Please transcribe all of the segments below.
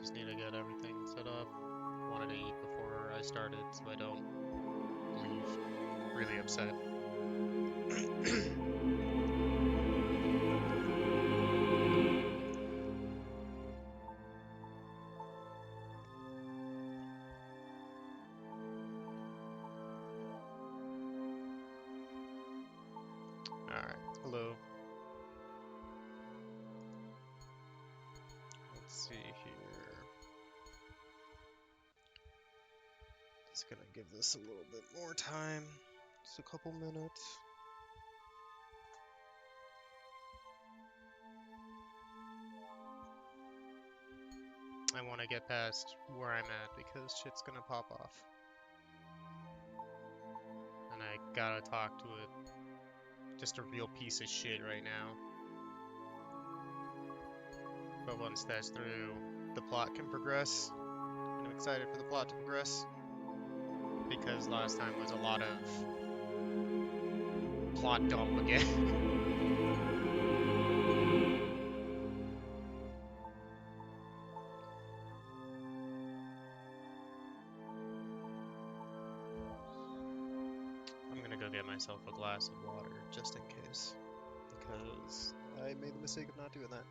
just need to get everything set up. Wanted to eat before I started so I don't leave really upset. Alright, hello. Let's see here. Just gonna give this a little bit more time. Just a couple minutes. I want to get past where I'm at because shit's gonna pop off. And I gotta talk to it. Just a real piece of shit right now. But once that's through, the plot can progress. And I'm excited for the plot to progress. Because last time was a lot of plot dump again. I'm gonna go get myself a glass of water just in case. Because I made the mistake of not doing that.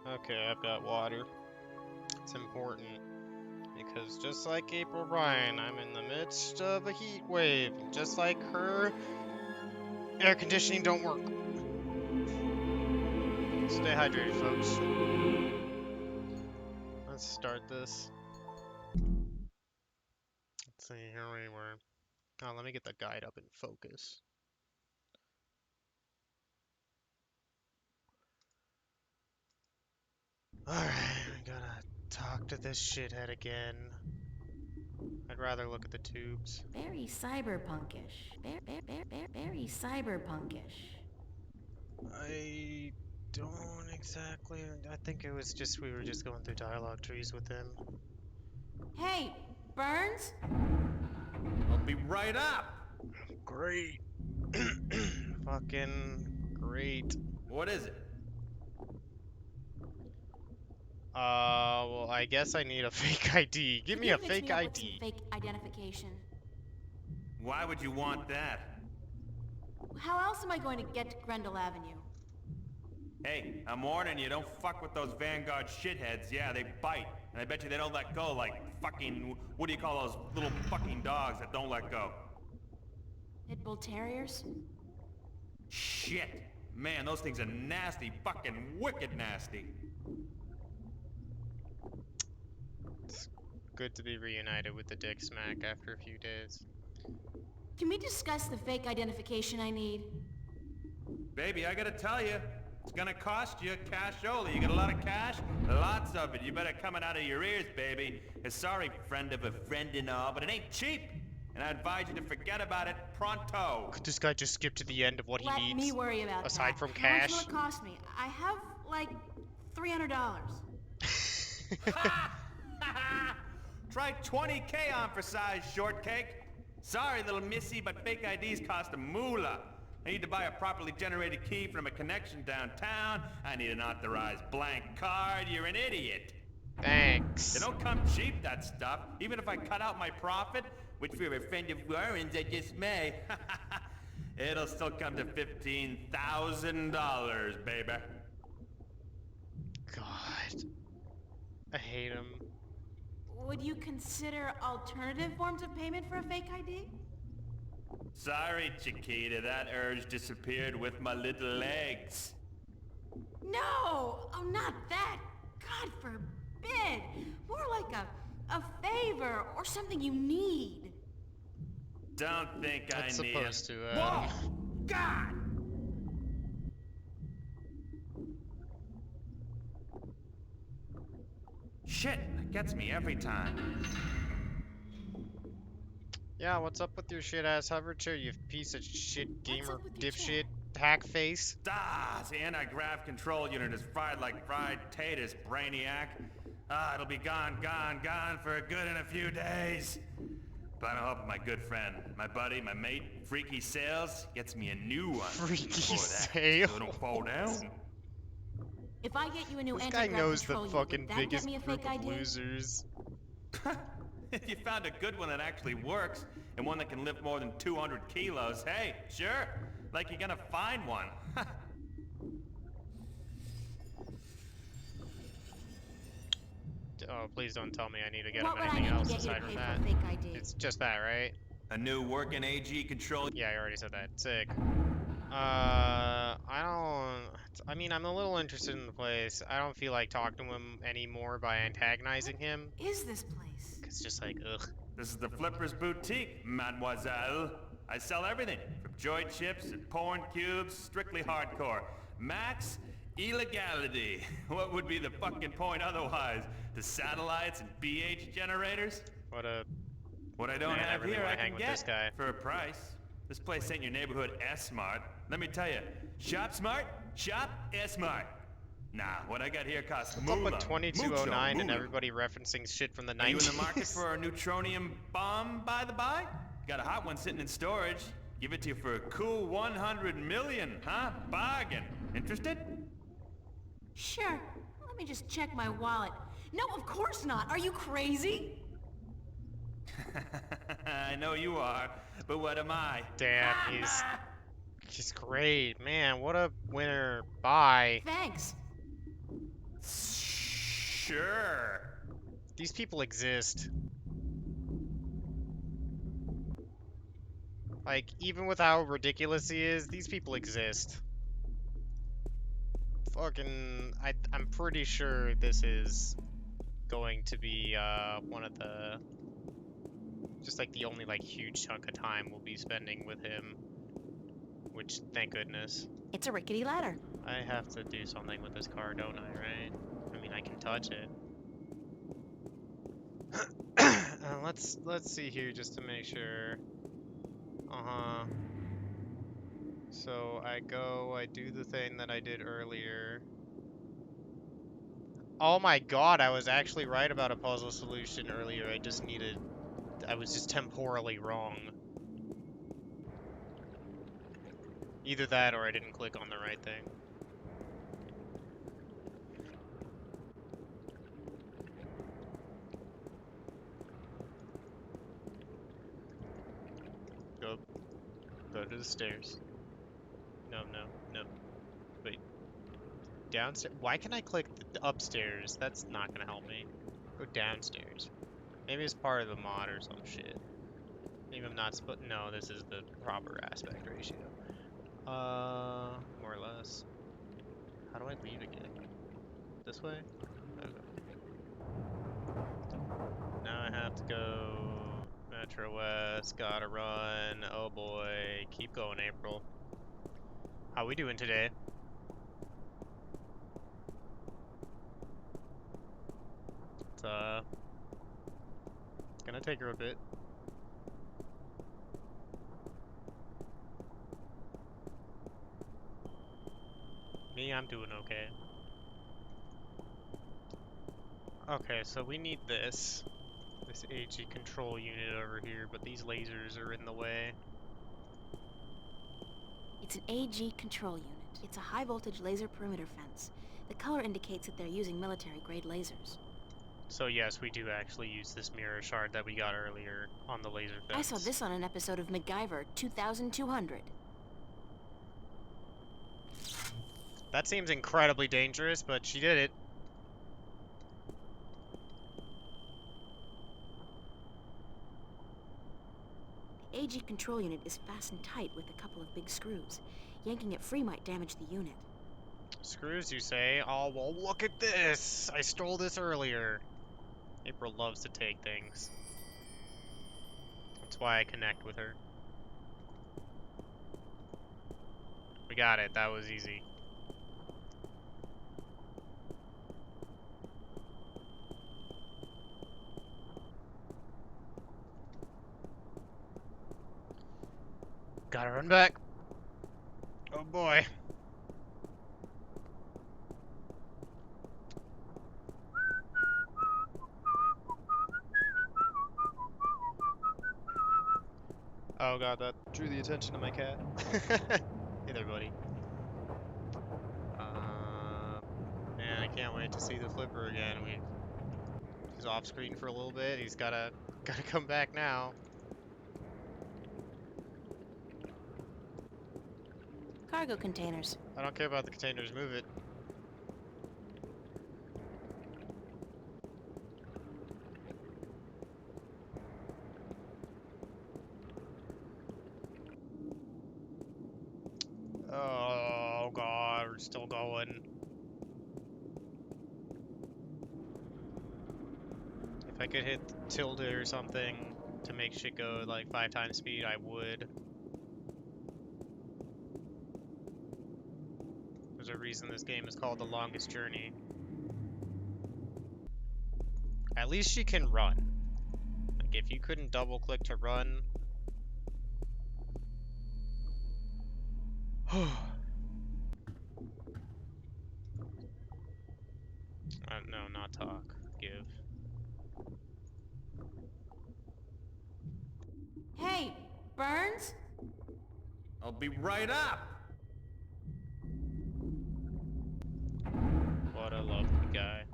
Okay, I've got water. It's important because just like April Ryan, I'm in the midst of a heat wave. Just like her, air conditioning don't work. Stay hydrated, folks. Let's start this. Let's see, here we were. Oh, let me get the guide up in focus. Alright, I gotta talk to this shithead again. I'd rather look at the tubes. Very cyberpunkish. Very cyberpunkish. I don't exactly. I think it was just we were just going through dialogue trees with him. Hey, Burns? I'll be right up! Great. Fucking great. What is it? Well, I guess I need a fake ID. Give me a fake ID. Fake identification. Why would you want that? How else am I going to get to Grendel Avenue? Hey, I'm warning you, don't fuck with those Vanguard shitheads. Yeah, they bite. And I bet you they don't let go like fucking, what do you call those little fucking dogs that don't let go? Pit bull terriers? Shit. Man, those things are nasty, fucking wicked nasty. It's good to be reunited with the Dick Smack after a few days. Can we discuss the fake identification I need? Baby, I gotta tell you, it's gonna cost you cash only. You got a lot of cash? Lots of it. You better come it out of your ears, baby. Sorry, friend of a friend and all, but it ain't cheap. And I advise you to forget about it pronto. Could this guy just skip to the end of what he Let needs? me worry about aside that. from How cash? much will it cost me? I have, like, $300. Try 20K on for size shortcake. Sorry, little missy, but fake IDs cost a moolah. I need to buy a properly generated key from a connection downtown. I need an authorized blank card. You're an idiot. Thanks. They don't come cheap, that stuff. Even if I cut out my profit, which for a friend of Warren's I just may, it'll still come to $15,000, baby. God. I hate him. Would you consider alternative forms of payment for a fake ID? Sorry, Chiquita, that urge disappeared with my little legs. No! Oh, not that! God forbid! More like a favor or something you need. Don't think That's I need supposed to, Whoa! God! Shit, that gets me every time. Yeah, what's up with your shit-ass hover chair, you piece of shit gamer up with your dipshit hack face? Ah, the anti-grav control unit is fried like fried taters, brainiac. Ah, it'll be gone for good in a few days. But I'm hoping my good friend, my buddy, my mate, Freaky Sales, gets me a new one. Freaky before that, Sales? so it don't fall down. If I get you a new This guy anti-grav knows the control unit, fucking would that get biggest me a group fake of ID? losers. If you found a good one that actually works, and one that can lift more than 200 kilos, hey, sure. Like you're gonna find one. Oh, please don't tell me I need to get What him would I anything need to else get you to aside from pay that. for a fake ID? It's just that, right? A new working AG control. Yeah, I already said that. Sick. I mean, I'm a little interested in the place. I don't feel like talking to him anymore by antagonizing him. Is this place? It's just like, ugh. This is the Flippers Boutique, mademoiselle. I sell everything, from joy chips and porn cubes, strictly hardcore. Max illegality. What would be the fucking point otherwise? The satellites and BH generators? What a... What I don't Man, I have really here, wanna I hang can with get this guy. for a price. This place ain't your neighborhood S-Mart. Let me tell you, shop smart, shop S-Mart. Nah, what I got here costs What's up moolah. with 2209 and moolah. everybody referencing shit from the 90s? Are you in the market for a neutronium bomb, by the by? Got a hot one sitting in storage. Give it to you for a cool 100 million, huh? Bargain. Interested? Sure. Let me just check my wallet. No, of course not. Are you crazy? I know you are, but what am I? Damn, he's great. Man, what a winner. Bye. Thanks. Sure. These people exist. Like, even with how ridiculous he is, these people exist. Fucking, I'm pretty sure this is going to be, one of the, just like the only, like, huge chunk of time we'll be spending with him. Which, thank goodness. It's a rickety ladder. I have to do something with this car, don't I, right? I mean, I can touch it. Let's see here just to make sure. Uh-huh. So I do the thing that I did earlier. Oh my god, I was actually right about a puzzle solution earlier. I was just temporally wrong. Either that or I didn't click on the right thing. Go to the stairs. No. Wait. Downstairs? Why can I click the upstairs? That's not gonna help me. Go downstairs. Maybe it's part of the mod or some shit. Maybe I'm not no, this is the proper aspect ratio. More or less. How do I leave again? This way? Okay. Now I have to go Metro West, gotta run. Oh boy, keep going, April. How we doing today? It's gonna take her a bit. Me, I'm doing okay. Okay, so we need this. this AG control unit over here, but these lasers are in the way. It's an AG control unit. It's a high-voltage laser perimeter fence. The color indicates that they're using military-grade lasers. So yes, we do actually use this mirror shard that we got earlier on the laser fence. I saw this on an episode of MacGyver 2200. That seems incredibly dangerous, but she did it. The AG control unit is fastened tight with a couple of big screws. Yanking it free might damage the unit. Screws, you say? Oh, well, look at this! I stole this earlier. April loves to take things. That's why I connect with her. We got it. That was easy. Gotta run back. Oh boy. Oh god, that drew the attention of my cat. Hey there, buddy. Man, I can't wait to see the flipper again. He's off screen for a little bit. He's gotta come back now. Cargo containers. I don't care about the containers. Move it. Oh god, we're still going. If I could hit tilde or something to make shit go like 5 times speed, I would. There's a reason this game is called The Longest Journey. At least she can run. Like, if you couldn't double click to run... no, not talk. Give. Hey, Burns? I'll be right up. What a lovely guy.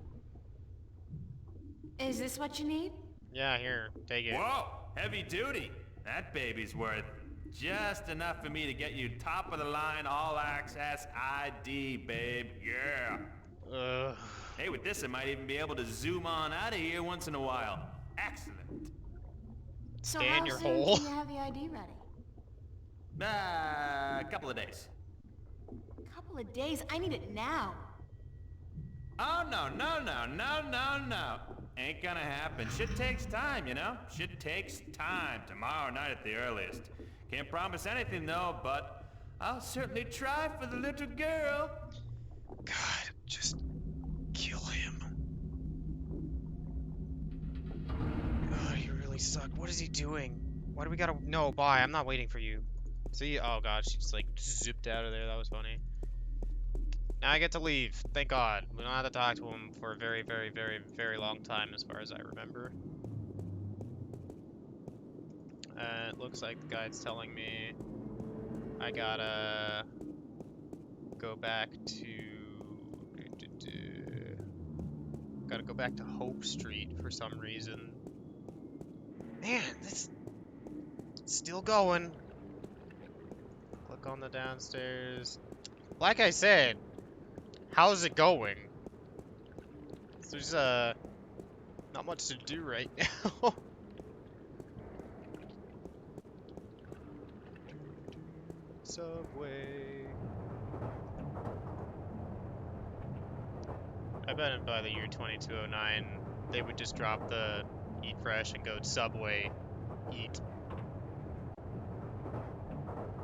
Is this what you need? Yeah, here, take it. Whoa, heavy duty. That baby's worth just enough for me to get you top of the line all access ID, babe. Yeah. Hey, with this I might even be able to zoom on out of here once in a while. Excellent. So Stay in how your soon hole. do you have the ID ready? A couple of days. Couple of days? I need it now. Oh, no. Ain't gonna happen. Shit takes time, you know? Shit takes time. Tomorrow night at the earliest. Can't promise anything, though, but I'll certainly try for the little girl. God, just kill him. God, he really sucked. What is he doing? Why do we gotta... No, bye. I'm not waiting for you. See? Oh god, she just like zipped out of there. That was funny. Now I get to leave. Thank God. We don't have to talk to him for a very, very, very, very long time as far as I remember. It looks like the guide's telling me I gotta go back to... Gotta go back to Hope Street for some reason. Man, this... It's still going. Click on the downstairs. Like I said, how's it going? There's not much to do right now. Subway. I bet by the year 2209, they would just drop the Eat Fresh and go Subway, eat.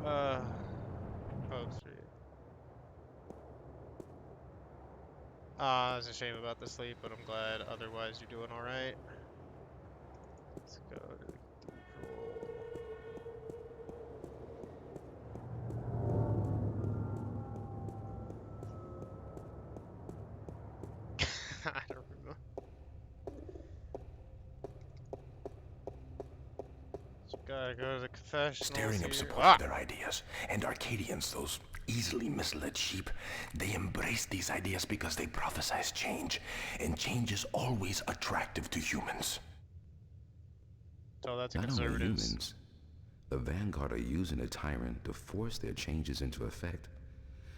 Hope Street. It's a shame about the sleep, but I'm glad otherwise you're doing alright. Let's go to the control. I don't remember. Gotta go to the confessional. Stirring up support for their ideas, and Arcadians, those easily misled sheep, they embrace these ideas because they prophesize change, and change is always attractive to humans. So that's Not only conservatives. humans, the Vanguard are using the Tyrant to force their changes into effect.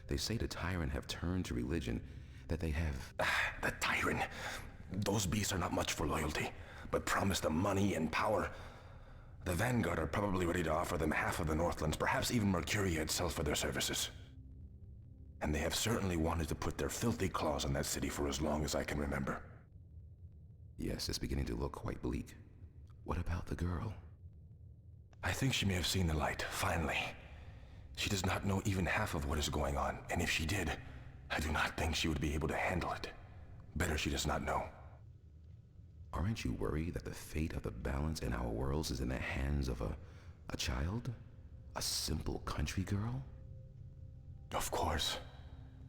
They say the Tyrant have turned to religion, that they have... The Tyrant. Those beasts are not much for loyalty, but promise them money and power. The Vanguard are probably ready to offer them half of the Northlands, perhaps even Mercuria itself for their services. And they have certainly wanted to put their filthy claws on that city for as long as I can remember. Yes, it's beginning to look quite bleak. What about the girl? I think she may have seen the light, finally. She does not know even half of what is going on, and if she did, I do not think she would be able to handle it. Better she does not know. Aren't you worried that the fate of the balance in our worlds is in the hands of a child? A simple country girl? Of course.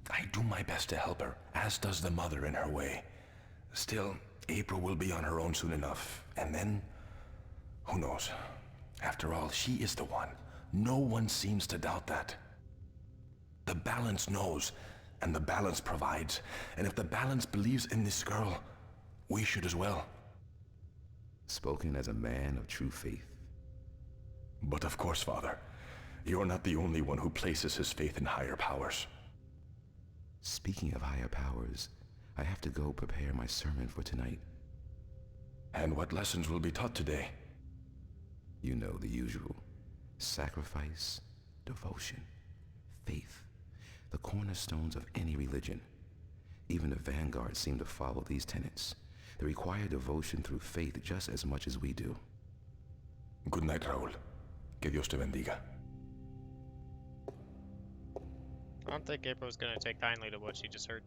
I do my best to help her, as does the mother in her way. Still, April will be on her own soon enough, and then... who knows? After all, she is the one. No one seems to doubt that. The balance knows, and the balance provides. And if the balance believes in this girl, we should as well. Spoken as a man of true faith. But of course, Father, you're not the only one who places his faith in higher powers. Speaking of higher powers, I have to go prepare my sermon for tonight. And what lessons will be taught today? You know the usual. Sacrifice, devotion, faith, the cornerstones of any religion. Even the Vanguard seem to follow these tenets. They require devotion through faith just as much as we do. Good night, Raúl. Que Dios te bendiga. I don't think April's gonna take kindly to what she just heard.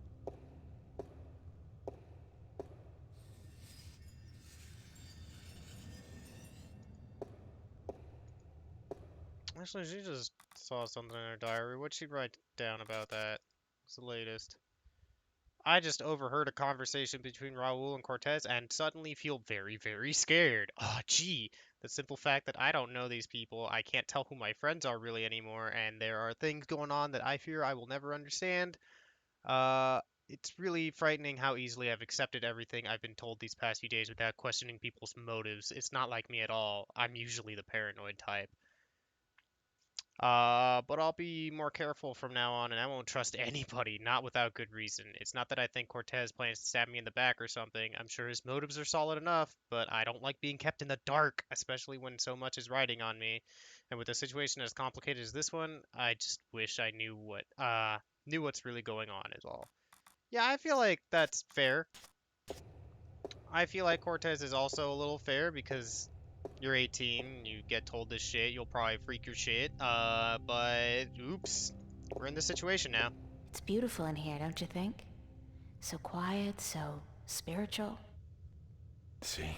Actually, she just saw something in her diary. What'd she write down about that? What's the latest? I just overheard a conversation between Raul and Cortez and suddenly feel very, very scared. Oh, gee. The simple fact that I don't know these people, I can't tell who my friends are really anymore, and there are things going on that I fear I will never understand. It's really frightening how easily I've accepted everything I've been told these past few days without questioning people's motives. It's not like me at all. I'm usually the paranoid type. But I'll be more careful from now on, and I won't trust anybody, not without good reason. It's not that I think Cortez plans to stab me in the back or something. I'm sure his motives are solid enough, but I don't like being kept in the dark, especially when so much is riding on me. And with a situation as complicated as this one, I just wish I knew what's really going on is all. Yeah, I feel like that's fair. I feel like Cortez is also a little fair because you're 18, you get told this shit, you'll probably freak your shit, but oops, we're in this situation now. It's beautiful in here, don't you think? So quiet, so spiritual. See,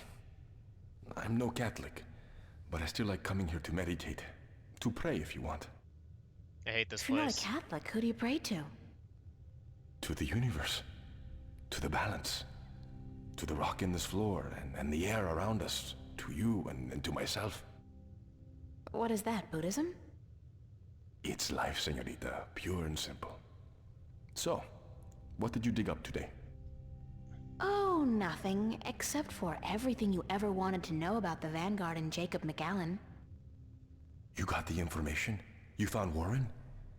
I'm no Catholic, but I still like coming here to meditate, to pray if you want. I hate this If you're not place. a Catholic, who do you pray to? To the universe, to the balance, to the rock in this floor and the air around us, to you and to myself. What is that, Buddhism? It's life, señorita, pure and simple. So, what did you dig up today? Oh, nothing, except for everything you ever wanted to know about the Vanguard and Jacob McAllen. You got the information? You found Warren?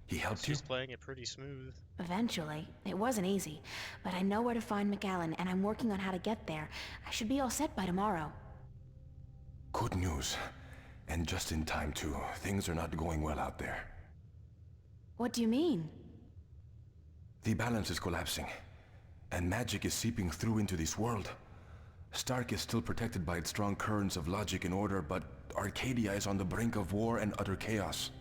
He helped you? She's playing it pretty smooth. Eventually. It wasn't easy, but I know where to find McAllen, and I'm working on how to get there. I should be all set by tomorrow. Good news. And just in time, too. Things are not going well out there. What do you mean? The balance is collapsing, and magic is seeping through into this world. Stark is still protected by its strong currents of logic and order, but Arcadia is on the brink of war and utter chaos.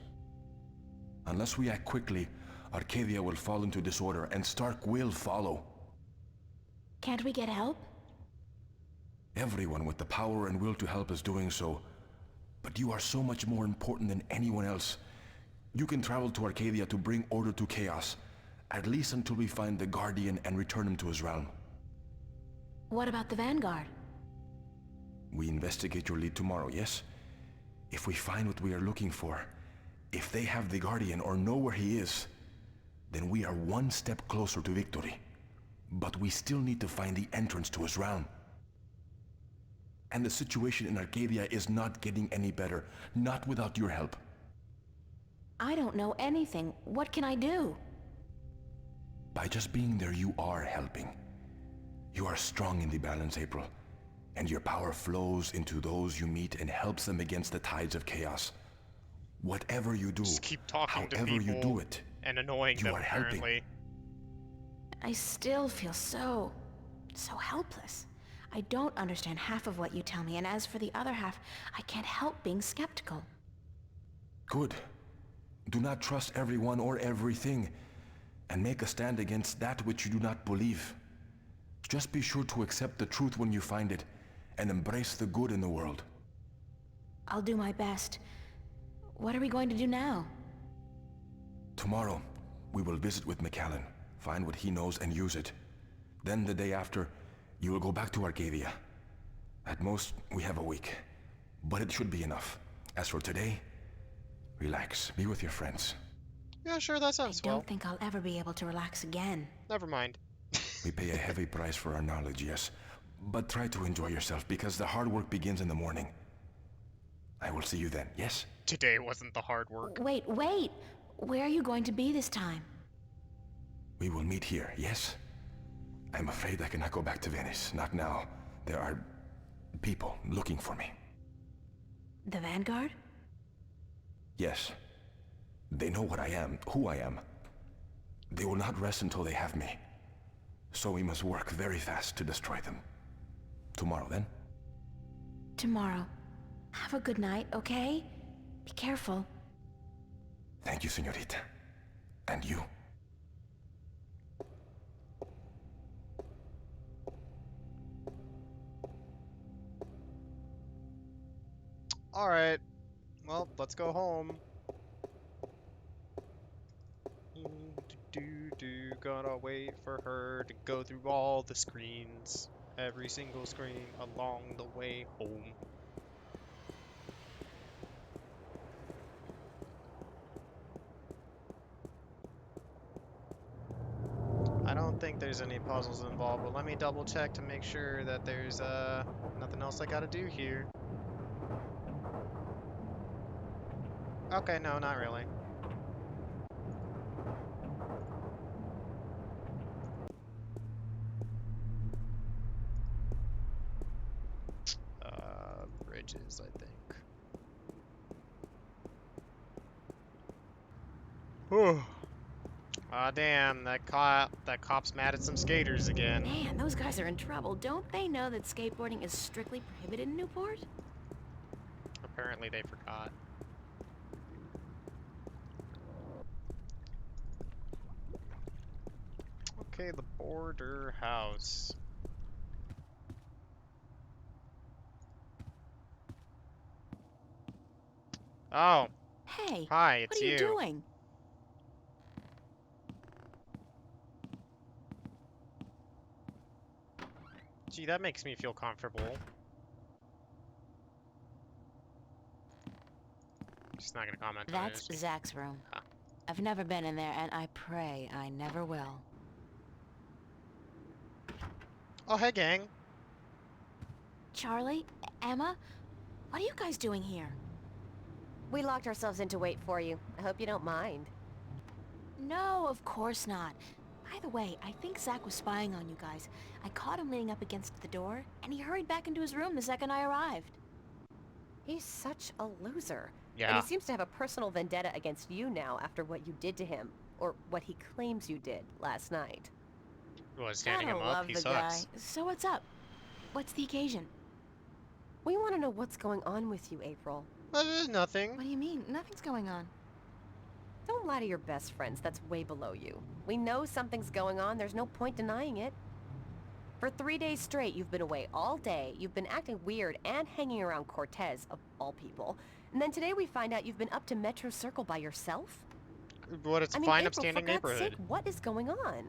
Unless we act quickly, Arcadia will fall into disorder, and Stark will follow. Can't we get help? Everyone with the power and will to help is doing so. But you are so much more important than anyone else. You can travel to Arcadia to bring order to chaos, at least until we find the Guardian and return him to his realm. What about the Vanguard? We investigate your lead tomorrow, yes? If we find what we are looking for, if they have the Guardian or know where he is, then we are one step closer to victory. But we still need to find the entrance to his realm. And the situation in Arcadia is not getting any better, not without your help. I don't know anything. What can I do? By just being there, you are helping. You are strong in the balance, April. And your power flows into those you meet and helps them against the tides of chaos. Whatever you do, Just keep talking to however people you do it, and annoying you them, are helping. apparently. I still feel so helpless. I don't understand half of what you tell me, and as for the other half, I can't help being skeptical. Good. Do not trust everyone or everything, and make a stand against that which you do not believe. Just be sure to accept the truth when you find it, and embrace the good in the world. I'll do my best. What are we going to do now? Tomorrow, we will visit with McAllen, find what he knows and use it. Then the day after, you will go back to Arcadia. At most, we have a week, but it should be enough. As for today, relax, be with your friends. Yeah, sure, that I sounds don't well. think I'll ever be able to relax again. Never mind. We pay a heavy price for our knowledge, yes, but try to enjoy yourself because the hard work begins in the morning. I will see you then, yes? Today wasn't the hard work. Wait! Where are you going to be this time? We will meet here, yes? I'm afraid I cannot go back to Venice, not now. There are people looking for me. The Vanguard? Yes. They know what I am, who I am. They will not rest until they have me. So we must work very fast to destroy them. Tomorrow, then? Tomorrow. Have a good night, okay? Be careful. Thank you, señorita. And you. Alright. Well, let's go home. Gotta wait for her to go through all the screens. Every single screen along the way home. I don't think there's any puzzles involved, but let me double check to make sure that there's nothing else I gotta do here. Okay, no, not really. Bridges, I think. Whew. Aw, damn, that cop's mad at some skaters again. Man, those guys are in trouble. Don't they know that skateboarding is strictly prohibited in Newport? Apparently they forgot. Okay, the border house. Oh, Hey, hi, what it's are you you. doing? Gee, that makes me feel comfortable. Just not gonna comment on it. That's Zach's room. I've never been in there, and I pray I never will. Oh, hey, gang. Charlie? Emma? What are you guys doing here? We locked ourselves in to wait for you. I hope you don't mind. No, of course not. By the way, I think Zach was spying on you guys. I caught him leaning up against the door, and he hurried back into his room the second I arrived. He's such a loser. Yeah. And he seems to have a personal vendetta against you now after what you did to him. Or what he claims you did last night. Was standing Gotta him up. love He the sucks. guy. So what's up? What's the occasion? We want to know what's going on with you, April. There's nothing. What do you mean? Nothing's going on. Don't lie to your best friends. That's way below you. We know something's going on. There's no point denying it. For 3 days straight, you've been away all day. You've been acting weird and hanging around Cortez, of all people. And then today we find out you've been up to Metro Circle by yourself? What? It's a I mean, fine, April, upstanding for God's neighborhood. sake, what is going on?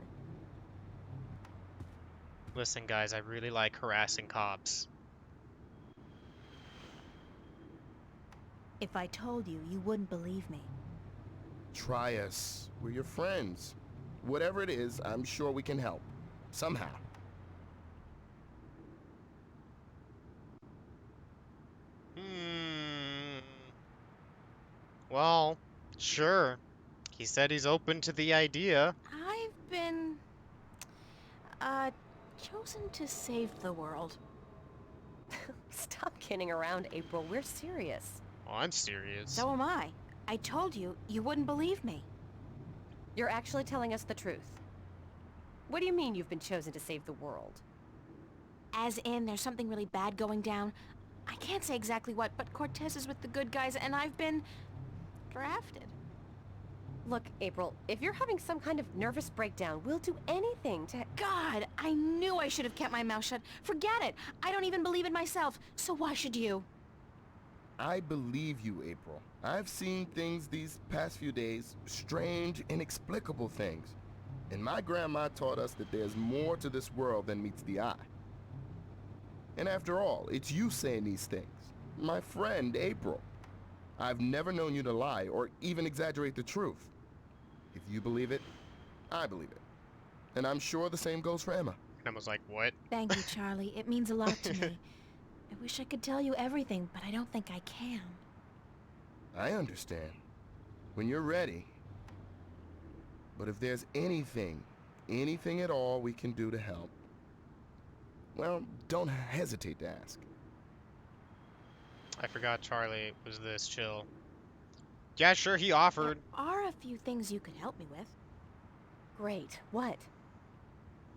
Listen, guys, I really like harassing cops. If I told you, you wouldn't believe me. Try us. We're your friends. Whatever it is, I'm sure we can help. Somehow. Well, sure. He said he's open to the idea. I've been... chosen to save the world. Stop kidding around, April. We're serious. Oh, I'm serious. So am I. I told you, you wouldn't believe me. You're actually telling us the truth. What do you mean you've been chosen to save the world? As in, there's something really bad going down. I can't say exactly what, but Cortez is with the good guys, and I've been... drafted. Look, April, if you're having some kind of nervous breakdown, we'll do anything to... God, I knew I should have kept my mouth shut. Forget it. I don't even believe it myself, so why should you? I believe you, April. I've seen things these past few days, strange, inexplicable things. And my grandma taught us that there's more to this world than meets the eye. And after all, it's you saying these things. My friend, April. I've never known you to lie or even exaggerate the truth. If you believe it, I believe it. And I'm sure the same goes for Emma. And I was like, what? Thank you, Charlie. It means a lot to me. I wish I could tell you everything, but I don't think I can. I understand. When you're ready. But if there's anything at all we can do to help, well, don't hesitate to ask. I forgot Charlie was this chill. Yeah, sure, he offered. There are a few things you could help me with. Great. What?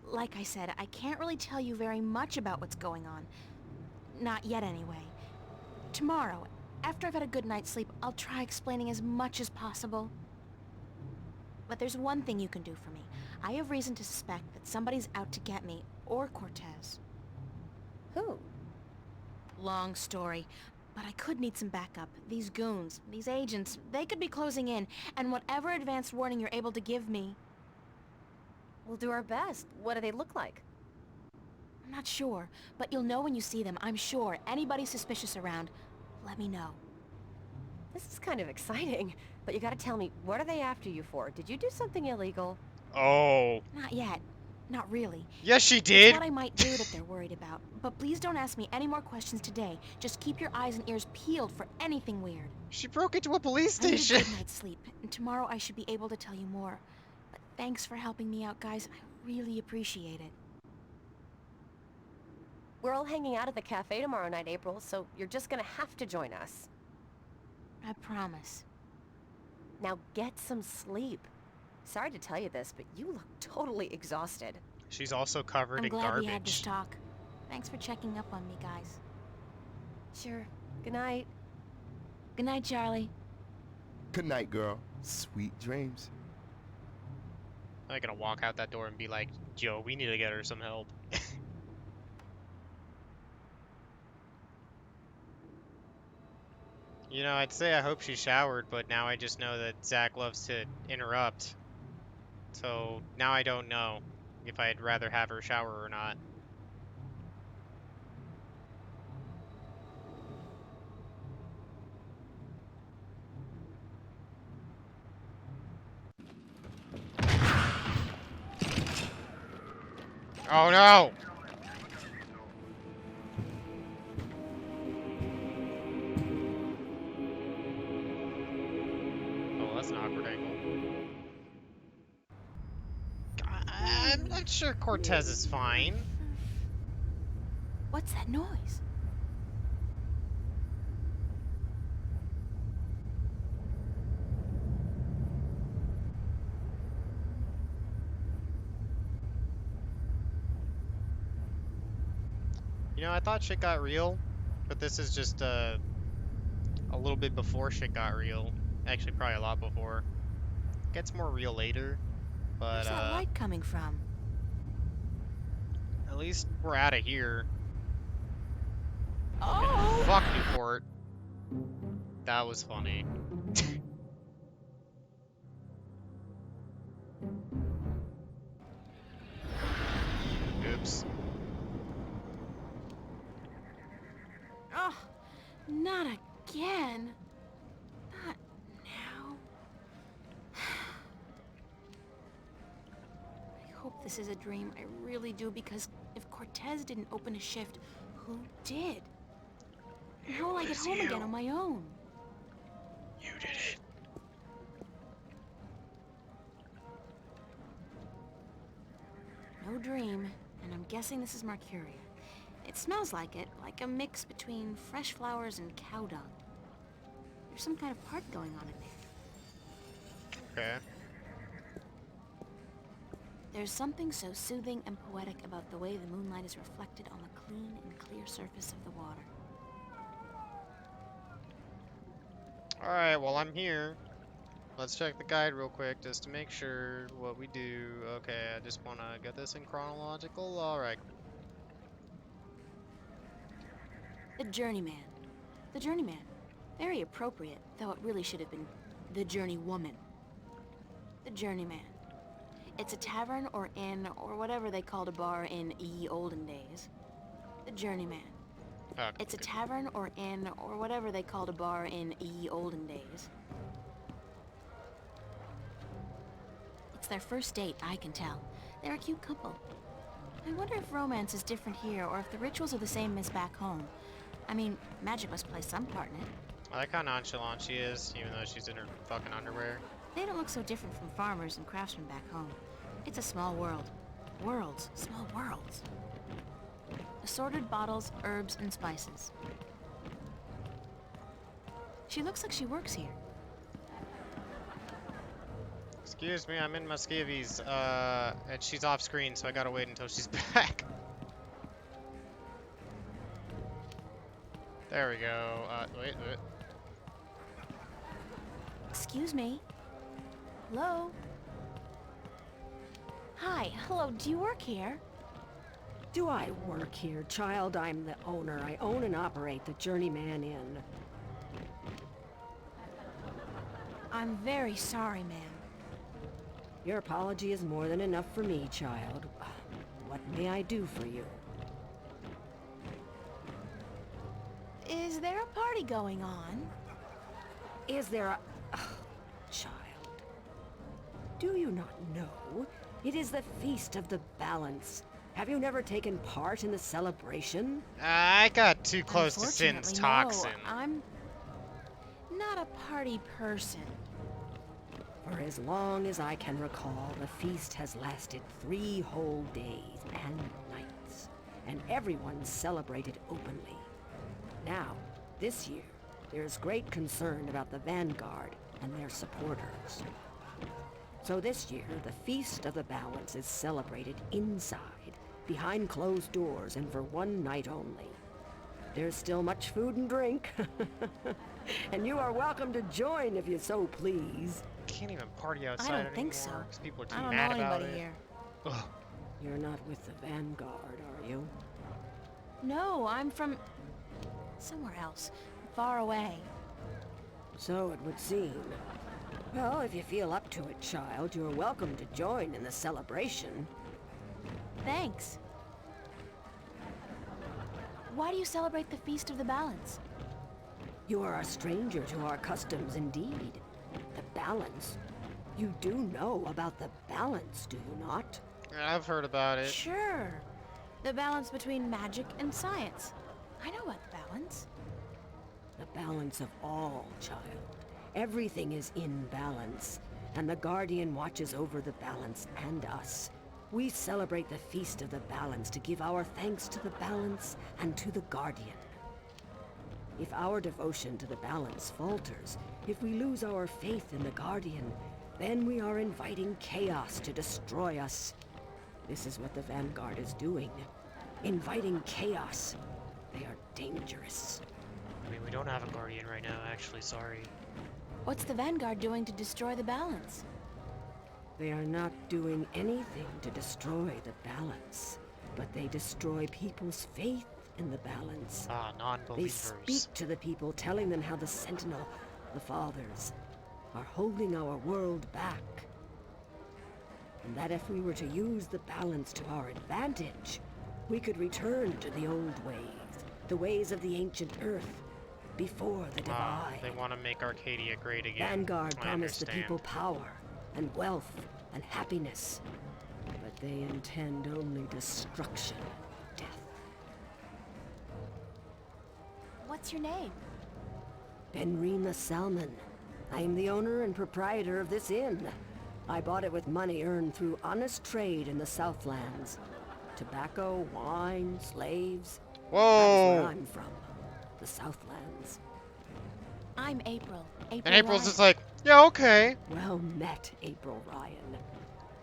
Like I said, I can't really tell you very much about what's going on. Not yet, anyway. Tomorrow, after I've had a good night's sleep, I'll try explaining as much as possible. But there's one thing you can do for me. I have reason to suspect that somebody's out to get me, or Cortez. Who? Long story, but I could need some backup. These goons, these agents, they could be closing in, and whatever advanced warning you're able to give me... We'll do our best. What do they look like? I'm not sure, but you'll know when you see them, I'm sure. Anybody suspicious around, let me know. This is kind of exciting, but you gotta tell me, what are they after you for? Did you do something illegal? Oh. Not yet. Not really. Yes, she It's did. what I might do that they're worried about. But please don't ask me any more questions today. Just keep your eyes and ears peeled for anything weird. She broke into a police I need a station. good night's sleep, and tomorrow I should be able to tell you more. But thanks for helping me out, guys. I really appreciate it. We're all hanging out at the cafe tomorrow night, April, so you're just gonna have to join us. I promise. Now get some sleep. Sorry to tell you this, but you look totally exhausted. She's also covered I'm in glad garbage. we had this talk. Thanks for checking up on me, guys. Sure. Good night. Good night, Charlie. Good night, girl. Sweet dreams. I'm gonna walk out that door and be like, yo, we need to get her some help. You know, I'd say I hope she showered, but now I just know that Zach loves to interrupt. So now I don't know if I'd rather have her shower or not. Oh no! Oh, that's an awkward angle. I'm sure Cortez is fine. What's that noise? You know, I thought shit got real, but this is just a little bit before shit got real. Actually, probably a lot before. Gets more real later, but Where's that light coming from? at least we're out of here. Oh! Fuck Newport. That was funny. Oops. Oh, not again. this is a dream. I really do, because if Cortez didn't open a shift, who did? And how will I get home again on my own? You did it. No dream, and I'm guessing this is Marcuria. It smells like it, like a mix between fresh flowers and cow dung. There's some kind of part going on in there. Okay. There's something so soothing and poetic about the way the moonlight is reflected on the clean and clear surface of the water. Alright, well I'm here. Let's check the guide real quick just to make sure what we do. Okay, I just want to get this in chronological. Alright. The Journeyman. The Journeyman. Very appropriate, though it really should have been the Journeywoman. The Journeyman. It's a tavern or inn or whatever they called a bar in ye olden days. The Journeyman. Okay. It's a tavern or inn or whatever they called a bar in ye olden days. It's their first date, I can tell. They're a cute couple. I wonder if romance is different here or if the rituals are the same as back home. I mean, magic must play some part in it. I like how nonchalant she is, even though she's in her fucking underwear. They don't look so different from farmers and craftsmen back home. It's a small world. Worlds. Small worlds. Assorted bottles, herbs, and spices. She looks like she works here. Excuse me, I'm in Muscovies, and she's off screen, so I gotta wait until she's back. There we go. Wait. Excuse me. Hello? Hi, hello, do you work here? Do I work here, child? I'm the owner. I own and operate the Journeyman Inn. I'm very sorry, ma'am. Your apology is more than enough for me, child. What may I do for you? Is there a party going on? Is there a... child. Do you not know? It is the Feast of the Balance. Have you never taken part in the celebration? I got too close to Sin's Unfortunately, toxin. no, I'm not a party person. For as long as I can recall, the feast has lasted 3 whole days and nights, and everyone celebrated openly. Now, this year, there's great concern about the Vanguard and their supporters. So this year, the Feast of the Balance is celebrated inside, behind closed doors, and for 1 night only. There's still much food and drink, and you are welcome to join if you so please. Can't even party outside I don't think so. anymore 'cause people are too I don't mad know about anybody it. here. Ugh. You're not with the Vanguard, are you? No, I'm from somewhere else, far away. So it would seem. Well, if you feel up to it, child, you're welcome to join in the celebration. Thanks. Why do you celebrate the Feast of the Balance? You are a stranger to our customs indeed. The balance. You do know about the balance, do you not? I've heard about it. Sure. The balance between magic and science. I know about the balance. The balance of all, child. Everything is in balance, and the Guardian watches over the balance and us. We celebrate the Feast of the Balance to give our thanks to the balance and to the Guardian. If our devotion to the balance falters, if we lose our faith in the Guardian, then we are inviting chaos to destroy us. This is what the Vanguard is doing. Inviting chaos. They are dangerous. I mean, we don't have a guardian right now, actually, sorry. What's the Vanguard doing to destroy the balance? They are not doing anything to destroy the balance, but they destroy people's faith in the balance. Ah, They non-believers. speak to the people, telling them how the Sentinel, the Fathers, are holding our world back. And that if we were to use the balance to our advantage, we could return to the old ways, the ways of the ancient Earth, before the Ah, divide. they want to make Arcadia great again. Vanguard I promised the understand. people power, and wealth, and happiness. But They intend only destruction, death. What's your name? Benrima Salmon. I am the owner and proprietor of this inn. I bought it with money earned through honest trade in the Southlands. Tobacco, wine, slaves. That is where Whoa! I'm from. The Southlands. I'm April. April And April's Ryan. just like, yeah, okay. Well met, April Ryan.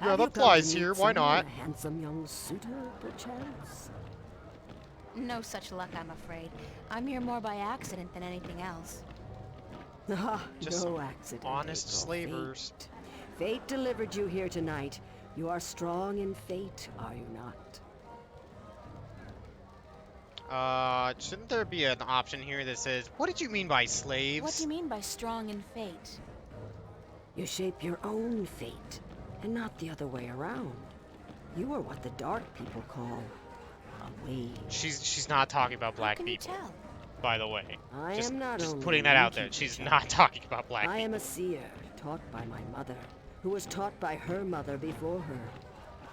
Yeah, Have that you come flies to meet here, why someone, not? A handsome young suitor, perchance? No such luck, I'm afraid. I'm here more by accident than anything else. Ah, Just no accident. honest April. slavers. Fate delivered you here tonight. You are strong in fate, are you not? Shouldn't there be an option here that says, what did you mean by slaves? What do you mean by strong in fate? You shape your own fate, and not the other way around. You are what the dark people call a wage. She's not talking about How black can people, you tell? by the way. I Just, am not just only putting that out there. weak, She's child. not talking about black I people. am a seer, taught by my mother, who was taught by her mother before her.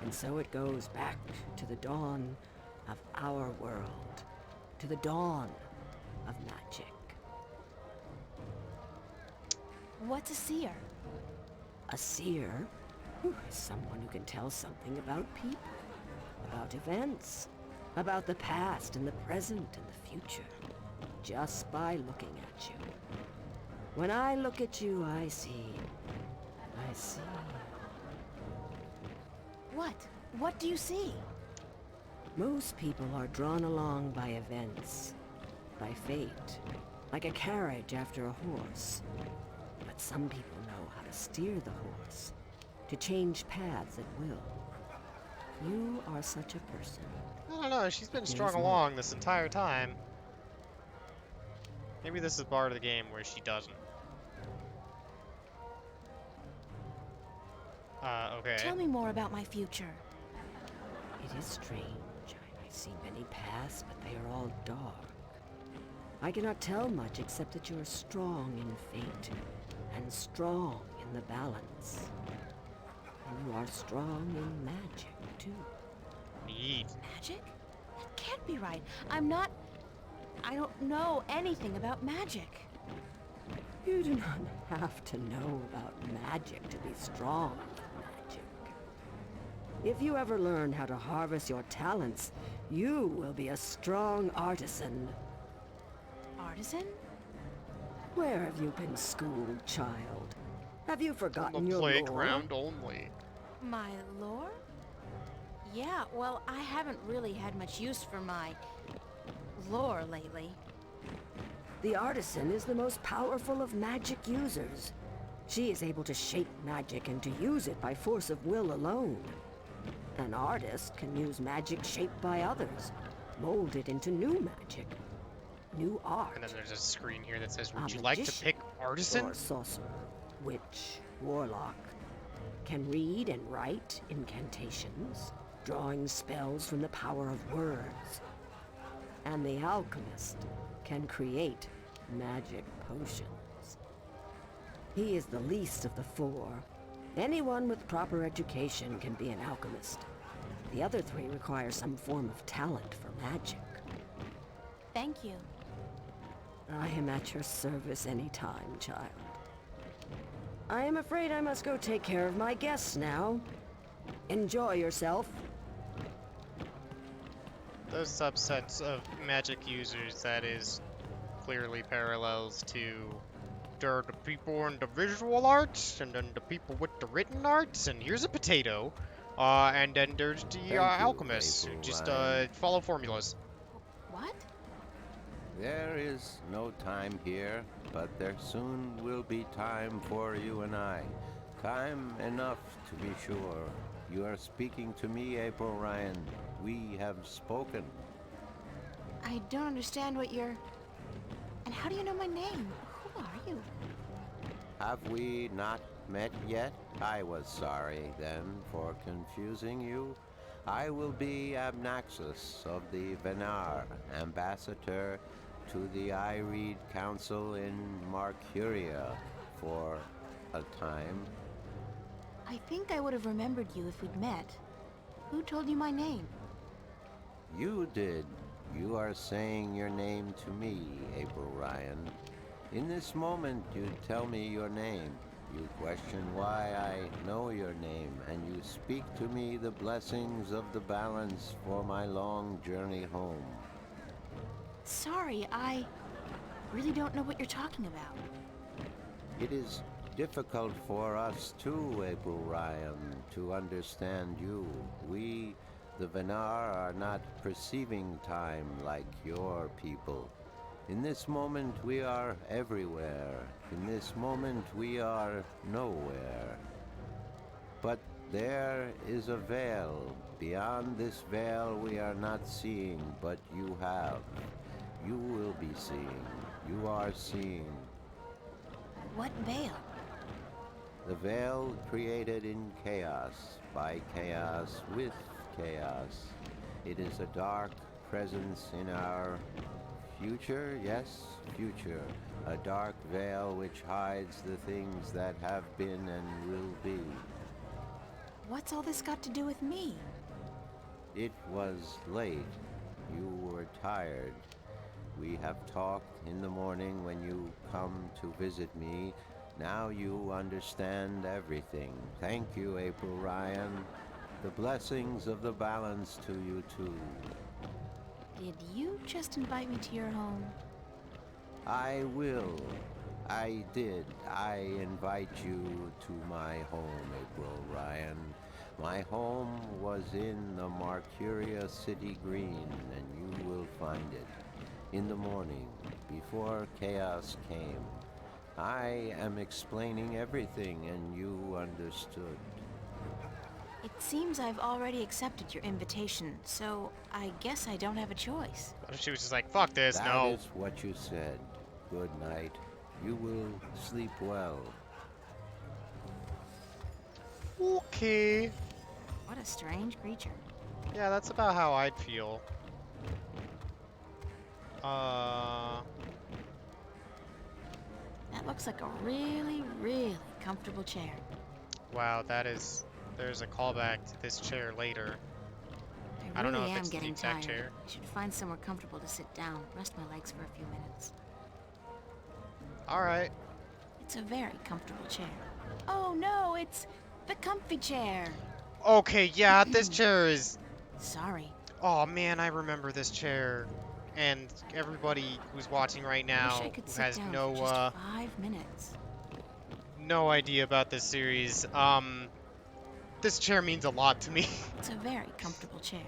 And so it goes back to the dawn of our world, to the dawn of magic. What's a seer? A seer is someone who can tell something about people, about events, about the past and the present and the future, just by looking at you. When I look at you, I see. What? What do you see? Most people are drawn along by events, by fate, like a carriage after a horse. But some people know how to steer the horse, to change paths at will. You are such a person. I don't know, she's been strung There's no- along this entire time. Maybe this is part of the game where she doesn't. Okay. Tell me more about my future. It is strange. I see many paths, but they are all dark. I cannot tell much except that you are strong in fate, and strong in the balance. And you are strong in magic, too. Neat. Magic? That can't be right. I don't know anything about magic. You do not have to know about magic to be strong with magic. If you ever learn how to harvest your talents, you will be a strong artisan. Artisan? Where have you been schooled, child? Have you On forgotten the your lore? playground only. My lore? Yeah, well, I haven't really had much use for my lore lately. The artisan is the most powerful of magic users. She is able to shape magic and to use it by force of will alone. An artist can use magic shaped by others, mold it into new magic, new art. And then there's a screen here that says, A would you like to magician pick artisan? Or sorcerer, witch, warlock, can read and write incantations, drawing spells from the power of words. And the alchemist can create magic potions. He is the least of the four. Anyone with proper education can be an alchemist. The other three require some form of talent for magic. Thank you. I am at your service any time, child. I am afraid I must go take care of my guests now. Enjoy yourself. Those subsets of magic users, that is clearly parallels to there are the people in the visual arts, and then the people with the written arts, and here's a potato. And then there's the you, alchemists who April just Ryan. follow formulas. What? There is no time here, but there soon will be time for you and I. Time enough to be sure. You are speaking to me, April Ryan. We have spoken. I don't understand what you're... And how do you know my name? Who are you? Have we not met yet? I was sorry then for confusing you. I will be Abnaxus of the Venar, ambassador to the Ireed Council in Marcuria for a time. I think I would have remembered you if we'd met. Who told you my name? You did. You are saying your name to me, April Ryan. In this moment, you tell me your name. You question why I know your name, and you speak to me the blessings of the balance for my long journey home. Sorry, I really don't know what you're talking about. It is difficult for us too, April Ryan, to understand you. We, the Venar, are not perceiving time like your people. In this moment we are everywhere. In this moment we are nowhere. But there is a veil. Beyond this veil we are not seeing, but you have. You will be seeing. You are seeing. What veil? The veil created in chaos, by chaos, with chaos. It is a dark presence in our future, yes, future. A dark veil which hides the things that have been and will be. What's all this got to do with me? It was late. You were tired. We have talked in the morning when you come to visit me. Now you understand everything. Thank you, April Ryan. The blessings of the balance to you too. Did you just invite me to your home? I will. I did. I invite you to my home, April Ryan. My home was in the Marcuria City Green, and you will find it. In the morning, before chaos came. I am explaining everything, and you understood. It seems I've already accepted your invitation, so I guess I don't have a choice. She was just like, fuck this, no. That is what you said. Good night. You will sleep well. Okay. What a strange creature. Yeah, that's about how I'd feel. That looks like a really, really comfortable chair. Wow, there's a callback to this chair later. I don't know really if am it's the getting exact tired. chair. I should find somewhere comfortable to sit down, rest my legs for a few minutes. Alright. It's a very comfortable chair. Oh no, it's the comfy chair. Okay, yeah, this chair is... Sorry. Oh man, I remember this chair. And everybody who's watching right I wish now I could who sit has down no, for just 5 minutes. no idea about this series, this chair means a lot to me. It's a very comfortable chair.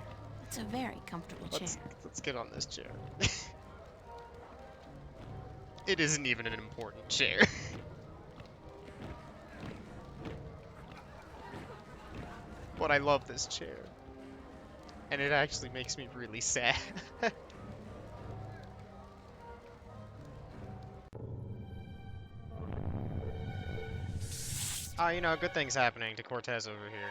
It's a very comfortable chair. Let's get on this chair. It isn't even an important chair. But I love this chair. And it actually makes me really sad. You know, good things happening to Cortez over here.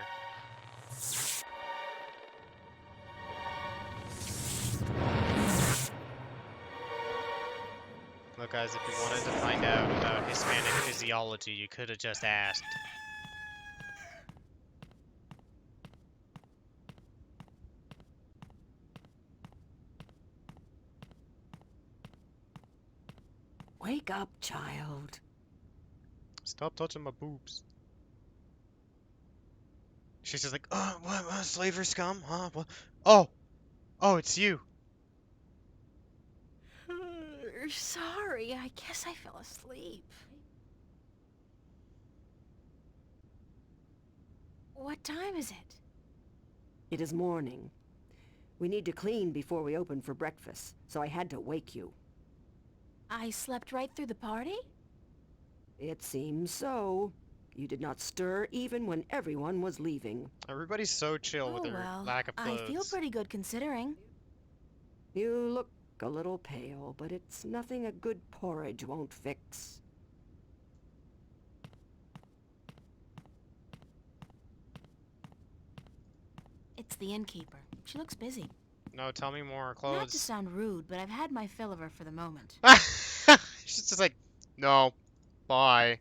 Look, guys, if you wanted to find out about Hispanic physiology, you could have just asked. Wake up, child. Stop touching my boobs. She's just like, oh, what, slaver scum? Huh? What? Oh, it's you. Sorry, I guess I fell asleep. What time is it? It is morning. We need to clean before we open for breakfast, so I had to wake you. I slept right through the party? It seems so. You did not stir even when everyone was leaving. Everybody's so chill with their lack of clothes. I feel pretty good considering. You look a little pale, but it's nothing a good porridge won't fix. It's the innkeeper. She looks busy. No, tell me more. Not to Clothes. sound rude, but I've had my fill of her for the moment. She's just like, no, bye.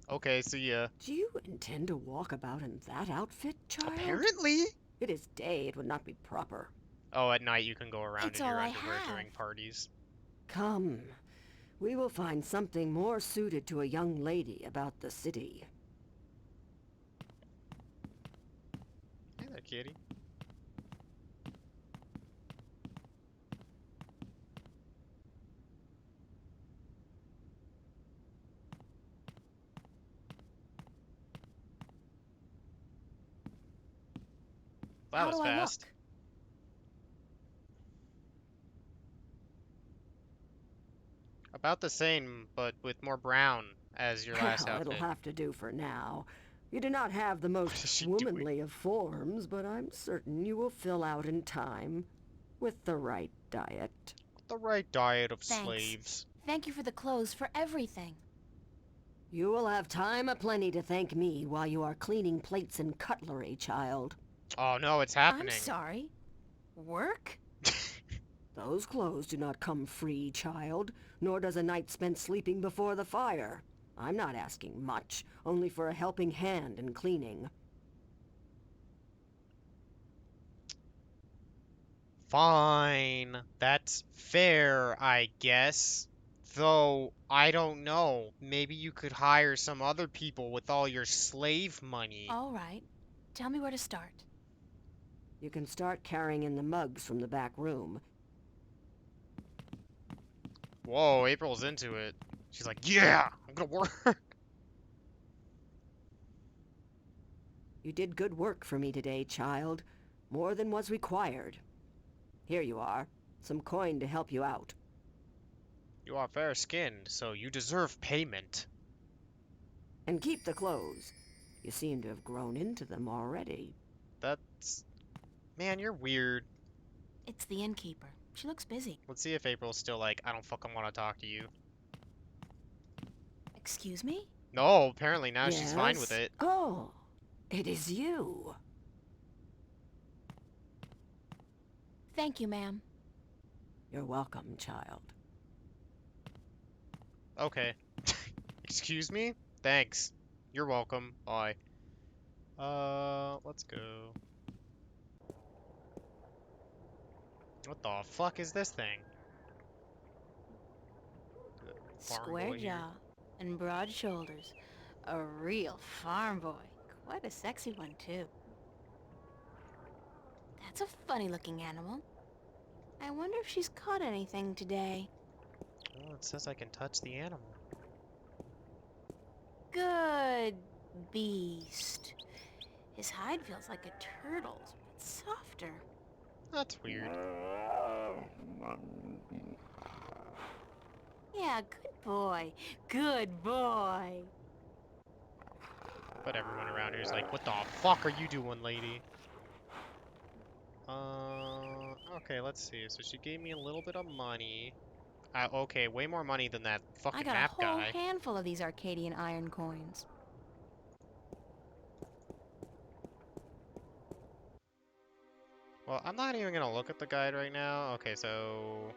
Okay, see ya. Do you intend to walk about in that outfit, child? Apparently. It is day, it would not be proper. Oh, at night you can go around It's in your all I underwear have. during parties. Come. We will find something more suited to a young lady about the city. Hey there, kitty. That How was do I fast. look? About the same, but with more brown as your last Well, it'll outfit. have to do for now. You do not have the is most she doing? womanly of forms, but I'm certain you will fill out in time with the right diet. The right diet of Thanks. slaves. Thank you for the clothes, for everything. You will have time aplenty to thank me while you are cleaning plates and cutlery, child. Oh no, it's happening. I'm sorry. Work? Those clothes do not come free, child, nor does a night spent sleeping before the fire. I'm not asking much, only for a helping hand in cleaning. Fine. That's fair, I guess. Though, I don't know. Maybe you could hire some other people with all your slave money. All right. Tell me where to start. You can start carrying in the mugs from the back room. Whoa, April's into it. She's like, yeah, I'm gonna work. You did good work for me today, child. More than was required. Here you are. Some coin to help you out. You are fair-skinned, so you deserve payment. And keep the clothes. You seem to have grown into them already. That's... Man, you're weird. It's the innkeeper. She looks busy. Let's see if April's still like, I don't fucking want to talk to you. Excuse me? No, apparently now she's fine with Yes? it. Oh, it is you. Thank you, ma'am. You're welcome, child. Okay. Excuse me? Thanks. You're welcome. Bye. Let's go. What the fuck is this thing? Farm Square boy here. jaw and broad shoulders. A real farm boy. Quite a sexy one, too. That's a funny-looking animal. I wonder if she's caught anything today. Oh, it says I can touch the animal. Good beast. His hide feels like a turtle's, but softer. That's weird. Yeah, good boy. Good boy. But everyone around here is like, what the fuck are you doing, lady? Okay, let's see. So she gave me a little bit of money. Okay, way more money than that I fucking got a map whole guy. handful of these Arcadian iron coins. Well, I'm not even gonna look at the guide right now. Okay, so...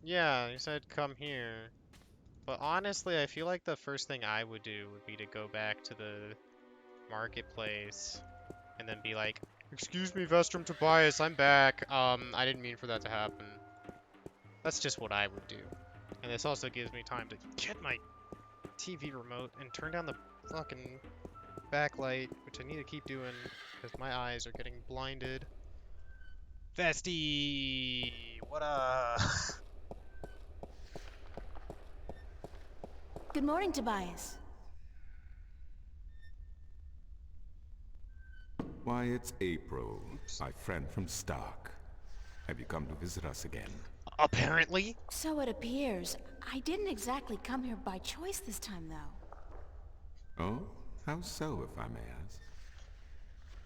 Yeah, you said come here. But honestly, I feel like the first thing I would do would be to go back to the marketplace and then be like, excuse me, Vestrum Tobias, I'm back. I didn't mean for that to happen. That's just what I would do. And this also gives me time to get my TV remote and turn down the fucking backlight, which I need to keep doing because my eyes are getting blinded. Vesty! What Good morning, Tobias. Why, it's April, my friend from Stark. Have you come to visit us again? Apparently. So it appears. I didn't exactly come here by choice this time, though. Oh? How so, if I may ask?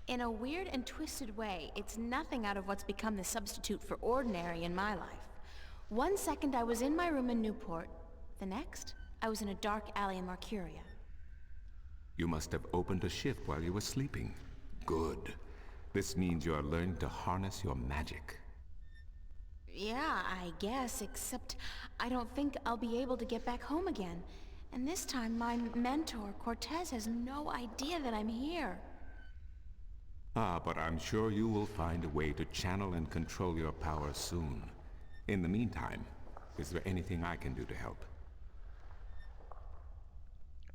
In a weird and twisted way, it's nothing out of what's become the substitute for ordinary in my life. One second I was in my room in Newport. The next, I was in a dark alley in Marcuria. You must have opened a shift while you were sleeping. Good. This means you are learning to harness your magic. Yeah, I guess, except I don't think I'll be able to get back home again. And this time, my mentor, Cortez, has no idea that I'm here. Ah, but I'm sure you will find a way to channel and control your power soon. In the meantime, is there anything I can do to help?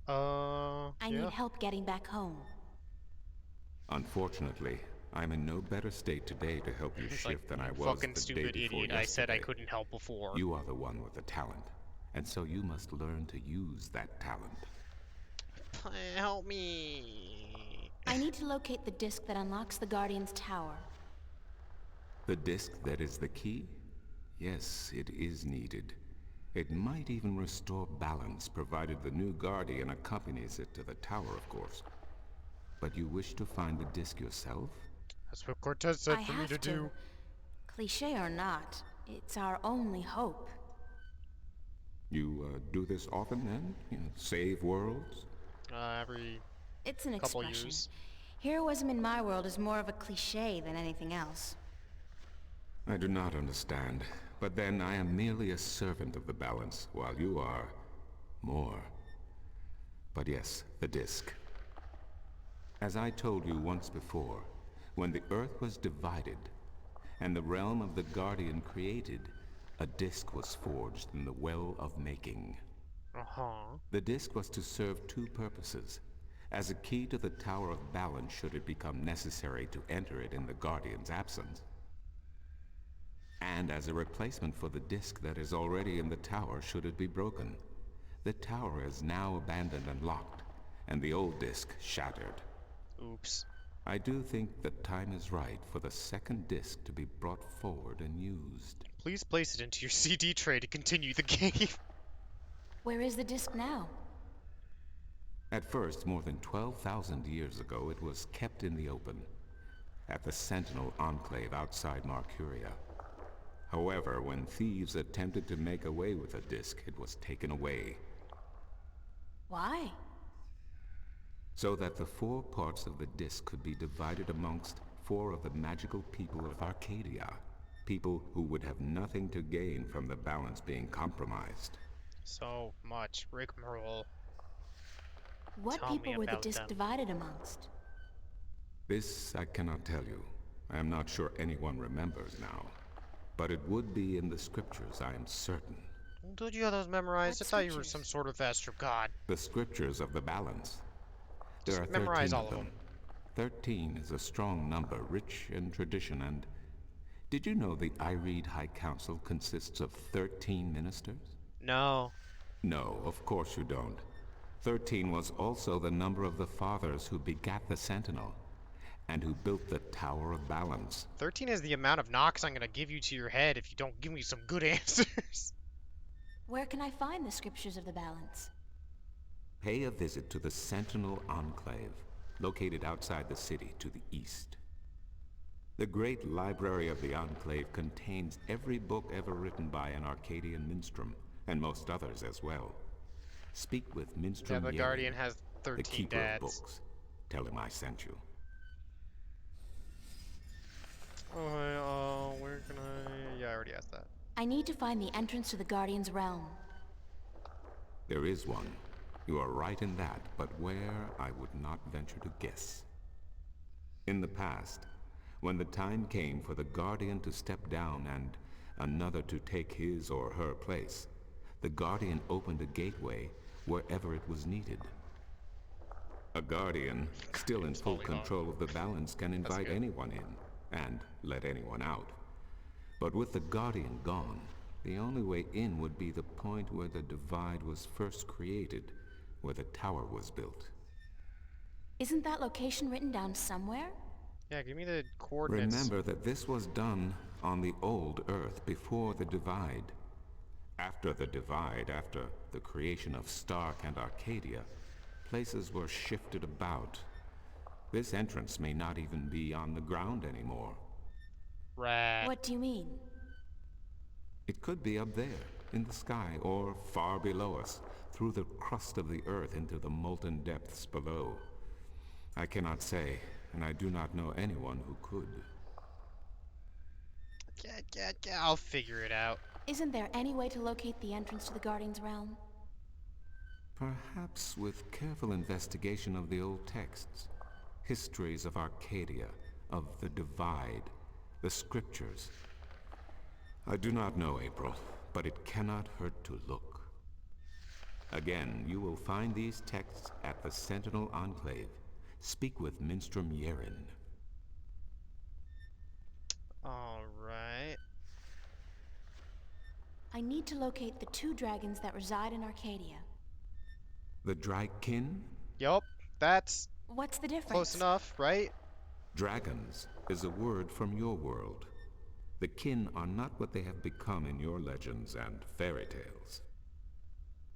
I need help getting back home. Unfortunately, I'm in no better state today to help you It's shift like, than I "You was fucking the stupid day before idiot. I said I yesterday." couldn't help before. You are the one with the talent, and so you must learn to use that talent. Help me. I need to locate the disc that unlocks the Guardian's tower. The disc that is the key? Yes, it is needed. It might even restore balance, provided the new Guardian accompanies it to the tower, of course. But you wish to find the disc yourself? That's what Cortez said for me to do. Cliché or not, it's our only hope. You do this often, then? You know, save worlds? Every It's an couple expression. years. Heroism in my world is more of a cliché than anything else. I do not understand. But then I am merely a servant of the balance, while you are more. But yes, the disc. As I told you once before, when the Earth was divided, and the realm of the Guardian created, a disc was forged in the Well of Making. The disc was to serve two purposes. As a key to the Tower of Balance should it become necessary to enter it in the Guardian's absence. And as a replacement for the disc that is already in the tower should it be broken. The tower is now abandoned and locked, and the old disc shattered. Oops. I do think the time is right for the second disc to be brought forward and used. Please place it into your CD tray to continue the game. Where is the disc now? At first, more than 12,000 years ago, it was kept in the open, at the Sentinel Enclave outside Marcuria. However, when thieves attempted to make away with the disc, it was taken away. Why? So that the 4 parts of the disc could be divided amongst 4 of the magical people of Arcadia. People who would have nothing to gain from the balance being compromised. So much rigmarole. What Tell me people were the about disc them. divided amongst? This I cannot tell you. I am not sure anyone remembers now. But it would be in the scriptures, I am certain. Did you have those memorized? What I thought you were scriptures? some sort of astro god. The scriptures of the balance. There Just are 13 memorize all of of them. 13 is a strong number, rich in tradition, and... Did you know the Irede High Council consists of 13 ministers? No. No, of course you don't. 13 was also the number of the fathers who begat the Sentinel, and who built the Tower of Balance. 13 is the amount of knocks I'm gonna give you to your head if you don't give me some good answers. Where can I find the scriptures of the balance? Pay a visit to the Sentinel Enclave, located outside the city to the east. The great library of the Enclave contains every book ever written by an Arcadian minstrel, and most others as well. Speak with Minstrom Yeah, the Yevon, Guardian has the 13 keeper dads. of books. Tell him I sent you. Oh, where can I... Yeah, I already asked that. I need to find the entrance to the Guardian's realm. There is one. You are right in that, but where, I would not venture to guess. In the past, when the time came for the Guardian to step down and another to take his or her place, the Guardian opened a gateway wherever it was needed. A Guardian, still in full control of the balance, can invite good. anyone in, and let anyone out. But with the Guardian gone, the only way in would be the point where the divide was first created, where the tower was built. Isn't that location written down somewhere? Yeah, give me the coordinates. Remember that this was done on the old Earth before the divide. After the divide, after the creation of Stark and Arcadia, places were shifted about. This entrance may not even be on the ground anymore. Rat. What do you mean? It could be up there, in the sky, or far below us, through the crust of the Earth into the molten depths below. I cannot say, and I do not know anyone who could. Yeah, I'll figure it out. Isn't there any way to locate the entrance to the Guardian's realm? Perhaps with careful investigation of the old texts, histories of Arcadia, of the Divide, the Scriptures. I do not know, April, but it cannot hurt to look. Again, you will find these texts at the Sentinel Enclave. Speak with Minstrom Yeren. Alright. I need to locate the 2 dragons that reside in Arcadia. The Drykin? Yup, that's What's the difference? close enough, right? Dragons is a word from your world. The kin are not what they have become in your legends and fairy tales.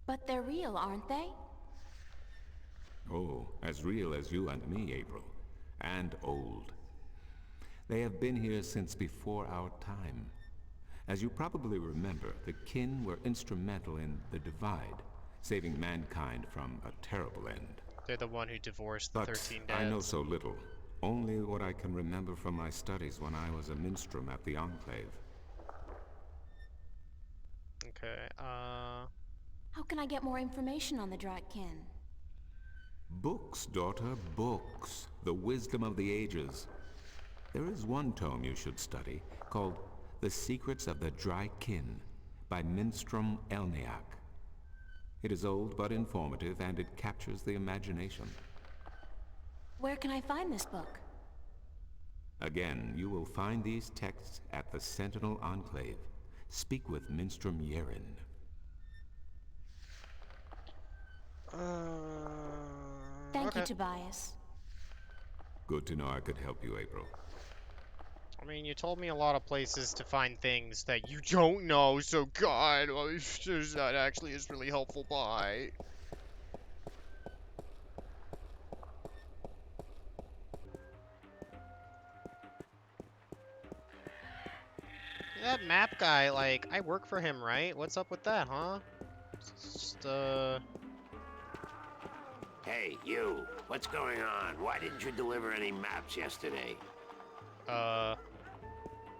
But they're real, aren't they? Oh, as real as you and me, April. And old. They have been here since before our time. As you probably remember, the kin were instrumental in the Divide, saving mankind from a terrible end. They're the one who divorced the But 13 dads. I know so little. Only what I can remember from my studies when I was a minstrom at the Enclave. Okay, How can I get more information on the Drakkin? Books, daughter, books. The wisdom of the ages. There is one tome you should study, called The Secrets of the Drykin, by Minstrom Elniak. It is old but informative, and it captures the imagination. Where can I find this book? Again, you will find these texts at the Sentinel Enclave. Speak with Minstrom Yeren. Thank you, okay. Tobias. Good to know I could help you, April. I mean, you told me a lot of places to find things that you don't know, so God, that actually is really helpful. Bye. That map guy, like, I work for him, right? What's up with that, huh? It's just, Hey, you! What's going on? Why didn't you deliver any maps yesterday?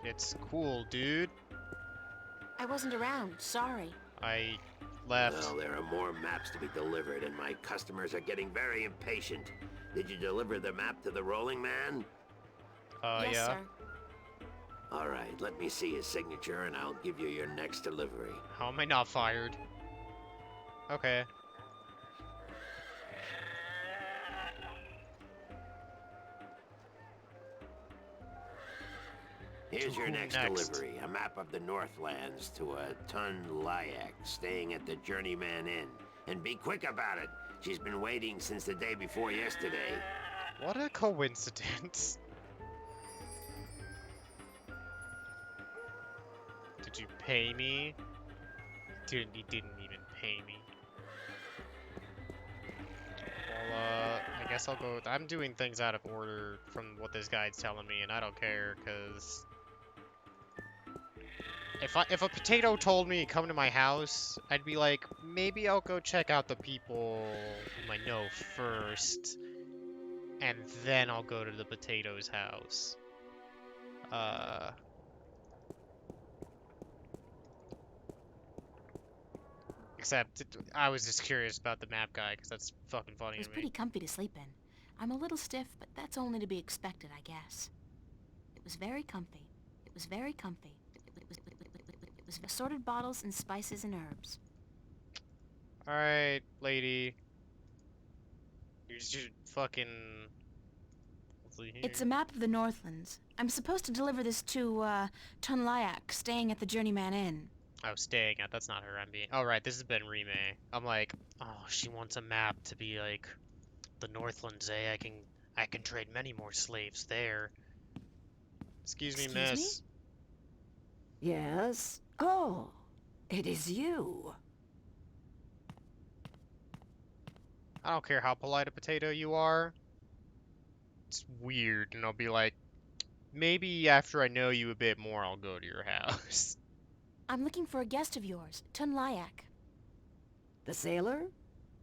It's cool, dude. I wasn't around, sorry. I left. Well, there are more maps to be delivered, and my customers are getting very impatient. Did you deliver the map to the Rolling Man? Yes, Yeah. sir. All right, let me see his signature, and I'll give you your next delivery. How am I not fired? Okay. Here's your next Next. delivery, a map of the Northlands to a Tun Lyak, staying at the Journeyman Inn. And be quick about it. She's been waiting since the day before yesterday. What a coincidence. Did you pay me? Dude, he didn't even pay me. Well, I guess I'll go. I'm doing things out of order from what this guy's telling me, and I don't care, cause if a potato told me to come to my house, I'd be like, maybe I'll go check out the people whom I know first, and then I'll go to the potato's house. Except, I was just curious about the map guy, because that's fucking funny It was to me. pretty comfy to sleep in. I'm a little stiff, but that's only to be expected, I guess. It was very comfy. It was very comfy. It was assorted bottles and spices and herbs. Alright, lady. You just fucking... It's a map of the Northlands. I'm supposed to deliver this to, Tun Lyak, staying at the Journeyman Inn. Oh, staying at, that's not her, I'm being... Oh, right, this has been Rime. I'm like, oh, she wants a map to be like, the Northlands, eh? I can trade many more slaves there. Excuse me, Excuse miss. Yes? Oh, it is you. I don't care how polite a potato you are. It's weird, and I'll be like, maybe after I know you a bit more, I'll go to your house. I'm looking for a guest of yours, Tun Lyak. The sailor?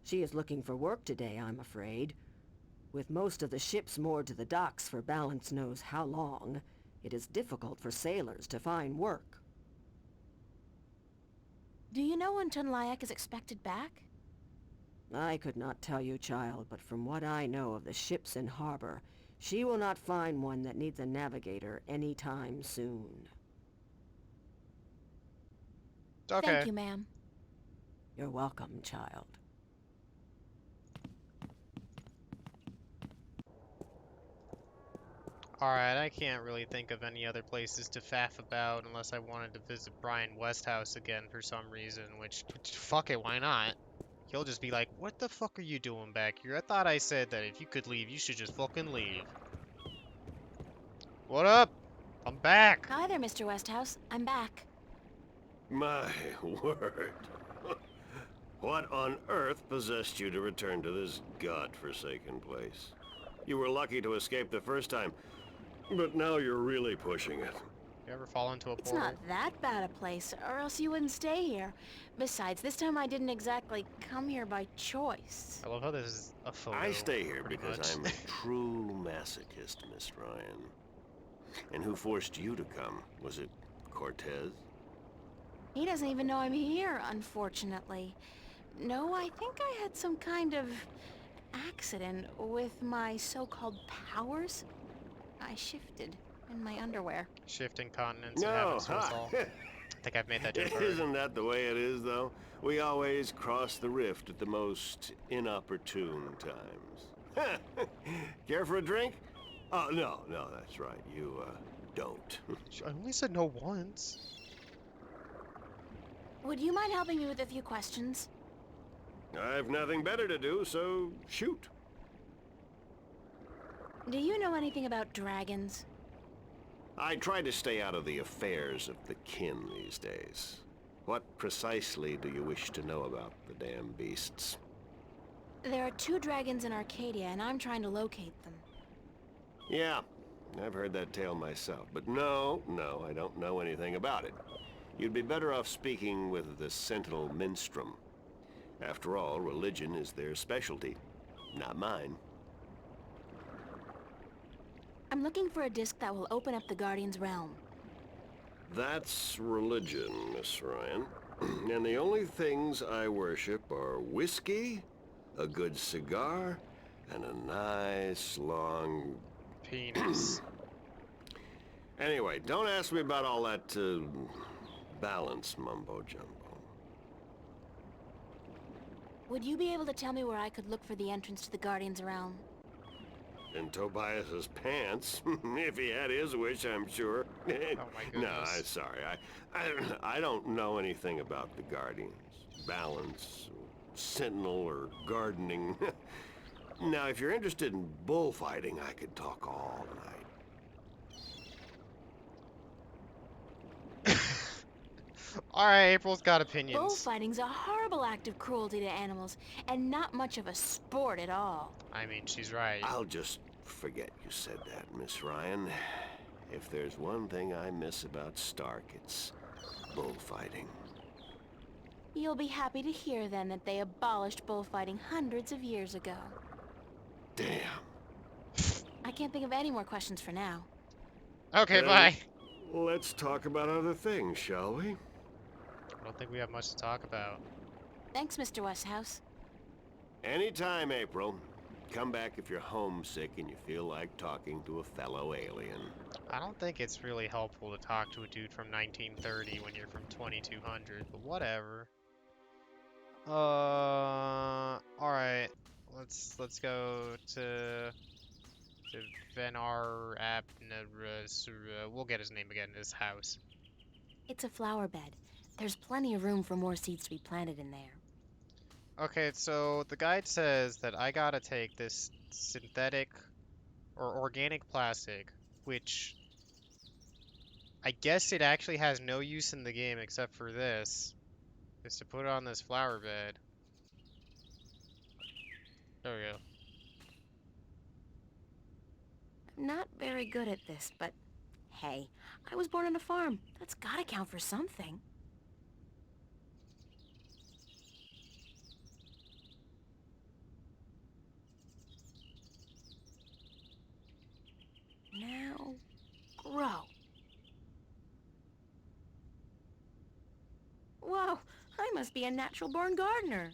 She is looking for work today, I'm afraid. With most of the ships moored to the docks for balance knows how long, it is difficult for sailors to find work. Do you know when Tun Lyak is expected back? I could not tell you, child, but from what I know of the ships in harbor, She will not find one that needs a navigator anytime soon. Okay. Thank you, ma'am. You're welcome, child. Alright, I can't really think of any other places to faff about unless I wanted to visit Brian Westhouse again for some reason, which fuck it, why not? He'll just be like, what the fuck are you doing back here? I thought I said that if you could leave, you should just fucking leave. What up? I'm back! Hi there, Mr. Westhouse. I'm back. My word. What on earth possessed you to return to this godforsaken place? You were lucky to escape the first time, but now you're really pushing it. You ever fall into a It's portal? not that bad a place, or else you wouldn't stay here. Besides, this time I didn't exactly come here by choice. I love how this is a photo. I stay here pretty because much. I'm a true masochist, Miss Ryan. And who forced you to come? Was it Cortez? He doesn't even know I'm here, unfortunately. No, I think I had some kind of accident with my so-called powers. I shifted in my underwear. Shifting continents No, and happens to us ha. all. I think I've made that joke already. Isn't that the way it is, though? We always cross the rift at the most inopportune times. Care for a drink? Oh, no, that's right. You, don't. I only said no once. Would you mind helping me with a few questions? I've nothing better to do, so shoot. Do you know anything about dragons? I try to stay out of the affairs of the kin these days. What precisely do you wish to know about the damn beasts? There are 2 dragons in Arcadia, and I'm trying to locate them. Yeah, I've heard that tale myself, but no, I don't know anything about it. You'd be better off speaking with the Sentinel Minstrom. After all, religion is their specialty, not mine. I'm looking for a disc that will open up the Guardian's realm. That's religion, Miss Ryan. And the only things I worship are whiskey, a good cigar, and a nice long Penis. Anyway, don't ask me about all that, balance mumbo-jumbo. Would you be able to tell me where I could look for the entrance to the Guardian's realm? In Tobias's pants, if he had his wish, I'm sure. Oh my goodness. No, I'm sorry. I don't know anything about the Guardians. Balance, Sentinel, or gardening. Now, if you're interested in bullfighting, I could talk all night. Alright, April's got opinions. Bullfighting's a horrible act of cruelty to animals, and not much of a sport at all. I mean, she's right. I'll just forget you said that, Miss Ryan. If there's one thing I miss about Stark, it's bullfighting. You'll be happy to hear, then, that they abolished bullfighting hundreds of years ago. Damn. I can't think of any more questions for now. Okay, Then bye. Let's talk about other things, shall we? I don't think we have much to talk about. Thanks, Mr. Westhouse. Anytime, April. Come back if you're homesick and you feel like talking to a fellow alien. I don't think it's really helpful to talk to a dude from 1930 when you're from 2200, but whatever. Alright. Let's go to Venar Abner. We'll get his name again, his house. It's a flower bed. There's plenty of room for more seeds to be planted in there. Okay, so the guide says that I gotta take this synthetic or organic plastic, which I guess it actually has no use in the game except for this, is to put it on this flower bed. There we go. I'm not very good at this, but hey, I was born on a farm. That's gotta count for something. Now, grow. Whoa, I must be a natural-born gardener.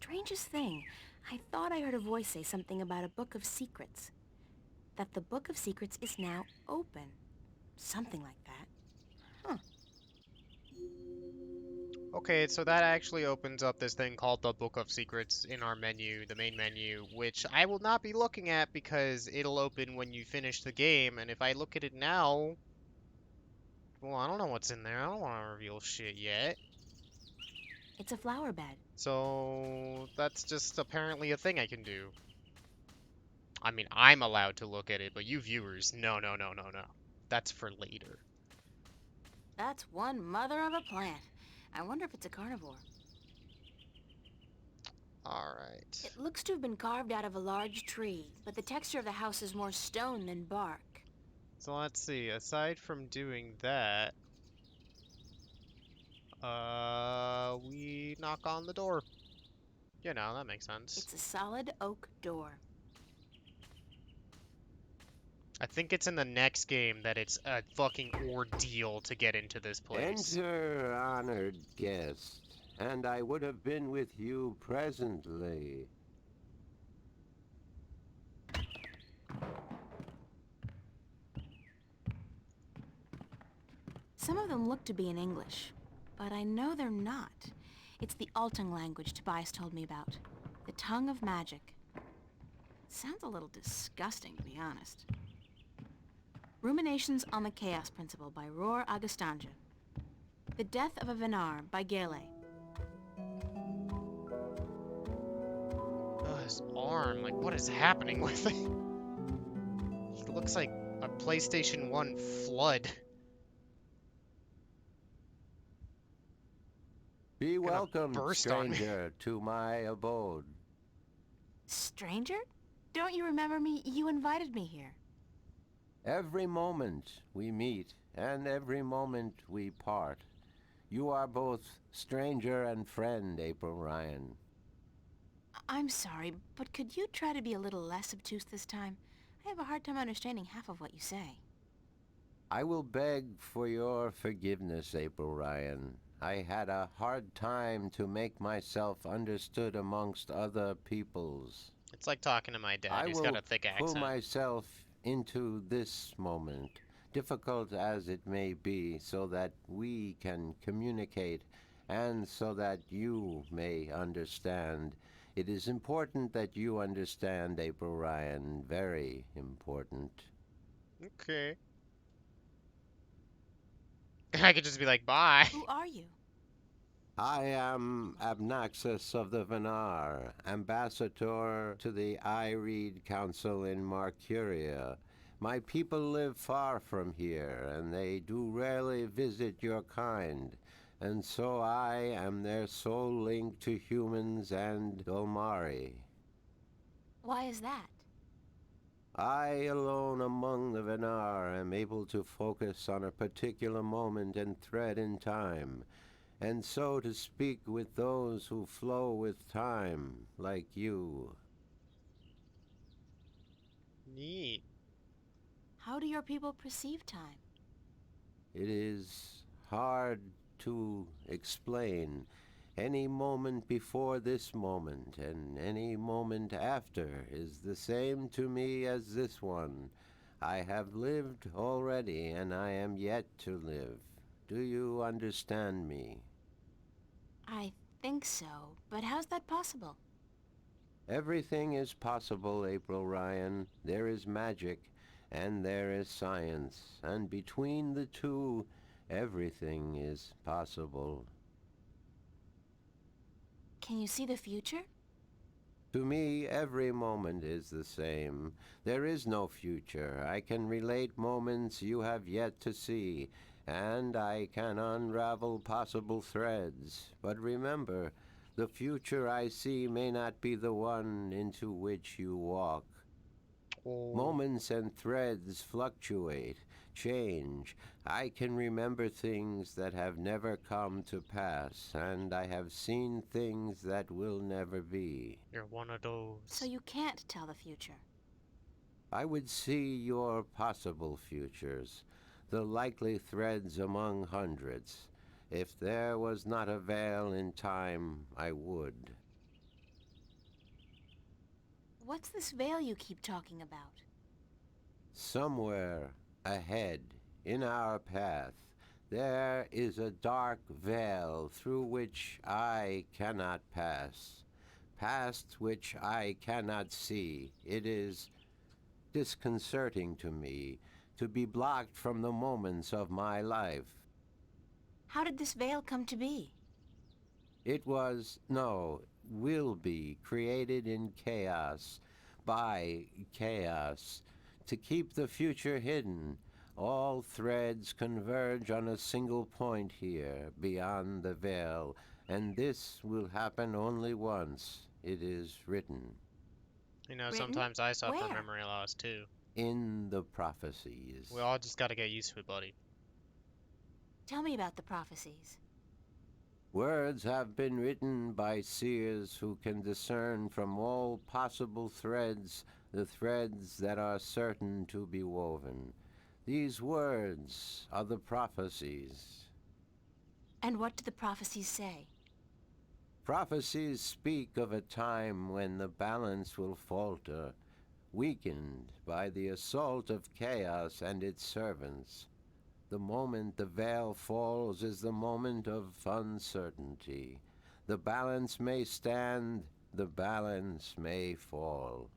strangest thing. I thought I heard a voice say something about a book of secrets. That the book of secrets is now open. Something like that. Huh. Okay, so that actually opens up this thing called the Book of Secrets in our menu, the main menu, which I will not be looking at because it'll open when you finish the game, and if I look at it now, well, I don't know what's in there. I don't want to reveal shit yet. It's a flower bed. So that's just apparently a thing I can do. I mean, I'm allowed to look at it, but you viewers, no, no, no, no, no. That's for later. That's one mother of a plant. I wonder if it's a carnivore. Alright. It looks to have been carved out of a large tree, but the texture of the house is more stone than bark. So let's see, aside from doing that, we knock on the door. You know, that makes sense. It's a solid oak door. I think it's in the next game that it's a fucking ordeal to get into this place. Enter, honored guest, and I would have been with you presently. Some of them look to be in English, but I know they're not. It's the Altung language Tobias told me about. The tongue of magic. Sounds a little disgusting, to be honest. Ruminations on the Chaos Principle by Roar Agustanja. The Death of a Venar by Gale. Ugh, his arm, like what is happening with it? He looks like a PlayStation 1 flood. Be welcome, burst on me. stranger, to my abode. Stranger? Don't you remember me? You invited me here. Every moment we meet, and every moment we part. You are both stranger and friend, April Ryan. I'm sorry, but could you try to be a little less obtuse this time? I have a hard time understanding half of what you say. I will beg for your forgiveness, April Ryan. I had a hard time to make myself understood amongst other peoples. It's like talking to my dad. I He's will got a thick pull accent. myself into this moment, difficult as it may be, so that we can communicate and so that you may understand. It is important that you understand, April Ryan. Very important. Okay. I could just be like, bye. Who are you? I am Abnaxus of the Venar, ambassador to the Ireed Council in Marcuria. My people live far from here, and they do rarely visit your kind, and so I am their sole link to humans and Dolmari. Why is that? I alone among the Venar am able to focus on a particular moment and thread in time, and so to speak with those who flow with time, like you. Neat. How do your people perceive time? It is hard to explain. Any moment before this moment and any moment after is the same to me as this one. I have lived already, and I am yet to live. Do you understand me? I think so, but how's that possible? Everything is possible, April Ryan. There is magic, and there is science, and between the two, everything is possible. Can you see the future? To me, every moment is the same. There is no future. I can relate moments you have yet to see, and I can unravel possible threads. But remember, the future I see may not be the one into which you walk. Moments and threads fluctuate, change. I can remember things that have never come to pass, and I have seen things that will never be. You're one of those. So you can't tell the future. I would see your possible futures, the likely threads among hundreds. If there was not a veil in time, I would. What's this veil you keep talking about? Somewhere ahead, in our path, there is a dark veil through which I cannot pass, past which I cannot see. It is disconcerting to me to be blocked from the moments of my life. How did this veil come to be? It was, no, will be created in chaos, by chaos, to keep the future hidden. All threads converge on a single point here, beyond the veil, and this will happen only once. It is written. You know, Written? sometimes I suffer Where? memory loss too. In the prophecies. We all just gotta get used to it, buddy. Tell me about the prophecies. Words have been written by seers who can discern from all possible threads the threads that are certain to be woven. These words are the prophecies. And what do the prophecies say? Prophecies speak of a time when the balance will falter, weakened by the assault of chaos and its servants. The moment the veil falls is the moment of uncertainty. The balance may stand, the balance may fall.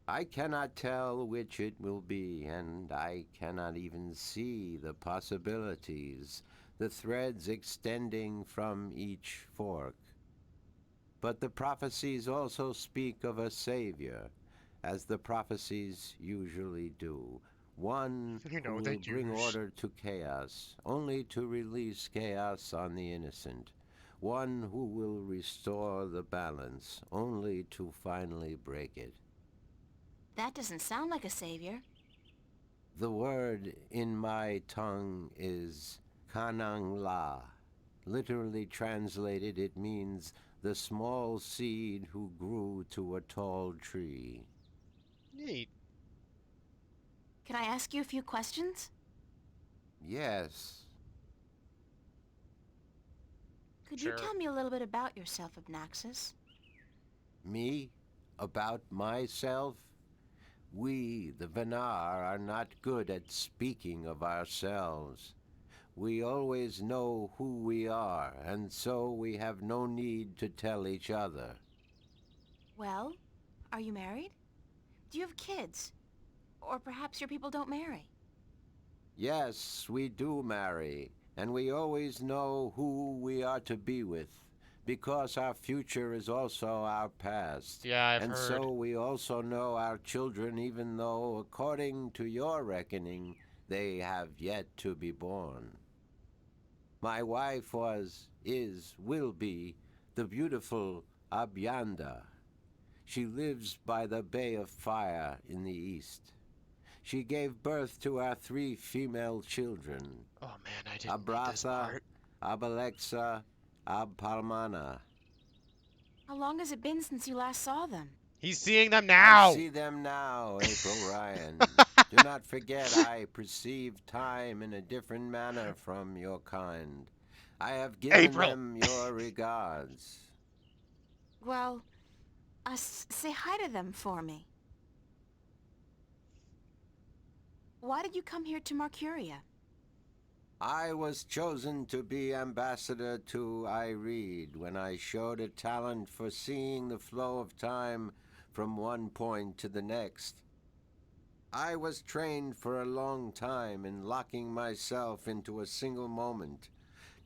I cannot tell which it will be, and I cannot even see the possibilities, the threads extending from each fork. But the prophecies also speak of a savior, as the prophecies usually do. One You know who they will bring use. order to chaos, only to release chaos on the innocent. One who will restore the balance, only to finally break it. That doesn't sound like a savior. The word in my tongue is Kanang La. Literally translated, it means the small seed who grew to a tall tree. Neat. Can I ask you a few questions? Yes. Could Sure. you tell me a little bit about yourself, Abnaxis? Me? About myself? We, the Venar, are not good at speaking of ourselves. We always know who we are, and so we have no need to tell each other. Well, are you married? Do you have kids? Or perhaps your people don't marry? Yes, we do marry, and we always know who we are to be with, because our future is also our past. Yeah, I've and heard. so we also know our children, even though, according to your reckoning, they have yet to be born. My wife will be, the beautiful Abyanda. She lives by the Bay of Fire in the east. She gave birth to our 3 female children, Oh man, I didn't need this Abratha, part. Abalexa, Abpalmana. How long has it been since you last saw them? He's seeing them now. I see them now, April Ryan. Do not forget I perceive time in a different manner from your kind. I have given April. them your regards. Well, say hi to them for me. Why did you come here to Marcuria? I was chosen to be ambassador to Ireed when I showed a talent for seeing the flow of time from one point to the next. I was trained for a long time in locking myself into a single moment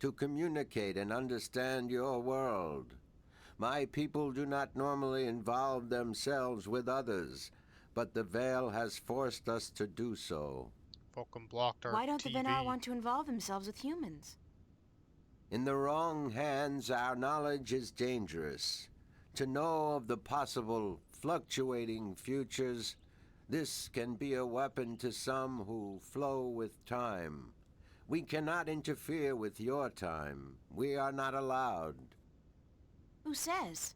to communicate and understand your world. My people do not normally involve themselves with others, but the veil has forced us to do so. Fucking blocked our Why don't the TV. Venar want to involve themselves with humans? In the wrong hands, our knowledge is dangerous. To know of the possible fluctuating futures, this can be a weapon to some who flow with time. We cannot interfere with your time. We are not allowed. Who says?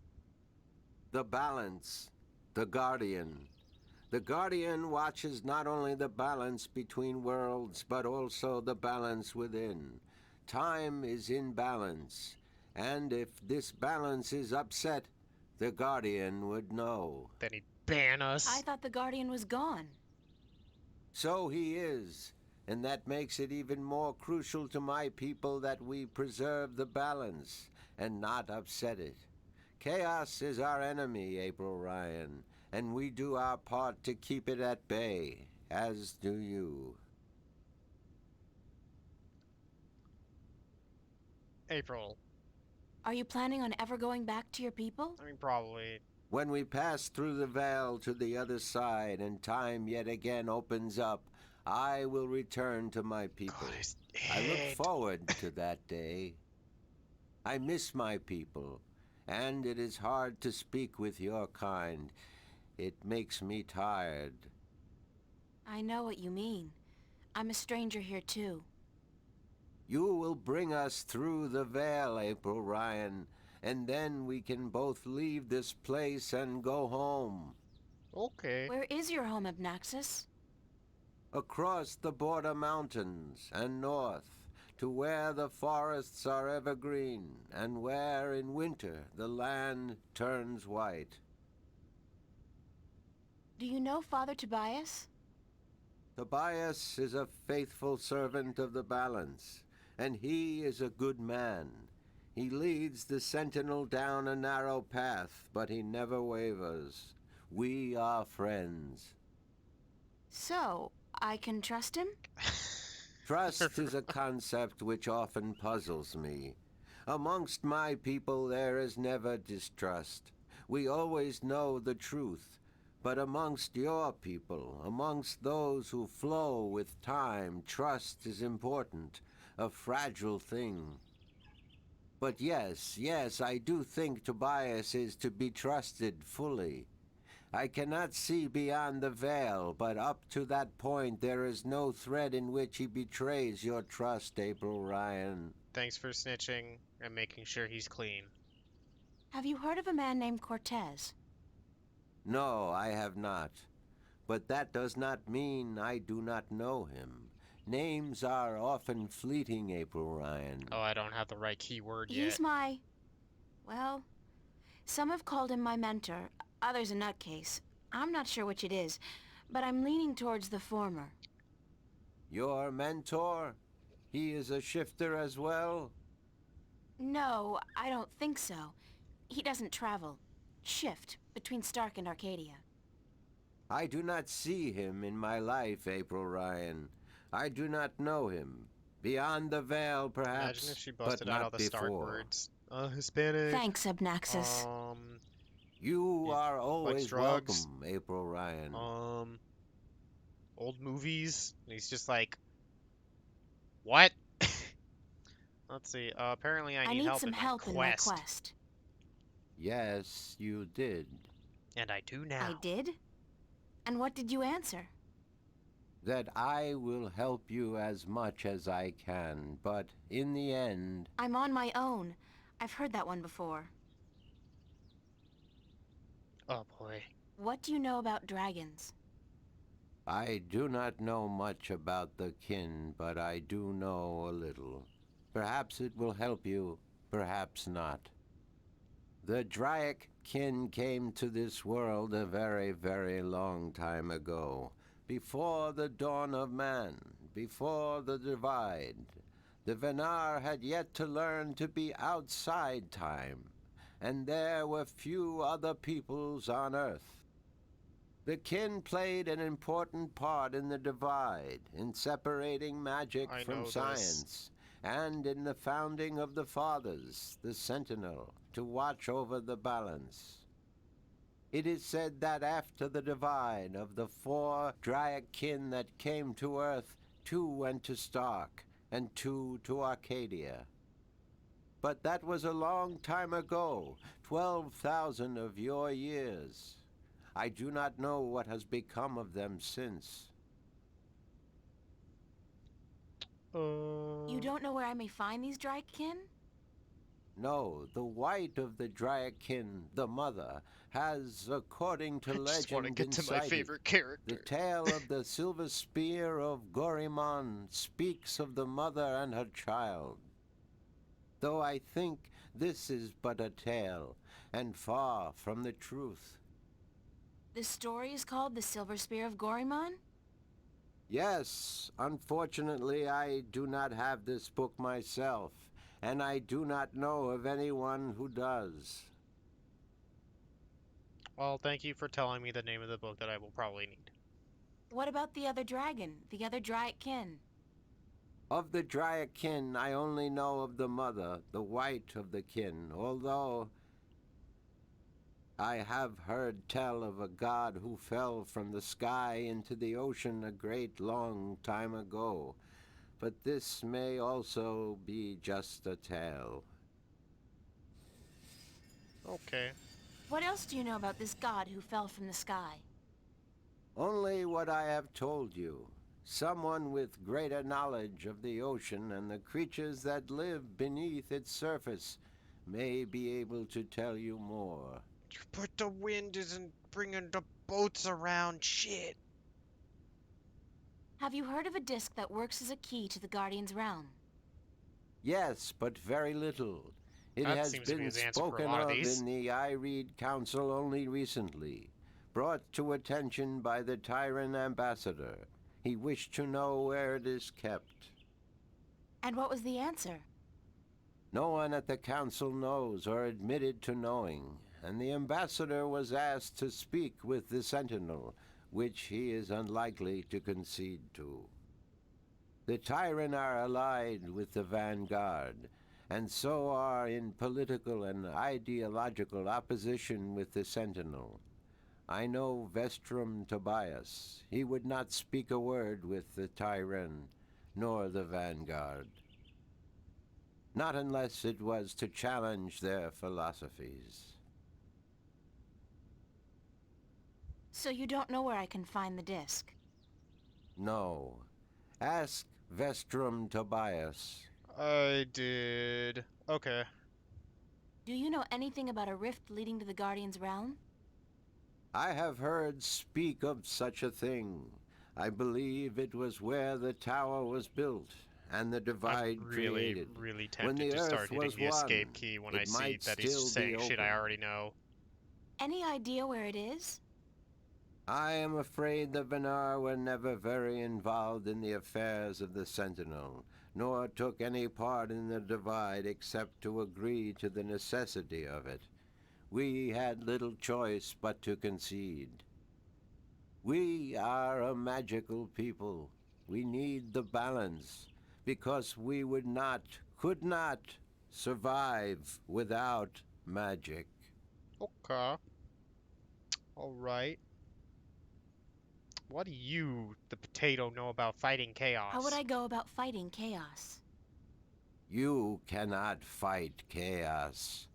The balance, the Guardian. The Guardian watches not only the balance between worlds, but also the balance within. Time is in balance, and if this balance is upset, the Guardian would know. Then he'd ban us. I thought the Guardian was gone. So he is, and that makes it even more crucial to my people that we preserve the balance and not upset it. Chaos is our enemy, April Ryan, and we do our part to keep it at bay, as do you. April. Are you planning on ever going back to your people? I mean, probably. When we pass through the veil to the other side and time yet again opens up, I will return to my people. I look forward to that day. I miss my people, and it is hard to speak with your kind. It makes me tired. I know what you mean. I'm a stranger here too. You will bring us through the veil, April Ryan, and then we can both leave this place and go home. Okay. Where is your home, Abnaxis? Across the border mountains and north, to where the forests are evergreen, and where in winter the land turns white. Do you know Father Tobias? Tobias is a faithful servant of the balance, and he is a good man. He leads the Sentinel down a narrow path, but he never wavers. We are friends. So, I can trust him? Trust is a concept which often puzzles me. Amongst my people there is never distrust. We always know the truth. But amongst your people, amongst those who flow with time, trust is important, a fragile thing. But yes, I do think Tobias is to be trusted fully. I cannot see beyond the veil, but up to that point there is no thread in which he betrays your trust, April Ryan. Thanks for snitching and making sure he's clean. Have you heard of a man named Cortez? No, I have not. But that does not mean I do not know him. Names are often fleeting, April Ryan. Oh, I don't have the right keyword yet. He's well, some have called him my mentor, others a nutcase. I'm not sure which it is, but I'm leaning towards the former. Your mentor? He is a shifter as well? No, I don't think so. He doesn't travel. Shift between Stark and Arcadia. I do not see him in my life, April Ryan. I do not know him. Beyond the veil, perhaps, Imagine if she but busted out not all the before. Stark words. Hispanic. Thanks, Abnaxis. You are always drugs. welcome, April Ryan. Old movies. And he's just like, what? Let's see. Apparently I need some help in my quest. Yes, you did. And I do now. I did? And what did you answer? That I will help you as much as I can, but in the end... I'm on my own. I've heard that one before. Oh boy. What do you know about dragons? I do not know much about the kin, but I do know a little. Perhaps it will help you, perhaps not. The Draic kin came to this world a very, very long time ago. Before the dawn of man, before the divide. The Venar had yet to learn to be outside time, and there were few other peoples on Earth. The kin played an important part in the divide, in separating magic from science, and in the founding of the Fathers, the Sentinel, to watch over the balance. It is said that after the divide of the 4 Draic kin that came to Earth, 2 went to Stark, and 2 to Arcadia. But that was a long time ago, 12,000 of your years. I do not know what has become of them since. You don't know where I may find these Draic kin? No, the white of the Draic kin, the mother, has, according to legend, I just want to get to my favorite character. The tale of the silver spear of Gorimon speaks of the mother and her child. Though I think this is but a tale, and far from the truth. The story is called The Silver Spear of Gorimon? Yes, unfortunately I do not have this book myself, and I do not know of anyone who does. Well, thank you for telling me the name of the book that I will probably need. What about the other dragon, the other Dryakin? Of the Dryakin, I only know of the mother, the white of the kin, although I have heard tell of a god who fell from the sky into the ocean a great long time ago. But this may also be just a tale. Okay. What else do you know about this god who fell from the sky? Only what I have told you. Someone with greater knowledge of the ocean and the creatures that live beneath its surface may be able to tell you more. But the wind isn't bringing the boats around, shit. Have you heard of a disc that works as a key to the Guardian's realm? Yes, but very little. It That has seems to be been his answer for a spoken lot of of these. in the I Read Council only recently, brought to attention by the Tyrant Ambassador. He wished to know where it is kept. And what was the answer? No one at the council knows or admitted to knowing, and the ambassador was asked to speak with the Sentinel, which he is unlikely to concede to. The Tyrant are allied with the Vanguard, and so are in political and ideological opposition with the Sentinel. I know Vestrum Tobias. He would not speak a word with the Tyrant, nor the Vanguard. Not unless it was to challenge their philosophies. So you don't know where I can find the disc? No. Ask Vestrum Tobias. I did. Okay. Do you know anything about a rift leading to the Guardian's realm? I have heard speak of such a thing. I believe it was where the tower was built and the divide I'm really, created. really When tempted the to start Earth hitting was the escape one, key when it I see might that he's still just saying be shit I open. already know. Any idea where it is? I am afraid the Venar were never very involved in the affairs of the Sentinel, nor took any part in the divide except to agree to the necessity of it. We had little choice but to concede. We are a magical people. We need the balance, because we could not survive without magic. Okay. Alright. What do you, the potato, know about fighting chaos? How would I go about fighting chaos? You cannot fight chaos.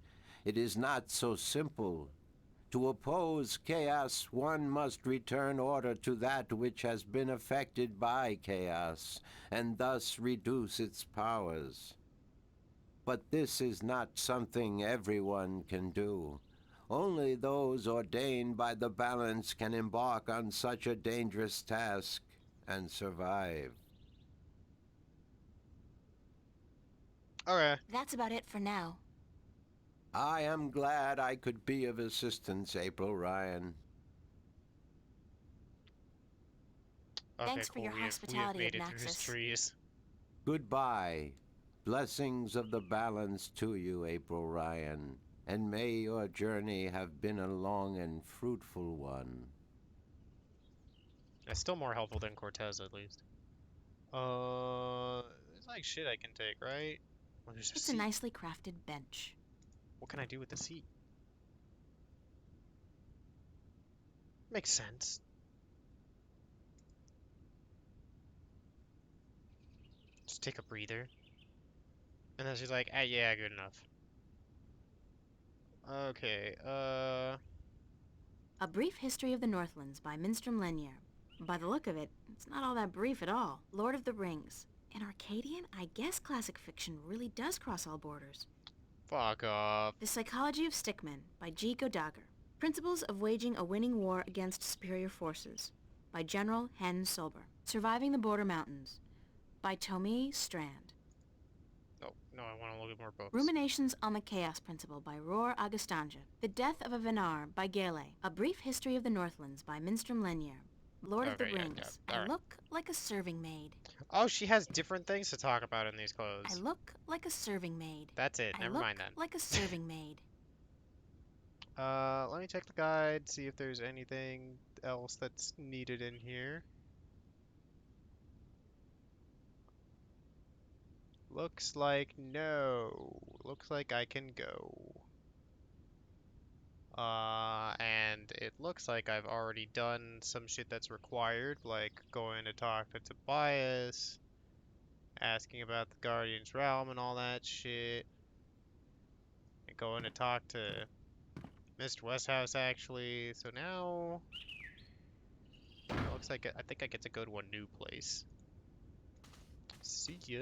It is not so simple. To oppose chaos, one must return order to that which has been affected by chaos, and thus reduce its powers. But this is not something everyone can do. Only those ordained by the balance can embark on such a dangerous task and survive. Okay. That's about it for now. I am glad I could be of assistance, April Ryan. Okay, Thanks for cool. your we have hospitality, made it through his Abnaxis. trees. Goodbye. Blessings of the balance to you, April Ryan, and may your journey have been a long and fruitful one. It's still more helpful than Cortez, at least. There's like shit I can take, right? Well, there's It's seat. a nicely crafted bench. What can I do with the seat? Makes sense. Just take a breather. And then she's like, ah, yeah, good enough. Okay, A Brief History of the Northlands by Minstrom Lenier. By the look of it, it's not all that brief at all. Lord of the Rings. In Arcadian, I guess classic fiction really does cross all borders. fuck off. The Psychology of Stickmen by G. Godager. Principles of Waging a Winning War Against Superior Forces by General Hen Solber. Surviving the Border Mountains by Tomie Strand. No, I want to look at more books. Ruminations on the Chaos Principle by Roar Agustanja. The Death of a Venar by Gale. A Brief History of the Northlands by Minstrom Lenier. Lord of the Okay, yeah, Rings. yeah, I alright. look like a serving maid. Oh, she has different things to talk about in these clothes. I look like a serving maid. That's it. I Never look mind then. like a serving maid. Let me check the guide, see if there's anything else that's needed in here. Looks like no. Looks like I can go. And it looks like I've already done some shit that's required, like going to talk to Tobias, asking about the Guardian's Realm and all that shit, and going to talk to Mr. Westhouse actually. So now it looks like I think I get to go to a new place. See ya.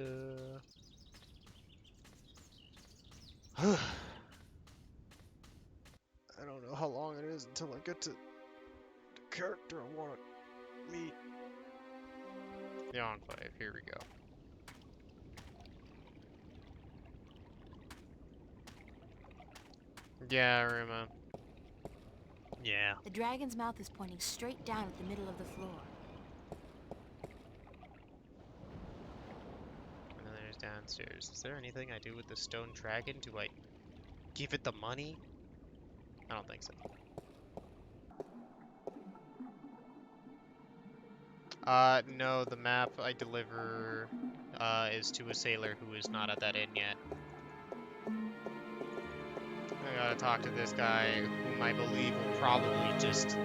I don't know how long it is until I get to the character I want to meet. The Enclave, here we go. Yeah, Rima. Yeah. The dragon's mouth is pointing straight down at the middle of the floor. And then there's downstairs. Is there anything I do with the stone dragon? Do I give it the money? I don't think so. No, the map I deliver is to a sailor who is not at that inn yet. I gotta talk to this guy, whom I believe will probably just...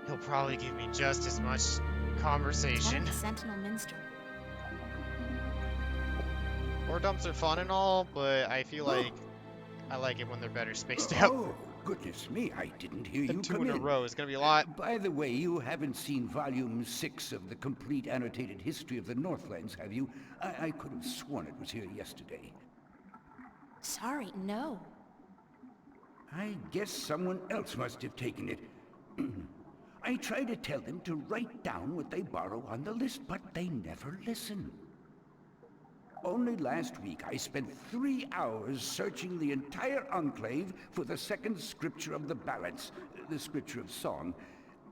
He'll probably give me just as much It's one conversation. of the Sentinel Minster. War dumps are fun and all, but I feel like I like it when they're better spaced out. Oh, goodness me, I didn't hear you Two come in a in. row is gonna be a lot. By the way, you haven't seen Volume 6 of the Complete Annotated History of the Northlands, have you? I could have sworn it was here yesterday. Sorry, no. I guess someone else must have taken it. I try to tell them to write down what they borrow on the list, but they never listen. Only last week I spent 3 hours searching the entire Enclave for the second scripture of the balance, the scripture of song,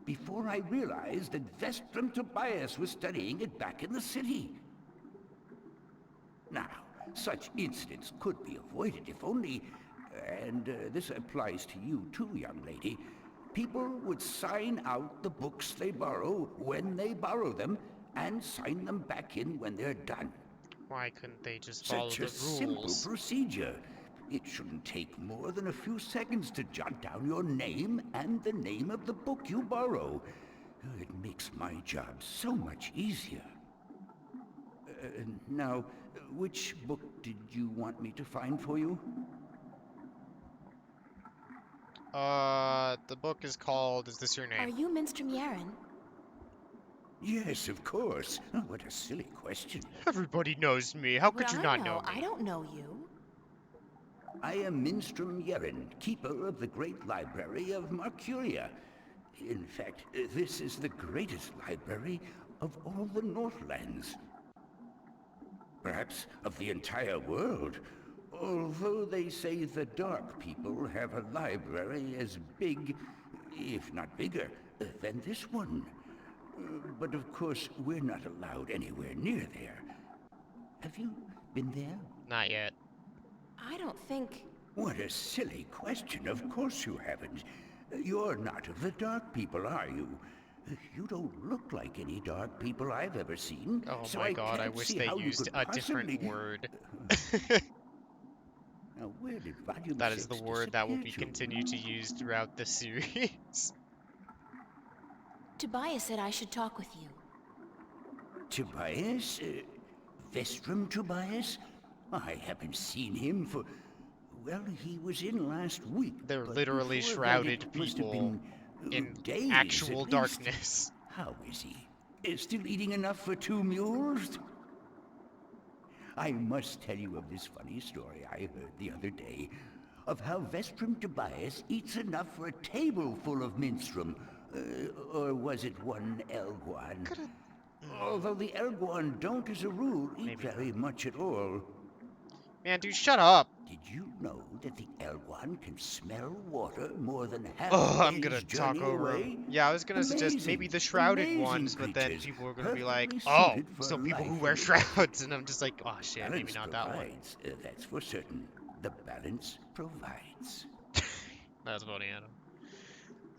before I realized that Vestrum Tobias was studying it back in the city. Now, such incidents could be avoided if only, and this applies to you too, young lady, people would sign out the books they borrow when they borrow them and sign them back in when they're done. Why couldn't they just follow Such the a simple rules? procedure. It shouldn't take more than a few seconds to jot down your name and the name of the book you borrow. It makes my job so much easier. Now, which book did you want me to find for you? The book is called, is this your Are name? you Minstrom Yaren? Yes, of course. Oh, what a silly question. Everybody knows me. How could Well, you I not know. know me? I don't know you. I am Minstrom Yeren, keeper of the Great Library of Marcuria. In fact, this is the greatest library of all the Northlands. Perhaps of the entire world. Although they say the Dark People have a library as big, if not bigger, than this one. But of course, we're not allowed anywhere near there. Have you been there? Not yet. I don't think... What a silly question. Of course you haven't. You're not of the Dark People, are you? You don't look like any Dark People I've ever seen. Oh so my god, I can't wish see they how you used could a different possibly- word. Now, where did Volume That is the 6 word that will be disappear to? continued to use throughout the series. Tobias said I should talk with you. Tobias? Vestrum Tobias? I haven't seen him for... Well, he was in last week. They're but literally before that, shrouded it must have people been, in days actual at least. darkness. How is he? Still eating enough for 2 mules? I must tell you of this funny story I heard the other day, of how Vestrum Tobias eats enough for a table full of minstrum. Or was it one Elguan? Although the Elguan don't, as a rule, eat very much at all. Man, dude, shut up. Did you know that the Elwan can smell water more than half Oh, a I'm gonna day's talk journey over away? him. Yeah, I was gonna suggest maybe Amazing, the shrouded amazing ones, but then creatures, people are gonna be like, perfectly oh, suited for so people life who wear in the shrouds, and I'm just like, oh shit, maybe balance not that one. provides, that's for certain. The balance provides. That's funny, Adam.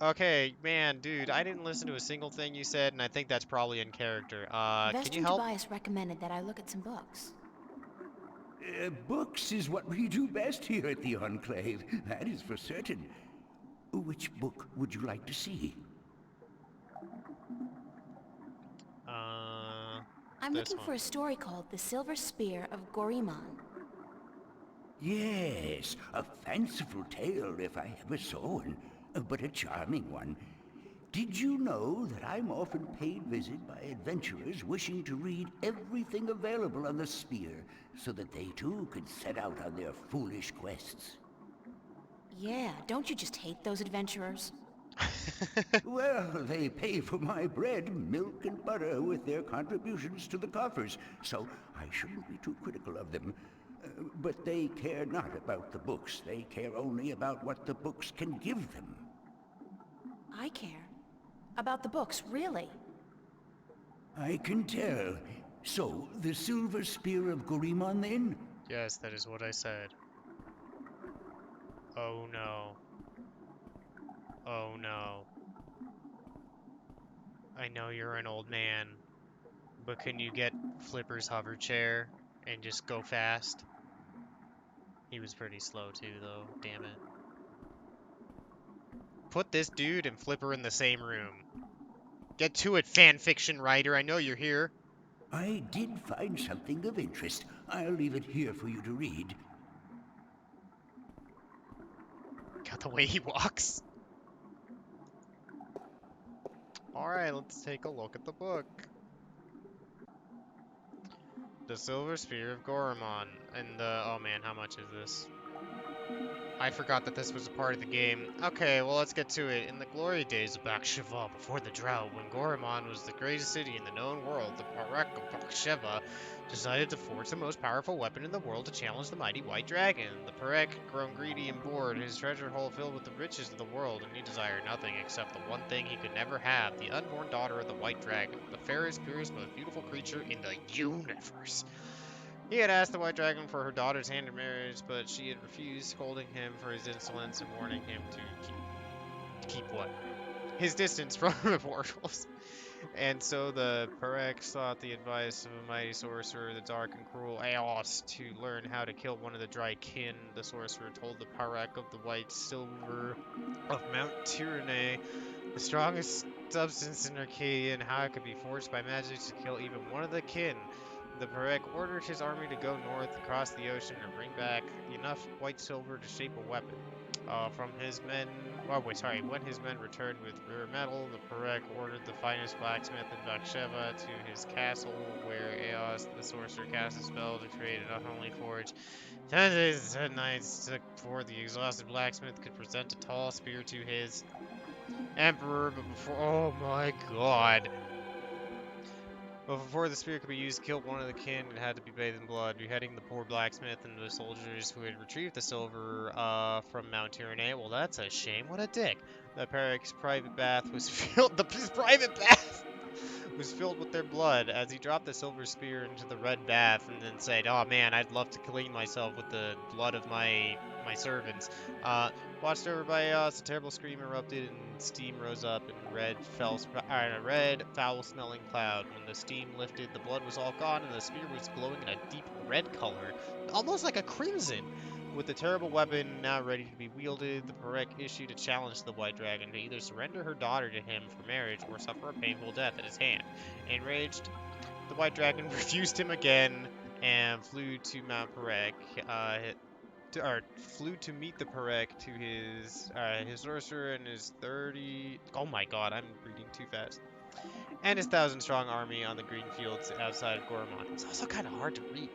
Okay, man, dude, I didn't listen to a single thing you said, and I think that's probably in character. Can you Vestrin help? Tobias recommended that I look at some books. Books is what we do best here at the Enclave, that is for certain. Which book would you like to see? I'm This looking one. for a story called The Silver Spear of Gorimon. Yes, a fanciful tale if I ever saw one, but a charming one. Did you know that I'm often paid visit by adventurers wishing to read everything available on the spear so that they too could set out on their foolish quests? Yeah, don't you just hate those adventurers? Well, they pay for my bread, milk, and butter with their contributions to the coffers, so I shouldn't be too critical of them. But they care not about the books. They care only about what the books can give them. I care. About the books, really. I can tell. So, the Silver Spear of Gorimon, then? Yes, that is what I said. Oh no. Oh no. I know you're an old man, but can you get Flipper's hover chair and just go fast? He was pretty slow too, though. Damn it. Put this dude and Flipper in the same room. Get to it, fanfiction writer. I know you're here. I did find something of interest. I'll leave it here for you to read. Got the way he walks. Alright, let's take a look at the book. The Silver Spear of Gorimon. And oh man, how much is this? I forgot that this was a part of the game. Okay, well, let's get to it. In the glory days of Baksheva, before the drought, when Gorimon was the greatest city in the known world, the Parek of Baksheva decided to forge the most powerful weapon in the world to challenge the mighty White Dragon. The Parek, grown greedy and bored, his treasure hole filled with the riches of the world, and he desired nothing except the one thing he could never have, the unborn daughter of the White Dragon, the fairest, purest, most beautiful creature in the universe. He had asked the White Dragon for her daughter's hand in marriage, but she had refused, scolding him for his insolence and warning him to keep what? His distance from the portals. And so the Parek sought the advice of a mighty sorcerer, the dark and cruel Aos, to learn how to kill one of the dry kin. The sorcerer told the Parek of the white silver of Mount Tyranny, the strongest substance in Arcadia, and how it could be forged by magic to kill even one of the kin. The Parek ordered his army to go north across the ocean and bring back enough white silver to shape a weapon. When his men returned with rare metal, the Parek ordered the finest blacksmith in Baksheva to his castle, where Aos, the sorcerer, cast a spell to create an unholy forge. 10 days and 10 nights before the exhausted blacksmith could present a tall spear to his emperor, but before— oh my god! But before the spear could be used to kill one of the kin, it had to be bathed in blood, beheading the poor blacksmith and the soldiers who had retrieved the silver from Mount Tyranny. Well, that's a shame. What a dick. The Parek's private bath was filled— his private bath was filled with their blood as he dropped the silver spear into the red bath and then said, "Oh man, I'd love to clean myself with the blood of my servants." Watched over by Aos, a terrible scream erupted and steam rose up in a red, foul-smelling cloud. When the steam lifted, the blood was all gone and the spear was glowing in a deep red color, almost like a crimson. With the terrible weapon now ready to be wielded, the Parek issued a challenge to the White Dragon to either surrender her daughter to him for marriage or suffer a painful death at his hand. Enraged, the White Dragon refused him again and flew to Mount Parek. Flew to meet the Parek to his sorcerer and his 30— oh my god, I'm reading too fast. And his 1,000-strong army on the green fields outside of Gorimon. It's also kind of hard to read.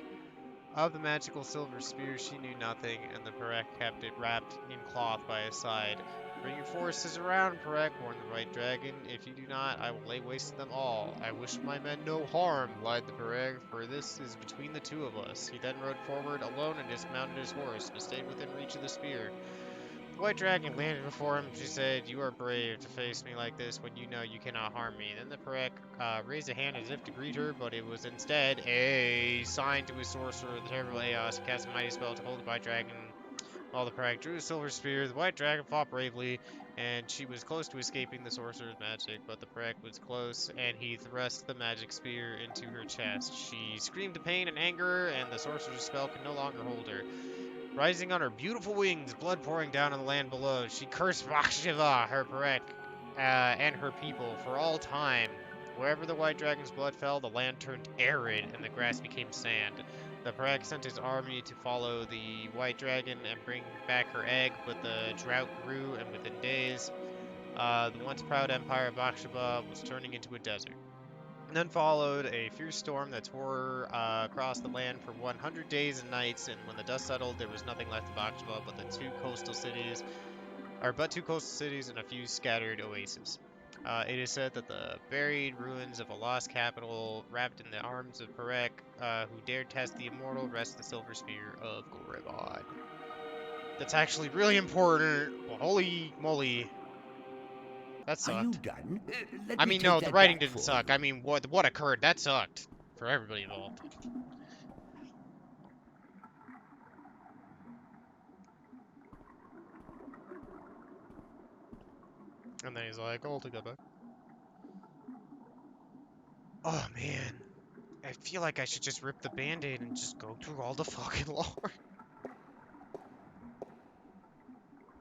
Of the magical silver spear she knew nothing, and the Perek kept it wrapped in cloth by his side. Bring your forces around, Perek, warned the White Dragon. If you do not, I will lay waste to them all. I wish my men no harm, lied the Perek, for this is between the two of us. He then rode forward alone and dismounted his horse, but stayed within reach of the spear. The White Dragon landed before him. She said, "You are brave to face me like this when you know you cannot harm me." Then the Perek raised a hand as if to greet her, but it was instead a sign to his sorcerer, the terrible Aos, to cast a mighty spell to hold the White Dragon. While the Perek drew his silver spear, the White Dragon fought bravely, and she was close to escaping the sorcerer's magic, but the Perek was close, and he thrust the magic spear into her chest. She screamed in pain and anger, and the sorcerer's spell could no longer hold her. Rising on her beautiful wings, blood pouring down on the land below, she cursed Vakshiva, her Perek, and her people for all time. Wherever the White Dragon's blood fell, the land turned arid and the grass became sand. The Perek sent his army to follow the White Dragon and bring back her egg, but the drought grew, and within days, the once proud empire of Vakshiva was turning into a desert. And then followed a fierce storm that tore across the land for 100 days and nights, and when the dust settled, there was nothing left of Vakshiva but two coastal cities and a few scattered oases. It is said that the buried ruins of a lost capital, wrapped in the arms of Perek, who dared test the immortal, rest the silver spear of Goribod. That's actually really important. Well, holy moly. That sucked. Are you done? I mean, no, the writing didn't suck. I mean, what occurred, that sucked. For everybody involved. And then he's like, all together. Oh, man. I feel like I should just rip the Band-Aid and just go through all the fucking lore.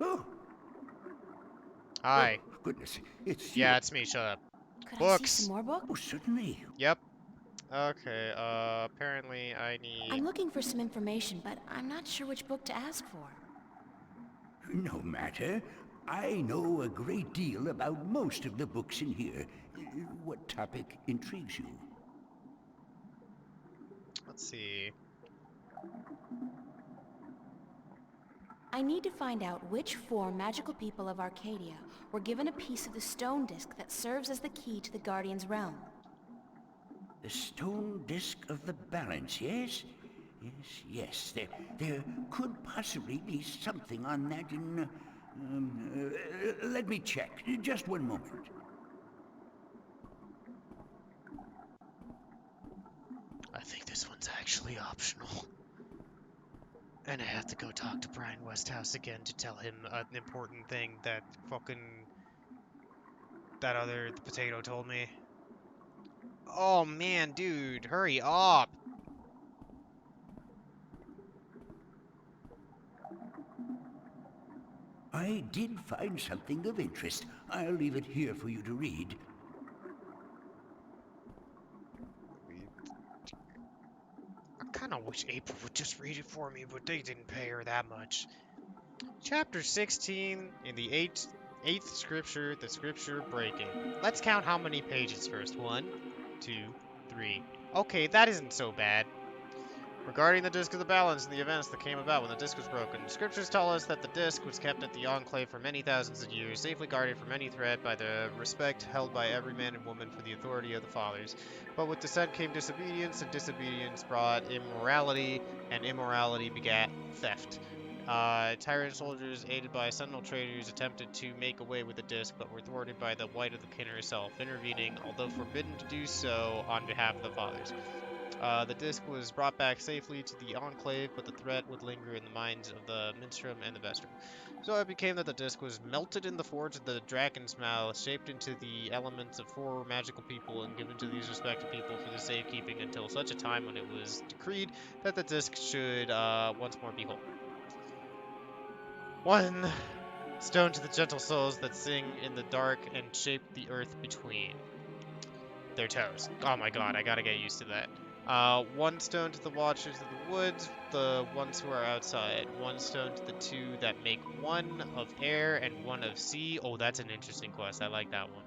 Oh. Hi. Oh, goodness, it's Yeah, you. it's me, shut up. Could Books. I see some more books? Oh, certainly. Yep. Okay, apparently I need... I'm looking for some information, but I'm not sure which book to ask for. No matter. I know a great deal about most of the books in here. What topic intrigues you? Let's see. I need to find out which 4 magical people of Arcadia were given a piece of the stone disc that serves as the key to the Guardian's realm. The stone disc of the balance, yes? Yes. There could possibly be something on that in... let me check. Just one moment. I think this one's actually optional. And I have to go talk to Brian Westhouse again to tell him an important thing that the potato told me. Oh man, dude, hurry up! I did find something of interest. I'll leave it here for you to read. I kinda wish April would just read it for me, but they didn't pay her that much. Chapter 16, in the eighth scripture, the scripture breaking. Let's count how many pages first. 1, 2, 3. Okay, that isn't so bad. Regarding the Disc of the Balance and the events that came about when the disc was broken, scriptures tell us that the disc was kept at the Enclave for many thousands of years, safely guarded from any threat by the respect held by every man and woman for the authority of the Fathers. But with dissent came disobedience, and disobedience brought immorality, and immorality begat theft. Tyrant soldiers, aided by sentinel traders, attempted to make away with the disc, but were thwarted by the White of the Kin herself, intervening, although forbidden to do so, on behalf of the Fathers. The disc was brought back safely to the Enclave, but the threat would linger in the minds of the Minstrom and the Vestrum. So it became that the disc was melted in the forge of the Dragon's Mouth, shaped into the elements of 4 magical people, and given to these respective people for the safekeeping until such a time when it was decreed that the disc should once more be whole. 1 stone to the gentle souls that sing in the dark and shape the earth between their toes. Oh my god, I gotta get used to that. 1 stone to the watchers of the woods, the ones who are outside. 1 stone to the 2 that make 1 of air and 1 of sea. Oh, that's an interesting quest. I like that one.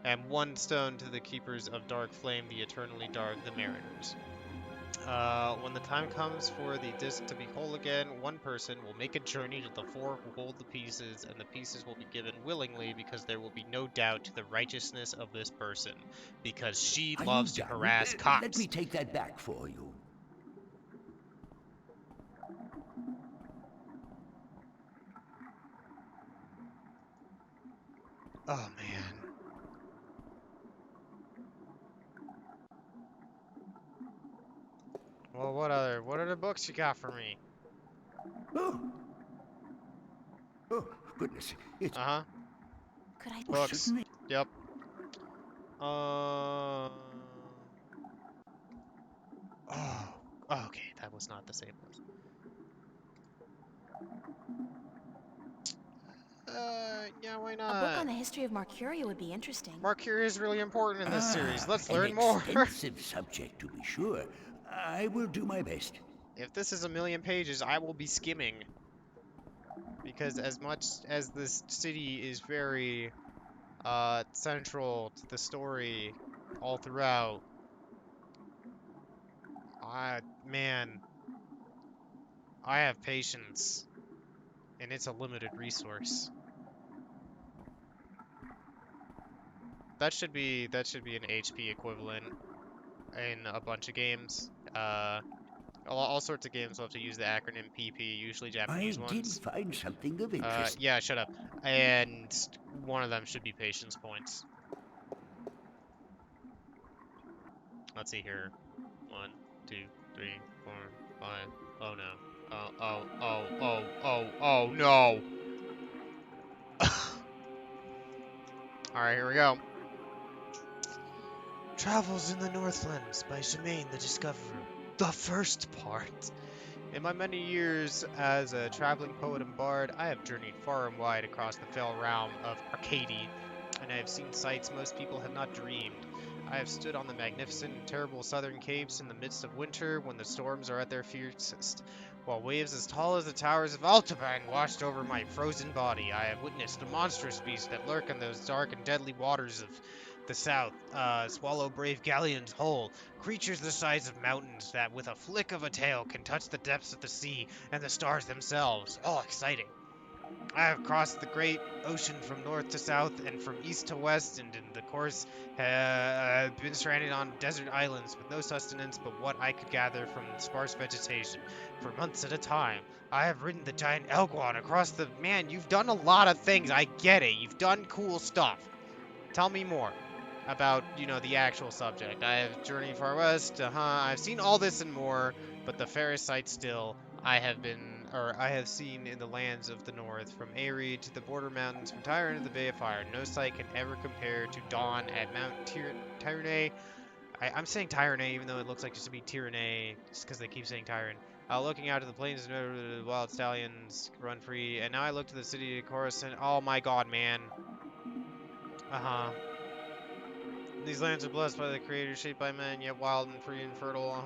And 1 stone to the keepers of dark flame, the eternally dark, the mariners. When the time comes for the disc to be whole again, one person will make a journey to the four who hold the pieces, and the pieces will be given willingly because there will be no doubt to the righteousness of this person, because she Are you loves to done? harass Let cops. me take that back for you. Oh, man. Well, what other books you got for me? Oh. Oh, goodness. It's... Uh-huh. Could I... Books. Certainly. Yep. Oh, okay, that was not the same one. Yeah, why A book not? on the history of Marcuria would be interesting. Marcuria is really important in this series. Let's An learn more. extensive subject, to be sure. I will do my best. If this is 1,000,000 pages, I will be skimming. Because as much as this city is very central to the story all throughout, man, I have patience, and it's a limited resource. That should be an HP equivalent in a bunch of games. All sorts of games will have to use the acronym PP, usually Japanese I did ones. find something of interest. Yeah, shut up. And one of them should be patience points. Let's see here. 1, 2, 3, 4, 5. Oh no. Oh no. Alright, here we go. Travels in the Northlands by Shemaine the Discoverer. The first part. In my many years as a traveling poet and bard, I have journeyed far and wide across the fell realm of Arcady, and I have seen sights most people have not dreamed. I have stood on the magnificent and terrible southern capes in the midst of winter when the storms are at their fiercest, while waves as tall as the towers of Altaban washed over my frozen body. I have witnessed the monstrous beasts that lurk in those dark and deadly waters of the south, swallow brave galleons whole, creatures the size of mountains that with a flick of a tail can touch the depths of the sea and the stars themselves. All exciting. I have crossed the great ocean from north to south and from east to west, and in the course been stranded on desert islands with no sustenance but what I could gather from sparse vegetation for months at a time. I have ridden the giant Elguan across the... Man, you've done a lot of things. I get it. You've done cool stuff. Tell me more about, the actual subject. I have journeyed far west, I've seen all this and more, but the fairest sight still I have seen in the lands of the north, from Aerie to the border mountains, from Tyrone to the Bay of Fire. No sight can ever compare to dawn at Mount Tyrone. I'm saying Tyrone, even though it looks like it should be Tyrone, just because they keep saying Tyrone. Looking out to the plains, the wild stallions run free, and now I look to the city of Coruscant. Oh my god, man. These lands are blessed by the Creator, shaped by men, yet wild and free and fertile.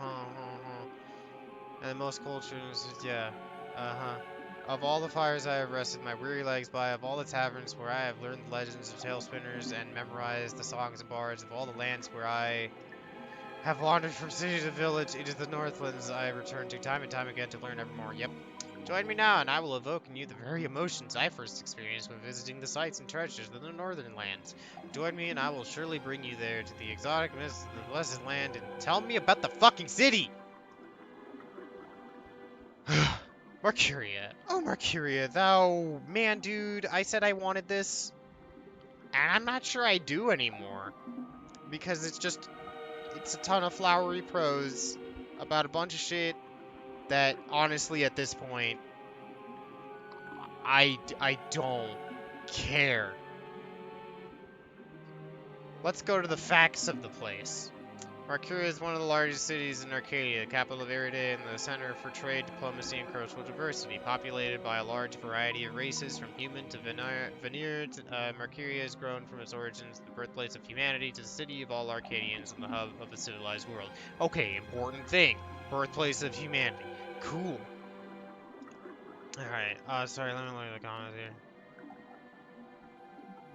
And most cultures, yeah. Of all the fires I have rested my weary legs by, of all the taverns where I have learned the legends of tale spinners and memorized the songs and bards, of all the lands where I have wandered from city to village, it is the Northlands I have returned to time and time again to learn evermore. Yep. Join me now, and I will evoke in you the very emotions I first experienced when visiting the sights and treasures of the northern lands. Join me, and I will surely bring you there to the exotic mists of the blessed land, and tell me about the fucking city! Marcuria. Oh, Marcuria, thou... Man, dude, I said I wanted this, and I'm not sure I do anymore. Because it's a ton of flowery prose about a bunch of shit that, honestly, at this point, I don't care. Let's go to the facts of the place. Marcuria is one of the largest cities in Arcadia, the capital of Eride and the center for trade, diplomacy, and cultural diversity. Populated by a large variety of races, from human to Vanir, Marcuria has grown from its origins, the birthplace of humanity, to the city of all Arcadians and the hub of the civilized world. Okay, important thing. Birthplace of humanity. Cool. Alright, sorry, let me look at the comments here.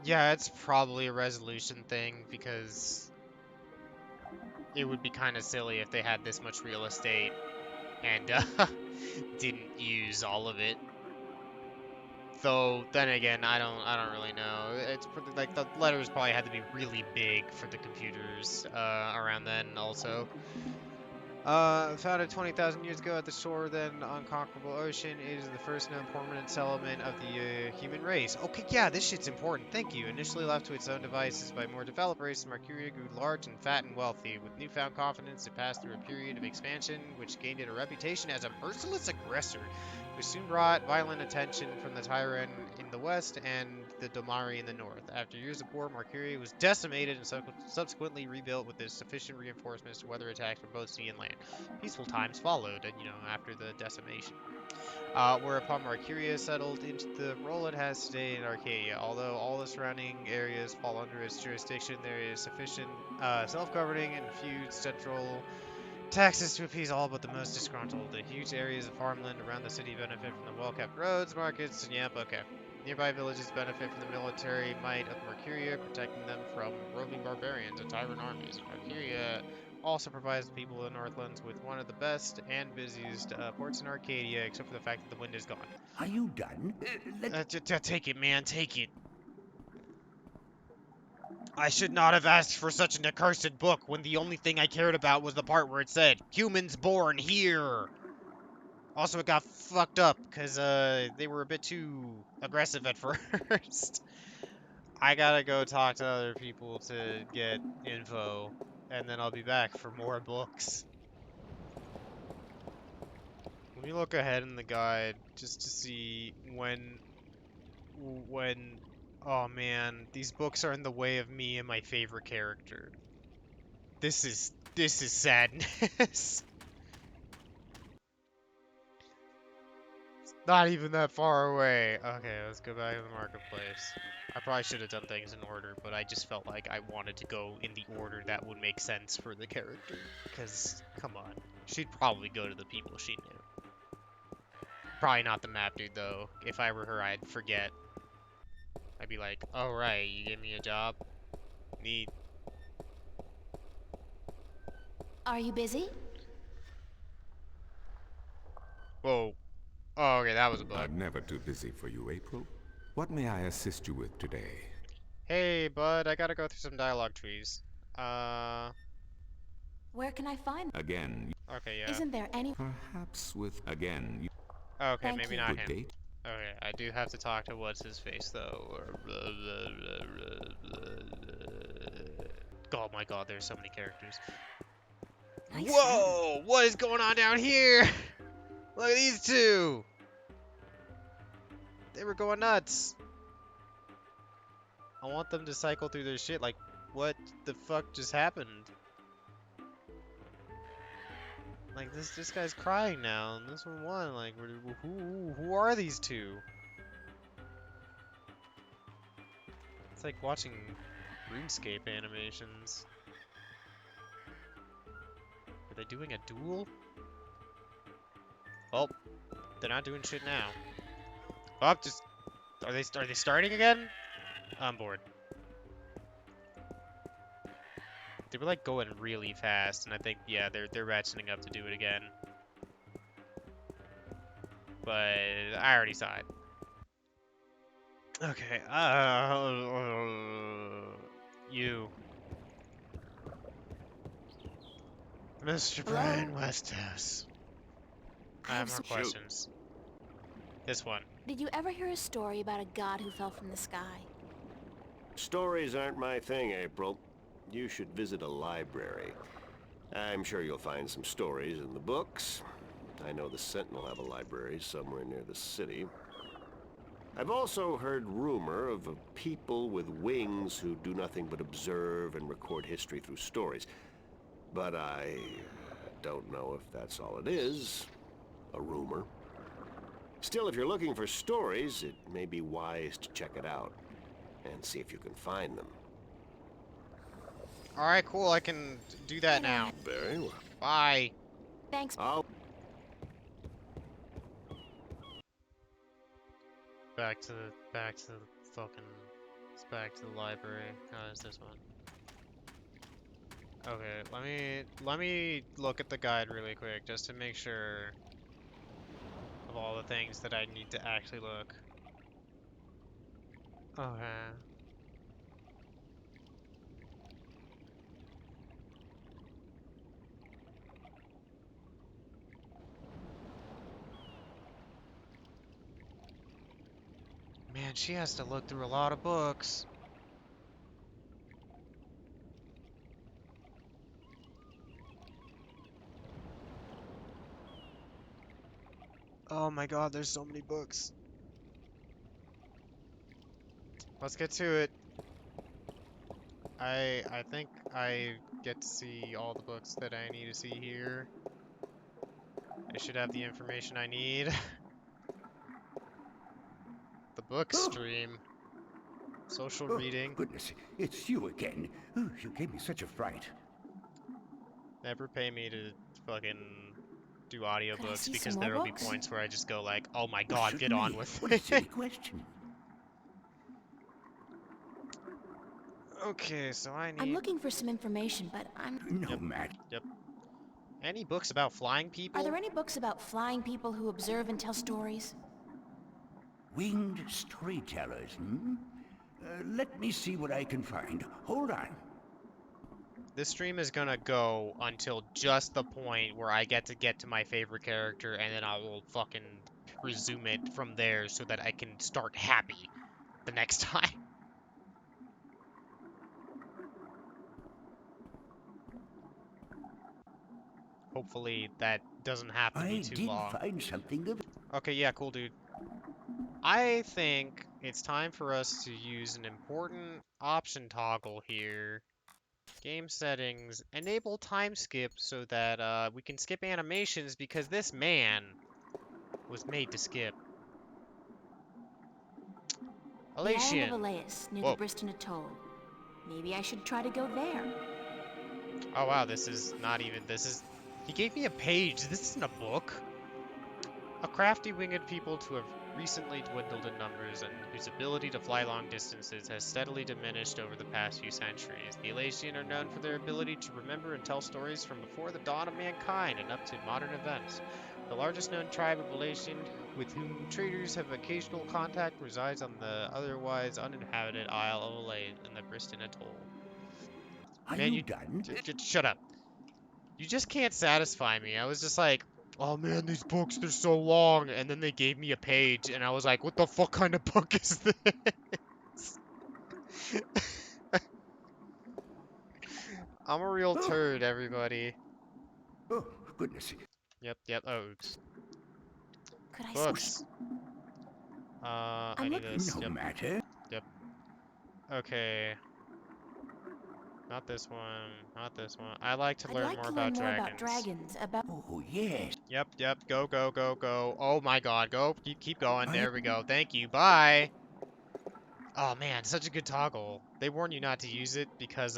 Yeah, it's probably a resolution thing, because it would be kind of silly if they had this much real estate and didn't use all of it. Though then again, I don't really know. It's like the letters probably had to be really big for the computers around then also. Founded 20,000 years ago at the shore of the unconquerable ocean, it is the first known permanent settlement of the human race. Okay, yeah, this shit's important. Thank you. Initially left to its own devices by more developed races, Marcuria grew large and fat and wealthy. With newfound confidence, it passed through a period of expansion, which gained it a reputation as a merciless aggressor, which soon brought violent attention from the Tyrant in the west and the Domari in the north. After years of war, Marcuria was decimated and subsequently rebuilt with sufficient reinforcements to weather attacks from both sea and land. Peaceful times followed, after the decimation. Whereupon Marcuria settled into the role it has today in Arcadia. Although all the surrounding areas fall under its jurisdiction, there is sufficient self-governing and few central taxes to appease all but the most disgruntled. The huge areas of farmland around the city benefit from the well-kept roads, markets, and yep, okay. Nearby villages benefit from the military might of Marcuria, protecting them from roving barbarians and tyrant armies. Marcuria also provides the people of the Northlands with one of the best and busiest ports in Arcadia, except for the fact that the wind is gone. Are you done? Take it, man, take it. I should not have asked for such an accursed book when the only thing I cared about was the part where it said, humans born here. Also, it got fucked up because they were a bit too aggressive at first. I gotta go talk to other people to get info, and then I'll be back for more books. Let me look ahead in the guide just to see when, oh man, these books are in the way of me and my favorite character. This is sadness. Not even that far away. Okay, let's go back to the marketplace. I probably should have done things in order, but I just felt like I wanted to go in the order that would make sense for the character. Because, come on, she'd probably go to the people she knew. Probably not the map dude, though. If I were her, I'd forget. I'd be like, oh right, you gave me a job? Neat. Are you busy? Whoa. Oh, okay, that was a bug. I'm never too busy for you, April. What may I assist you with today? Hey, bud, I gotta go through some dialogue trees. Where can I find them? Again. Okay, yeah. Isn't there any... Perhaps with... Again. Okay, Thank maybe you. not Good him. date? Okay, I do have to talk to what's-his-face, though. Oh my god, there's so many characters. Nice Whoa! What is going on down here? Look at these two! They were going nuts. I want them to cycle through their shit. Like, what the fuck just happened? Like, this guy's crying now, and this one won. Like, who are these two? It's like watching RuneScape animations. Are they doing a duel? Well, they're not doing shit now. Oh, just are they starting again? I'm bored. They were like going really fast, and I think yeah, they're ratcheting up to do it again. But I already saw it. Okay. You. Mr. Hello? Brian Westhouse. I have more some- questions. This one. Did you ever hear a story about a god who fell from the sky? Stories aren't my thing, April. You should visit a library. I'm sure you'll find some stories in the books. I know the Sentinel have a library somewhere near the city. I've also heard rumor of a people with wings who do nothing but observe and record history through stories. But I don't know if that's all it is. A rumor. Still, if you're looking for stories, it may be wise to check it out and see if you can find them. Alright, cool. I can do that now. Very well. Bye. Thanks. I'll... Back to the fucking... It's back to the library. Oh, it's this one. Okay, let me look at the guide really quick just to make sure of all the things that I need to actually look. Okay. Man, she has to look through a lot of books. Oh my god, there's so many books. Let's get to it. I think I get to see all the books that I need to see here. I should have the information I need. The book stream. Social reading. Goodness, it's you again. Oh, you gave me such a fright. Never pay me to fucking do Could I audiobooks see because some there more will be books? points where I just go like, oh my Well, god, get on certainly. with What a silly it. question. Okay, so I need... I'm looking for some information, but I'm... No, Matt. Yep. Any books about flying people? Are there any books about flying people who observe and tell stories? Winged storytellers, hmm? Let me see what I can find. Hold on. This stream is gonna go until just the point where I get to my favorite character, and then I will fucking resume it from there so that I can start happy the next time. Hopefully that doesn't have to be I too did long. find something of... Okay, yeah, cool, dude. I think it's time for us to use an important option toggle here. Game settings, enable time skip so that we can skip animations because this man was made to skip. The island Elacian. of Elias, near Whoa. the Briston Atoll. Maybe I should try to go there. Oh wow, this is not even, this is... He gave me a page, this isn't a book. A crafty winged people who have recently dwindled in numbers and whose ability to fly long distances has steadily diminished over the past few centuries. The Elacian are known for their ability to remember and tell stories from before the dawn of mankind and up to modern events. The largest known tribe of Elacian, with whom traders have occasional contact, resides on the otherwise uninhabited Isle of Elaine in the Briston Atoll. Are Man, you done? Shut up. You just can't satisfy me. I was just like, oh man, these books, they're so long. And then they gave me a page, and I was like, what the fuck kind of book is this? I'm a real turd, everybody. Oh, goodness. Yep, oh, oops. Could I Books. I I'm need looking- this. No Yep. matter. Yep. Okay. Not this one. Not this one. I like to I'd learn like more to about learn more dragons. about dragons, about... Oh, yes. Yep. Go, go, go, go. Oh my god, go. Keep going. There we go. Thank you. Bye. Oh man, such a good toggle. They warn you not to use it because,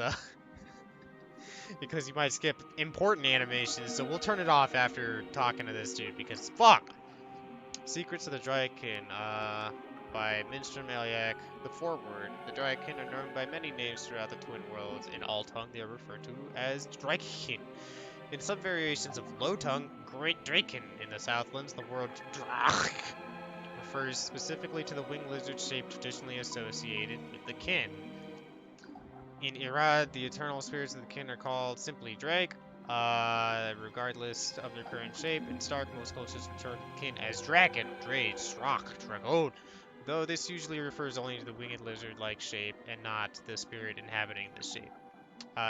because you might skip important animations, so we'll turn it off after talking to this dude, because fuck! Secrets of the Drykin, by Minstrom Eliak. The foreword. The Drykin are known by many names throughout the Twin Worlds. In all tongue, they are referred to as Drykin. In some variations of Low Tongue, Great Draken. In the Southlands, the word Drach refers specifically to the winged lizard shape traditionally associated with the kin. In Irad, the eternal spirits of the kin are called simply Drake, regardless of their current shape. In Stark, most closest refer to the kin as Draken, Drade, Strak, Dragon, though this usually refers only to the winged lizard-like shape and not the spirit inhabiting this shape.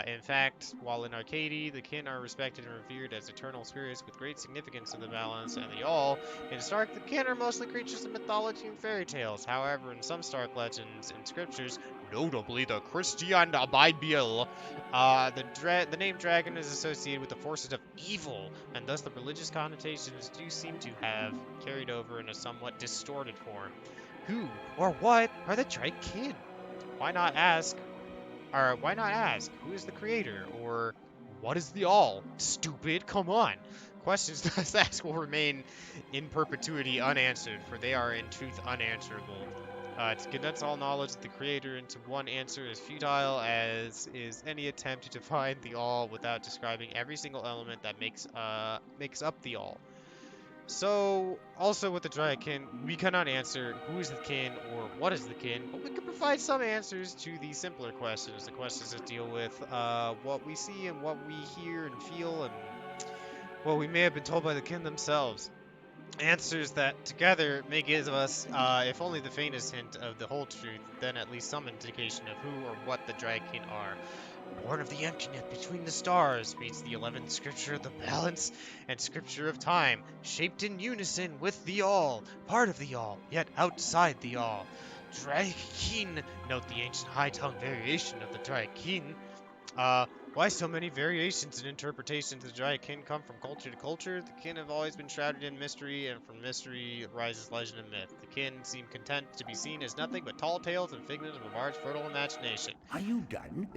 In fact, while in Arcady, the kin are respected and revered as eternal spirits with great significance in the balance and the all, in Stark, the kin are mostly creatures of mythology and fairy tales. However, in some Stark legends and scriptures, notably the Christian Bible, the name dragon is associated with the forces of evil, and thus the religious connotations do seem to have carried over in a somewhat distorted form. Who or what are the Drake kin? Why not ask, who is the creator, or what is the all? Stupid, come on. Questions thus asked will remain in perpetuity unanswered, for they are in truth unanswerable. To condense all knowledge of the Creator into one answer is futile, as is any attempt to define the all without describing every single element that makes up the all. So, also with the Dryakin, we cannot answer who is the kin or what is the kin, but we can provide some answers to the simpler questions, the questions that deal with what we see and what we hear and feel and what we may have been told by the kin themselves. Answers that together may give us, if only the faintest hint of the whole truth, then at least some indication of who or what the Dryakin are. Born of the emptiness between the stars, reads the 11th scripture of the balance and scripture of time, shaped in unison with the all, part of the all, yet outside the all. Dryakin, note the ancient high-tongue variation of the Dryakin. Why so many variations and interpretations of the Dryakin come from culture to culture? The kin have always been shrouded in mystery, and from mystery rises legend and myth. The kin seem content to be seen as nothing but tall tales and figments of a large fertile imagination. Are you done?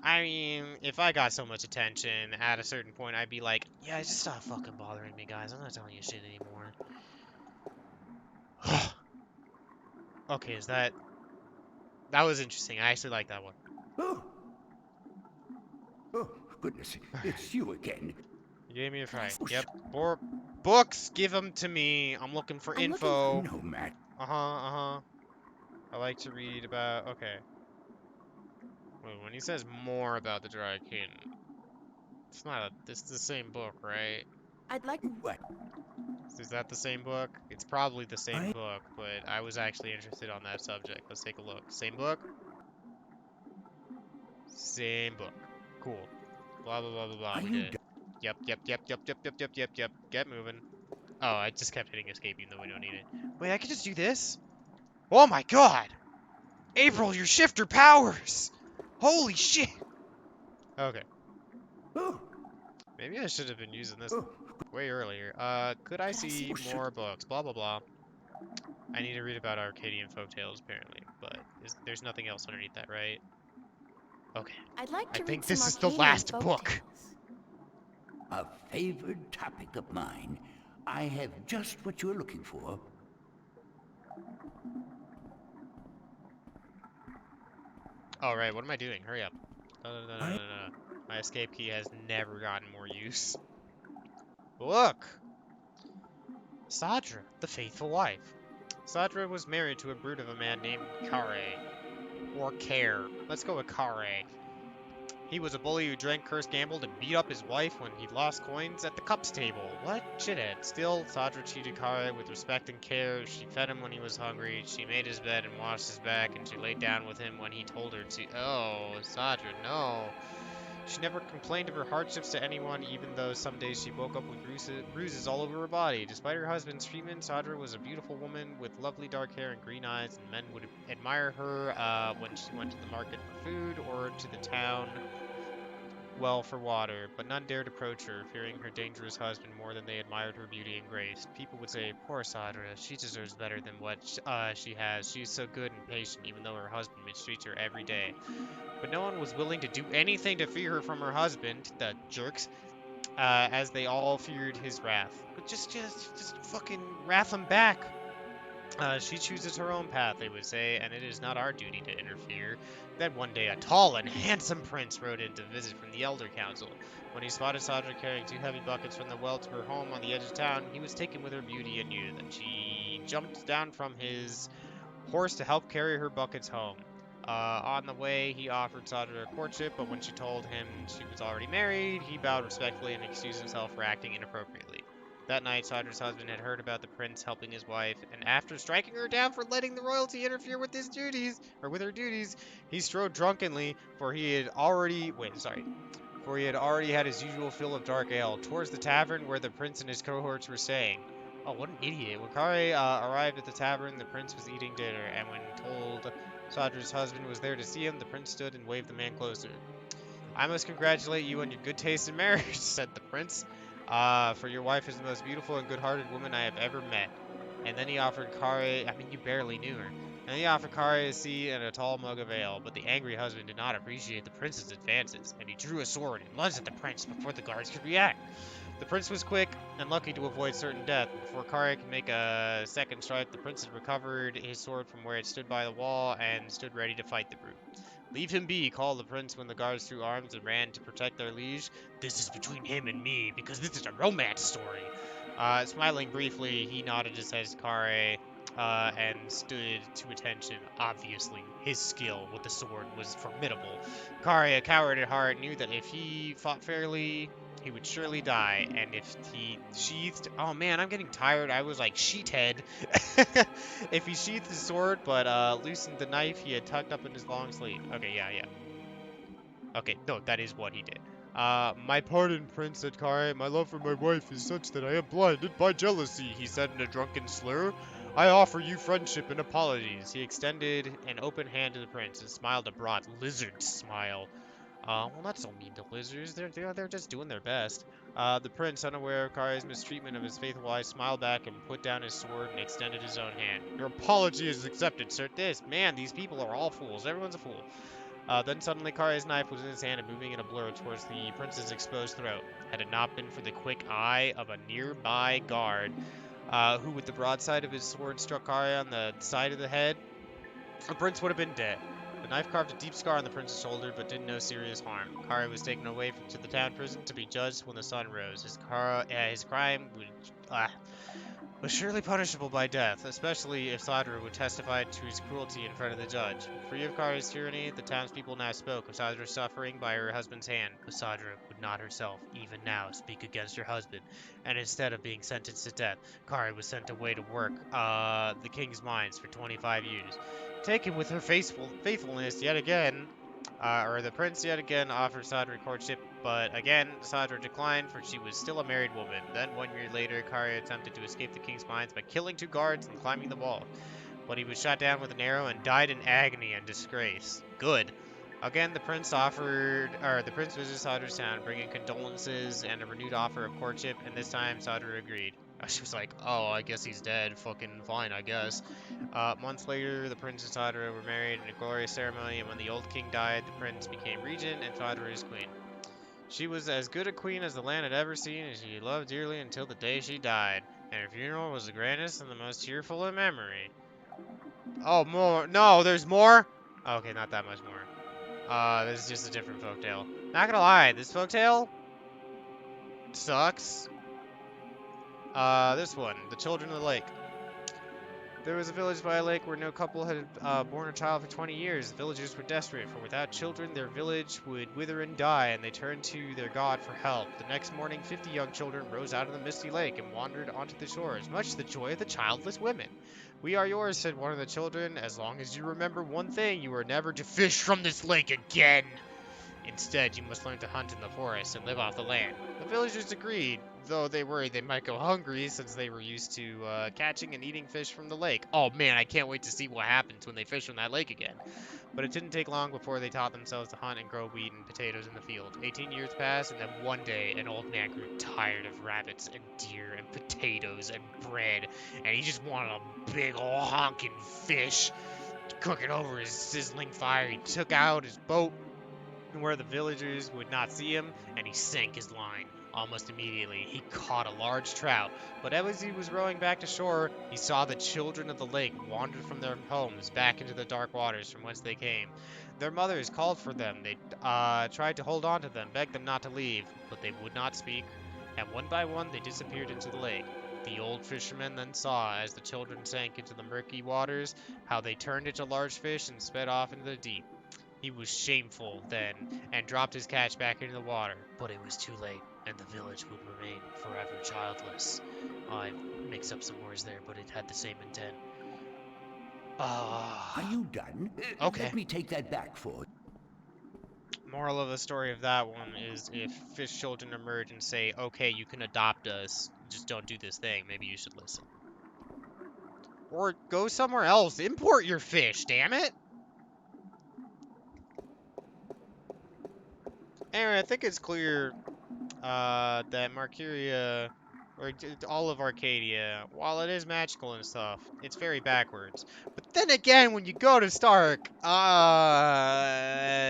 I mean, if I got so much attention, at a certain point I'd be like, yeah, just stop fucking bothering me, guys. I'm not telling you shit anymore. Okay, that was interesting. I actually like that one. Oh, goodness, it's you again. You gave me a fright. Yep. More books, give them to me. I'm looking for info. No, Matt. I like to read about... Okay. Wait, when he says more about the Dryakin, it's not it's the same book, right? I'd like... What? Is that the same book? It's probably the same book, but I was actually interested on that subject. Let's take a look. Same book? Same book. Cool. Blah, blah, blah, blah, blah. We did it. Yep. Get moving. Oh, I just kept hitting escape even though we don't need it. Wait, I can just do this? Oh my god! April, your shifter powers! Holy shit! Okay. Maybe I should have been using this way earlier. Could I see more books? Blah, blah, blah. I need to read about Arcadian folktales, apparently, but there's nothing else underneath that, right? Okay. I'd like to I read think some this is the Arcadian last folk book. tales. A favored topic of mine. I have just what you're looking for. All right, what am I doing? Hurry up. No. My escape key has never gotten more use. Look! Sadra, the faithful wife. Sadra was married to a brute of a man named Kare. Or Care. Let's go with Kare. He was a bully who drank, cursed, gambled, and beat up his wife when he lost coins at the cups table. What? Shithead. Still, Sadra treated Kare with respect and care. She fed him when he was hungry. She made his bed and washed his back, and she laid down with him when he told her to. Oh, Sadra, no. She never complained of her hardships to anyone, even though some days she woke up with bruises all over her body. Despite her husband's treatment, Sadra was a beautiful woman with lovely dark hair and green eyes, and men would admire her when she went to the market for food or to the town well for water, but none dared approach her, fearing her dangerous husband more than they admired her beauty and grace. People would say, poor Sadra, she deserves better than what she has. She is so good and patient, even though her husband mistreats her every day. But no one was willing to do anything to free her from her husband, the jerks, as they all feared his wrath. But just fucking wrath him back. She chooses her own path, they would say, and it is not our duty to interfere. Then one day a tall and handsome prince rode in to visit from the Elder Council. When he spotted Sadra carrying 2 heavy buckets from the well to her home on the edge of town, he was taken with her beauty and knew that she jumped down from his horse to help carry her buckets home. On the way, he offered Sadra a courtship, but when she told him she was already married, he bowed respectfully and excused himself for acting inappropriately. That night, Sadra's husband had heard about the prince helping his wife, and after striking her down for letting the royalty interfere with his duties, or with her duties, he strode drunkenly, for he had already had his usual fill of dark ale, towards the tavern where the prince and his cohorts were staying. Oh, what an idiot. When Kare arrived at the tavern, the prince was eating dinner, and when told Sadra's husband was there to see him, the prince stood and waved the man closer. I must congratulate you on your good taste in marriage, said the prince. For your wife is the most beautiful and good-hearted woman I have ever met. And then he offered Kare, you barely knew her. And he offered Kare a seat and a tall mug of ale, but the angry husband did not appreciate the prince's advances, and he drew a sword and lunged at the prince before the guards could react. The prince was quick and lucky to avoid certain death. Before Karya could make a second strike, the prince had recovered his sword from where it stood by the wall and stood ready to fight the brute. "Leave him be," called the prince when the guards threw arms and ran to protect their liege. "This is between him and me, because this is a romance story." Smiling briefly, he nodded his head to Karya and stood to attention. Obviously, his skill with the sword was formidable. Karya, coward at heart, knew that if he fought fairly, he would surely die, and if he sheathed... Oh man, I'm getting tired. I was like, sheethead. If he sheathed his sword, but loosened the knife he had tucked up in his long sleeve. Okay, yeah. Okay, no, that is what he did. "My pardon, Prince," said Karya. "My love for my wife is such that I am blinded by jealousy," he said in a drunken slur. "I offer you friendship and apologies." He extended an open hand to the prince and smiled a broad lizard smile. Well, not so mean to lizards. They're just doing their best. The prince, unaware of Karya's mistreatment of his faithful wife, smiled back and put down his sword and extended his own hand. "Your apology is accepted, sir." Man, these people are all fools. Everyone's a fool. Then suddenly Karya's knife was in his hand and moving in a blur towards the prince's exposed throat. Had it not been for the quick eye of a nearby guard, who with the broadside of his sword struck Karya on the side of the head, the prince would have been dead. The knife carved a deep scar on the prince's shoulder, but did no serious harm. Karya was taken away to the town prison to be judged when the sun rose. His crime was surely punishable by death, especially if Sadra would testify to his cruelty in front of the judge. Free of Karya's tyranny, the townspeople now spoke of Sadra's suffering by her husband's hand, but Sadra would not herself, even now, speak against her husband, and instead of being sentenced to death, Karya was sent away to work the king's mines for 25 years. Taken with her faithfulness yet again, the prince yet again offered Sadra courtship, but again, Sadra declined, for she was still a married woman. Then, 1 year later, Karya attempted to escape the king's mines by killing 2 guards and climbing the wall. But he was shot down with an arrow and died in agony and disgrace. Good. Again, the prince visited Sadra's town, bringing condolences and a renewed offer of courtship, and this time Sadra agreed. She was like, "Oh, I guess he's dead. Fucking fine, I guess." Months later, the prince and Sadra were married in a glorious ceremony, and when the old king died, the prince became regent and Sadra his queen. She was as good a queen as the land had ever seen, and she loved dearly until the day she died. And her funeral was the grandest and the most cheerful in memory. Oh, more. No, there's more? Okay, not that much more. This is just a different folktale. Not gonna lie, this folktale sucks. This one, The Children of the Lake. There was a village by a lake where no couple had borne a child for 20 years. The villagers were desperate, for without children, their village would wither and die, and they turned to their god for help. The next morning, 50 young children rose out of the misty lake and wandered onto the shores, much to the joy of the childless women. "We are yours," said one of the children, "as long as you remember one thing, you are never to fish from this lake again. Instead, you must learn to hunt in the forest and live off the land." The villagers agreed, though they worried they might go hungry since they were used to catching and eating fish from the lake. Oh man, I can't wait to see what happens when they fish from that lake again. But it didn't take long before they taught themselves to hunt and grow wheat and potatoes in the field. 18 years passed, and then one day, an old man grew tired of rabbits and deer and potatoes and bread, and he just wanted a big ol' honking fish to cook it over his sizzling fire. He took out his boat where the villagers would not see him, and he sank his line. Almost immediately, he caught a large trout, but as he was rowing back to shore, he saw the children of the lake wander from their homes back into the dark waters from whence they came. Their mothers called for them. They tried to hold on to them, begged them not to leave, but they would not speak, and one by one they disappeared into the lake. The old fisherman then saw, as the children sank into the murky waters, how they turned into large fish and sped off into the deep. He was shameful then, and dropped his catch back into the water, but it was too late, and the village would remain forever childless. I mixed up some words there, but it had the same intent. Are you done? Okay. Let me take that back for... Moral of the story of that one is if fish children emerge and say, "Okay, you can adopt us, just don't do this thing," maybe you should listen. Or go somewhere else. Import your fish, damn it! Anyway, I think it's clear that Marcuria, or all of Arcadia, while it is magical and stuff, it's very backwards. But then again, when you go to Stark,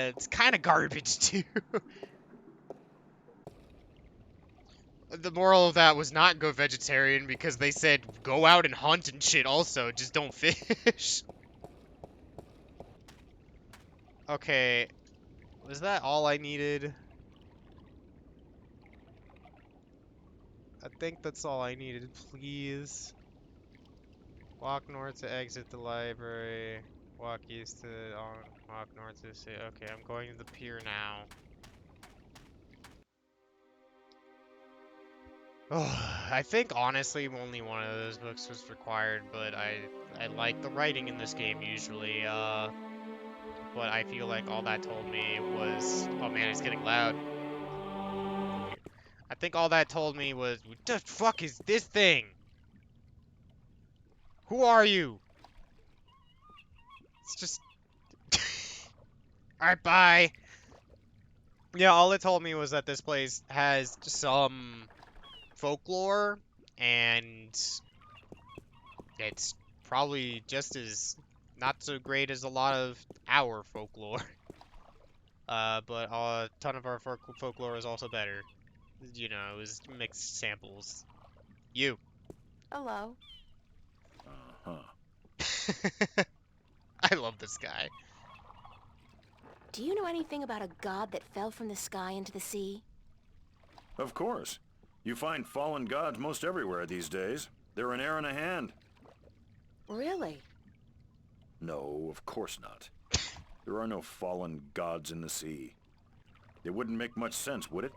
it's kind of garbage too. the moral of that was not go vegetarian because they said go out and hunt and shit also, just don't fish. Okay, was that all I needed? I think that's all I needed, please. Walk north to exit the library. Walk east to walk north to the city. Okay, I'm going to the pier now. Oh, I think honestly only one of those books was required, but I like the writing in this game usually. But I feel like all that told me was, oh man, it's getting loud. I think all that told me was, what the fuck is this thing? Who are you? It's just... Alright, bye. Yeah, all it told me was that this place has some folklore, and it's probably just as not so great as a lot of our folklore. But a ton of our folklore is also better. You know, it was mixed samples. You. Hello. I love this guy. Do you know anything about a god that fell from the sky into the sea? Of course. You find fallen gods most everywhere these days. They're an air and a hand. Really? No, of course not. There are no fallen gods in the sea. It wouldn't make much sense, would it?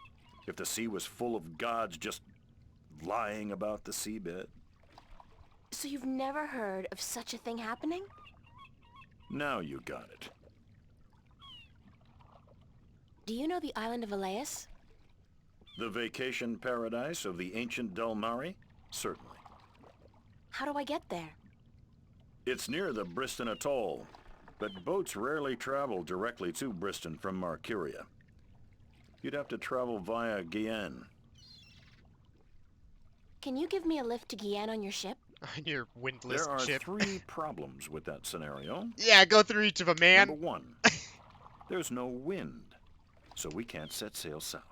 If the sea was full of gods just lying about the seabed. So you've never heard of such a thing happening? Now you got it. Do you know the island of Elias? The vacation paradise of the ancient Delmari? Certainly. How do I get there? It's near the Briston Atoll, but boats rarely travel directly to Briston from Markyria. You'd have to travel via Guyenne. Can you give me a lift to Guyenne on your ship? On your windless There are ship. 3 problems with that scenario. Yeah, go through each of them, man. Number 1, there's no wind, so we can't set sail south.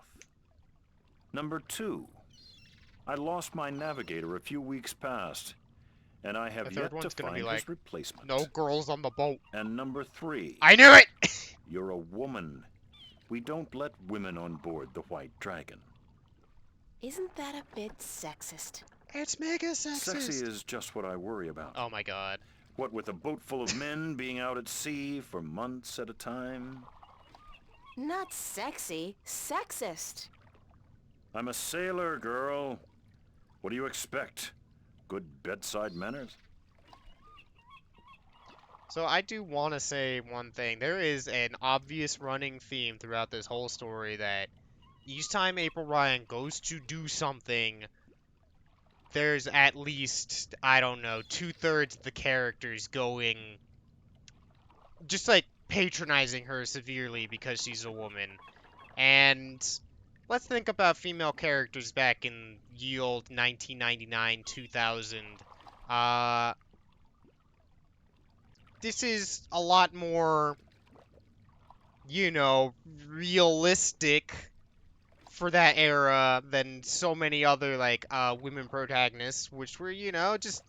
Number 2, I lost my navigator a few weeks past, and I have yet to find his replacement. No girls on the boat. And number 3, I knew it! You're a woman. We don't let women on board the White Dragon. Isn't that a bit sexist? It's mega sexist. Sexy is just what I worry about. Oh my god. What with a boat full of men being out at sea for months at a time? Not sexy, sexist. I'm a sailor, girl. What do you expect? Good bedside manners? So I do want to say one thing. There is an obvious running theme throughout this whole story that each time April Ryan goes to do something, there's at least, I don't know, 2/3 of the characters going, just like patronizing her severely because she's a woman. And let's think about female characters back in ye old 1999, 2000. This is a lot more, you know, realistic for that era than so many other, like, women protagonists, which were, you know, just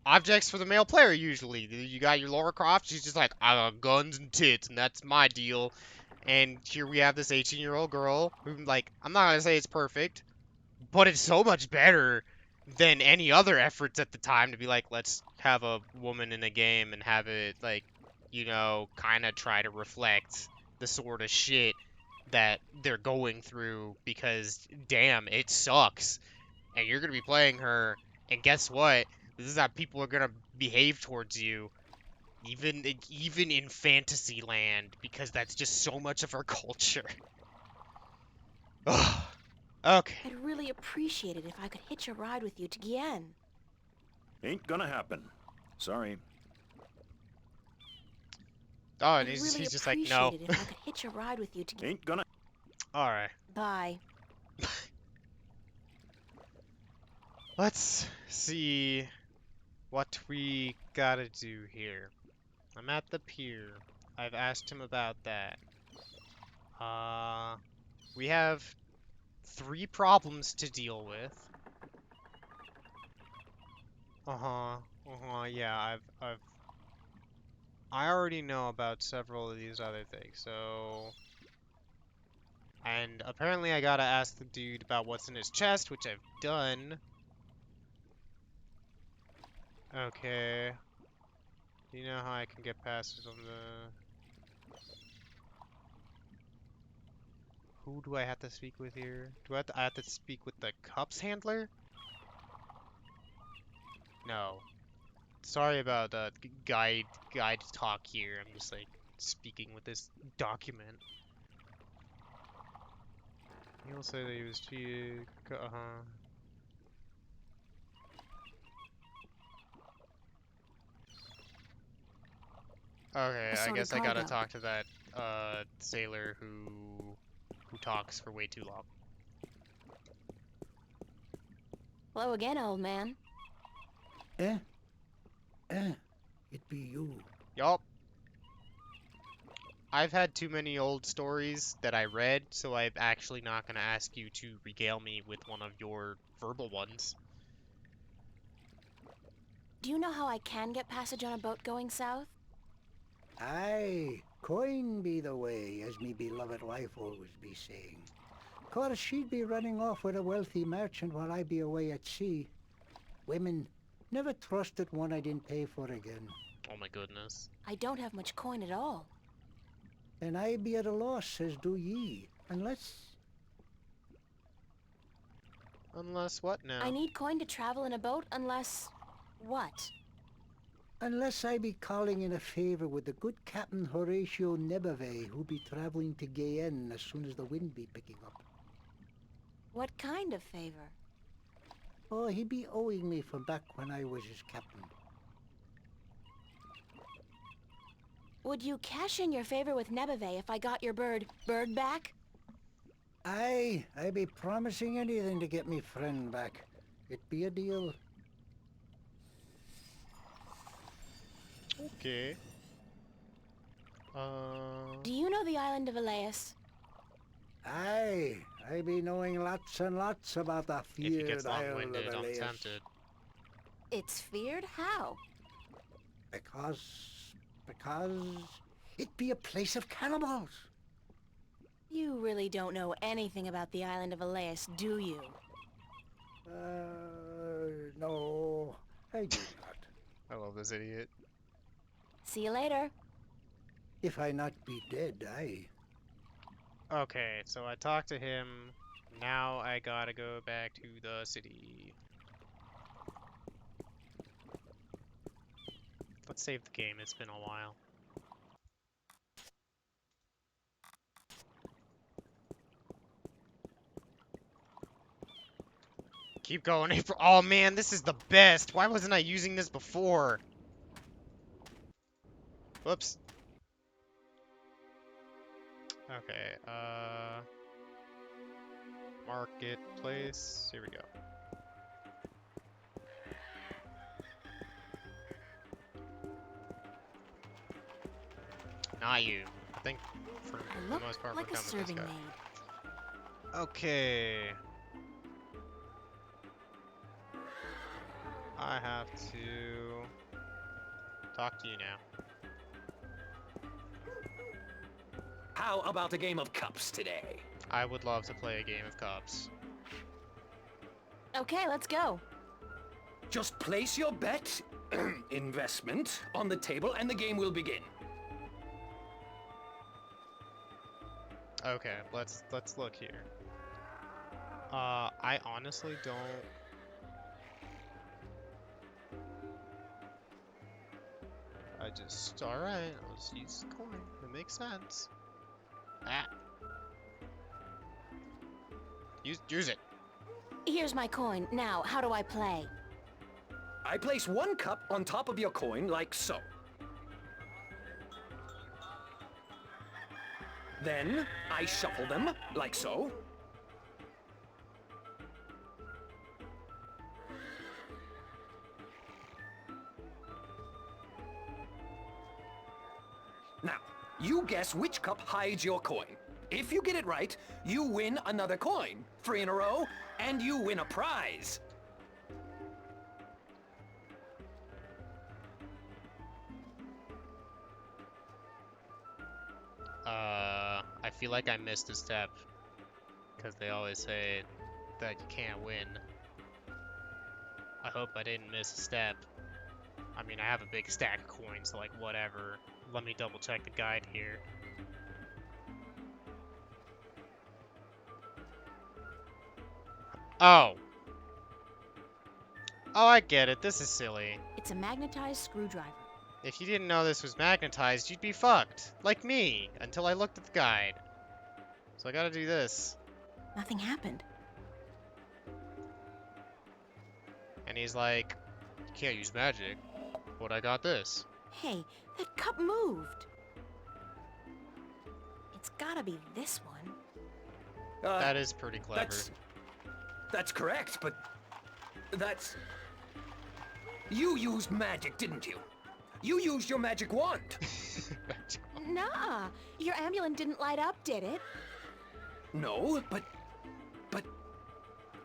objects for the male player, usually. You got your Lara Croft, she's just like, I got guns and tits, and that's my deal. And here we have this 18-year-old girl who, like, I'm not gonna say it's perfect, but it's so much better than any other efforts at the time to be like, let's have a woman in a game and have it, like, you know, kind of try to reflect the sort of shit that they're going through, because damn, it sucks. And you're gonna be playing her, and guess what? This is how people are gonna behave towards you, even in fantasy land, because that's just so much of our culture. Ugh. Okay. I'd really appreciate it if I could hitch a ride with you to Guyenne. Ain't gonna happen. Sorry. Oh, and I'd he's really just like, no. appreciate it if I could hitch a ride with you to Guyenne. Ain't gonna. Alright. Bye. Let's see what we gotta do here. I'm at the pier. I've asked him about that. We have 3 problems to deal with. Yeah, I already know about several of these other things, so... And apparently I gotta ask the dude about what's in his chest, which I've done. Okay. Do you know how I can get past on the... Who do I have to speak with here? I have to speak with the cups handler? No. Sorry about the guide talk here. I'm just like speaking with this document. He'll say that he was cheated. Okay, I guess I gotta talk to that sailor who talks for way too long. Hello again, old man. It be you. Yup. I've had too many old stories that I read, so I'm actually not gonna ask you to regale me with one of your verbal ones. Do you know how I can get passage on a boat going south? Aye, coin be the way, as me beloved wife always be saying. Course she'd be running off with a wealthy merchant while I be away at sea. Women, never trusted one I didn't pay for again. Oh my goodness. I don't have much coin at all. And I be at a loss, as do ye, unless... Unless what now? I need coin to travel in a boat unless... what? Unless I be calling in a favor with the good Captain Horatio Nebave, who be traveling to Guyenne as soon as the wind be picking up. What kind of favor? Oh, he be owing me from back when I was his captain. Would you cash in your favor with Nebave if I got your bird back? Aye, I be promising anything to get me friend back. It be a deal. Okay. Do you know the island of Elias? Aye, I be knowing lots and lots about the If he gets feared island long-winded, of I'm Elias. tempted. It's feared? How? Because it be a place of cannibals. You really don't know anything about the island of Elias, do you? No, I do not. I love this idiot. See you later. If I not be dead, aye. Okay, so I talked to him. Now I gotta go back to the city. Let's save the game, it's been a while. Keep going, April. Oh man, this is the best. Why wasn't I using this before? Whoops. Okay, marketplace. Here we go. Not you. I think for the most part we're like a done with serving this maid. guy. Okay. I have to talk to you now. How about a game of cups today? I would love to play a game of cups. Okay, let's go. Just place your bet, investment, on the table and the game will begin. Okay, let's look here. I honestly don't. Alright, I'll just use the coin. It makes sense. Ah. Use it. Here's my coin. Now, how do I play? I place one cup on top of your coin like so. Then I shuffle them like so. Now, you guess which cup hides your coin. If you get it right, you win another coin. 3 in a row, and you win a prize. I feel like I missed a step. Because they always say that you can't win. I hope I didn't miss a step. I mean, I have a big stack of coins, so like, whatever. Let me double check the guide here. Oh. Oh, I get it. This is silly. It's a magnetized screwdriver. If you didn't know this was magnetized, you'd be fucked. Like me, until I looked at the guide. So I gotta do this. Nothing happened. And he's like, you can't use magic. But I got this. Hey, that cup moved. It's gotta be this one. That is pretty clever. That's correct, but that's... You used magic, didn't you? You used your magic wand. Nuh-uh. Your amulet didn't light up, did it? No, but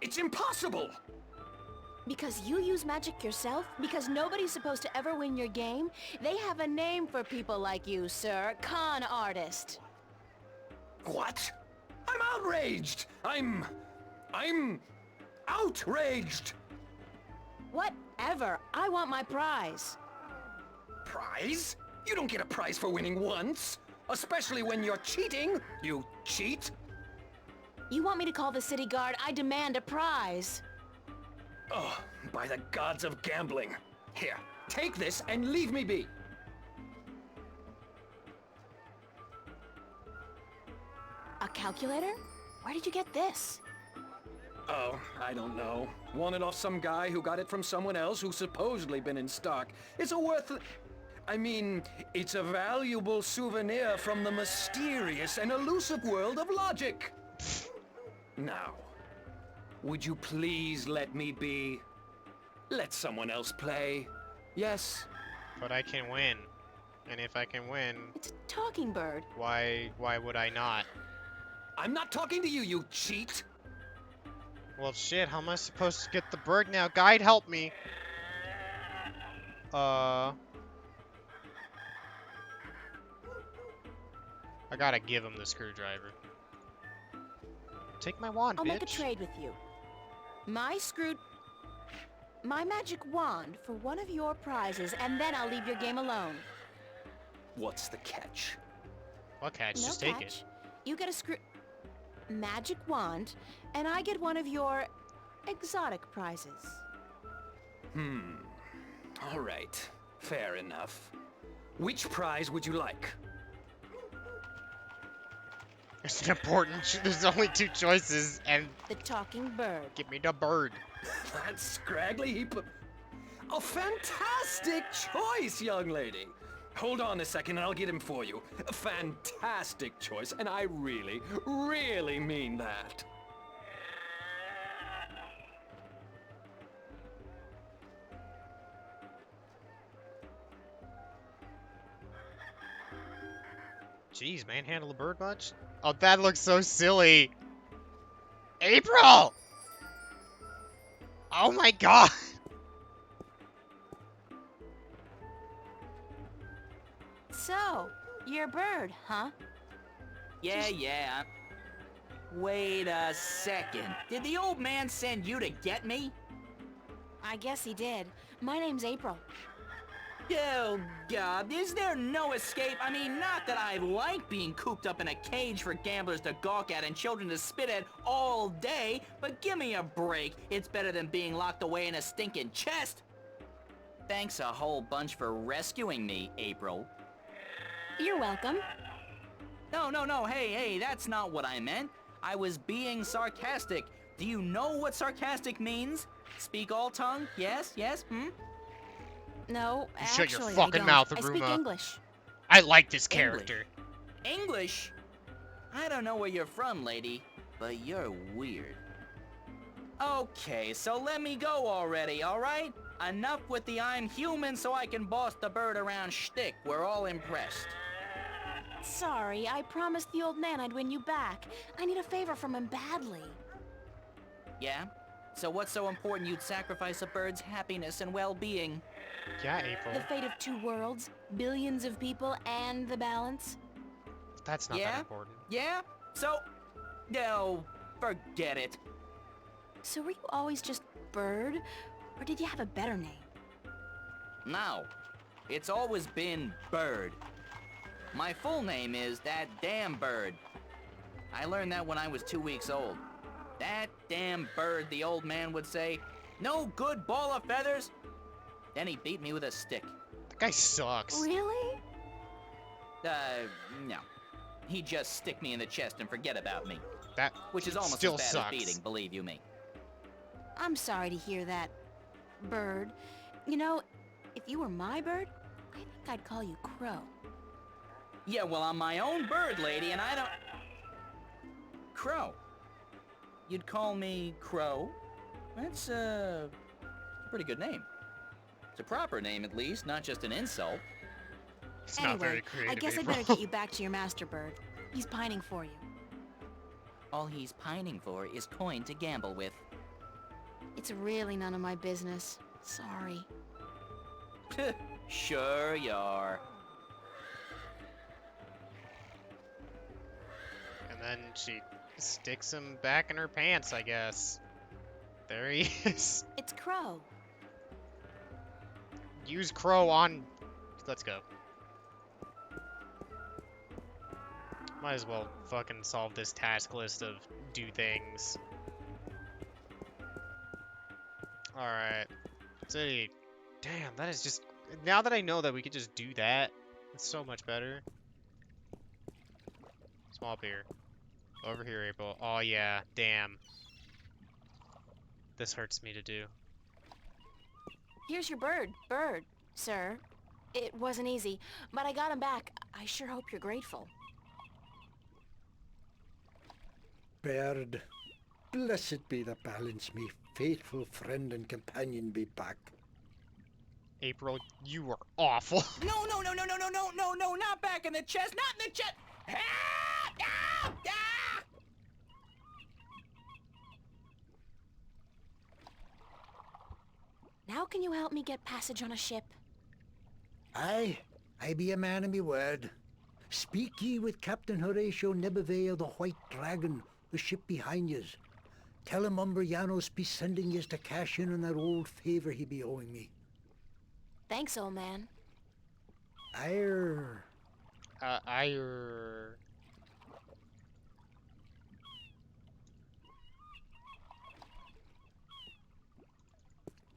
it's impossible. Because you use magic yourself? Because nobody's supposed to ever win your game? They have a name for people like you, sir. Con artist. What? I'm outraged! I'm outraged! Whatever. I want my prize. Prize? You don't get a prize for winning once. Especially when you're cheating, you cheat. You want me to call the city guard? I demand a prize. Oh, by the gods of gambling. Here, take this and leave me be. A calculator? Where did you get this? Oh, I don't know. Won it off some guy who got it from someone else who's supposedly been in stock. It's it's a valuable souvenir from the mysterious and elusive world of logic. Now, would you please let me be? Let someone else play. Yes? But I can win. And if I can win... It's a talking bird. Why would I not? I'm not talking to you, you cheat! Well, shit, how am I supposed to get the bird now? Guide, help me! I gotta give him the screwdriver. Take my wand, I'll bitch. make a trade with you. My magic wand for one of your prizes, and then I'll leave your game alone. What's the catch? What catch? No Just take catch. it. You get a magic wand, and I get one of your exotic prizes. All right. Fair enough. Which prize would you like? It's an important... There's only 2 choices, and... The talking bird. Give me the bird. That scraggly heap of... A fantastic choice, young lady. Hold on a second and I'll get him for you. A fantastic choice, and I really, really mean that. Jeez, manhandle a bird much? Oh, that looks so silly. April! Oh my god! So, you're a bird, huh? Yeah. Wait a second. Did the old man send you to get me? I guess he did. My name's April. Oh, God, is there no escape? I mean, not that I like being cooped up in a cage for gamblers to gawk at and children to spit at all day, but give me a break. It's better than being locked away in a stinking chest. Thanks a whole bunch for rescuing me, April. You're welcome. No, hey, that's not what I meant. I was being sarcastic. Do you know what sarcastic means? Speak all tongue? Yes? No, You actually, shut your fucking I don't. mouth, I speak Aruma. English. I like this character. English? I don't know where you're from, lady, but you're weird. Okay, so let me go already, alright? Enough with the I'm human so I can boss the bird around shtick. We're all impressed. Sorry, I promised the old man I'd win you back. I need a favor from him badly. Yeah? So what's so important you'd sacrifice a bird's happiness and well-being? Yeah, April. The fate of 2 worlds, billions of people, and the balance. That's not that important. Yeah? So... No, forget it. So were you always just Bird? Or did you have a better name? No. It's always been Bird. My full name is That Damn Bird. I learned that when I was 2 weeks old. That damn bird, the old man would say. No good ball of feathers. Then he beat me with a stick. That guy sucks. Really? No. He'd just stick me in the chest and forget about me. That Which is almost still as bad sucks. as beating, believe you me. I'm sorry to hear that, Bird. You know, if you were my bird, I think I'd call you Crow. Yeah, well, I'm my own bird, lady, and I don't... Crow. You'd call me Crow? That's a pretty good name. It's a proper name, at least, not just an insult. It's not very Anyway, creative, I guess I April. better get you back to your master bird. He's pining for you. All he's pining for is coin to gamble with. It's really none of my business. Sorry. Sure you are. And then she sticks him back in her pants, I guess. There he is. It's Crow. Use Crow on... Let's go. Might as well fucking solve this task list of do things. Alright. City. Damn, that is just... Now that I know that we could just do that, it's so much better. Small beer. Over here, April. Oh yeah, damn. This hurts me to do. Here's your bird, sir. It wasn't easy, but I got him back. I sure hope you're grateful. Bird, blessed be the balance, me faithful friend and companion be back. April, you are awful. No, not back in the chest, not in the chest! Now can you help me get passage on a ship? Aye, I be a man of me word. Speak ye with Captain Horatio Nebevay of the White Dragon, the ship behind yous. Tell him Umbrianos be sending yous to cash in on that old favor he be owing me. Thanks, old man. Ire. Ire.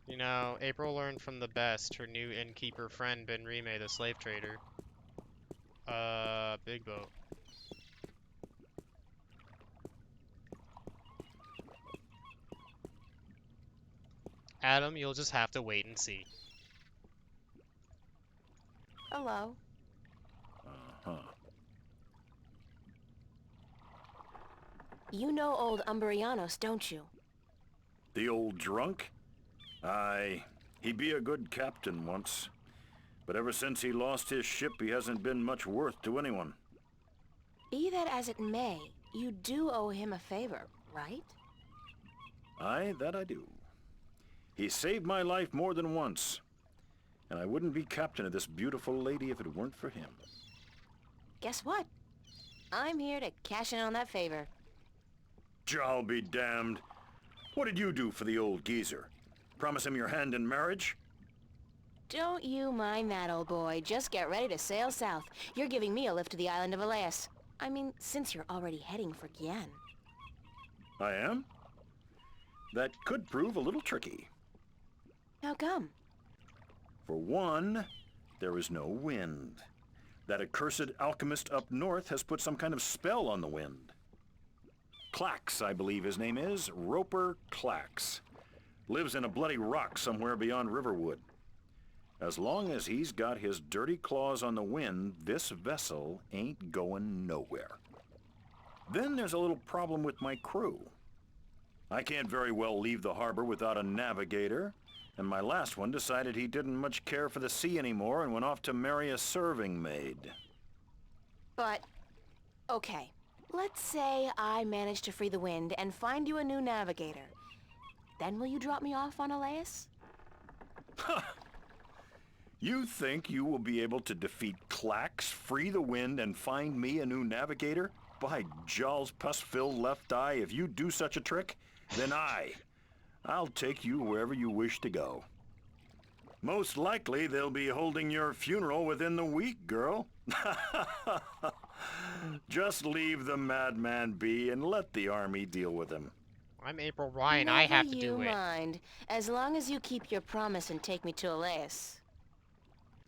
You know, April learned from the best, her new innkeeper friend Ben Rime, the slave trader. Big boat. Adam, you'll just have to wait and see. Hello. Uh-huh. You know old Umbrianos, don't you? The old drunk? Aye, he be a good captain once. But ever since he lost his ship, he hasn't been much worth to anyone. Be that as it may, you do owe him a favor, right? Aye, that I do. He saved my life more than once. And I wouldn't be captain of this beautiful lady if it weren't for him. Guess what? I'm here to cash in on that favor. I'll be damned. What did you do for the old geezer? Promise him your hand in marriage? Don't you mind that, old boy. Just get ready to sail south. You're giving me a lift to the island of Elias. I mean, since you're already heading for Gien. I am? That could prove a little tricky. How come? For one, there is no wind. That accursed alchemist up north has put some kind of spell on the wind. Clax, I believe his name is. Roper Clax. Lives in a bloody rock somewhere beyond Riverwood. As long as he's got his dirty claws on the wind, this vessel ain't going nowhere. Then there's a little problem with my crew. I can't very well leave the harbor without a navigator, and my last one decided he didn't much care for the sea anymore and went off to marry a serving maid. But, okay. Let's say I manage to free the wind and find you a new navigator. Then will you drop me off on Elias? You think you will be able to defeat Klax, free the wind, and find me a new navigator? By Jaws pus-filled left eye, if you do such a trick, then I'll take you wherever you wish to go. Most likely they'll be holding your funeral within the week, girl. Just leave the madman be and let the army deal with him. I'm April Ryan. I have to do Never it. you mind, as long as you keep your promise and take me to Elias.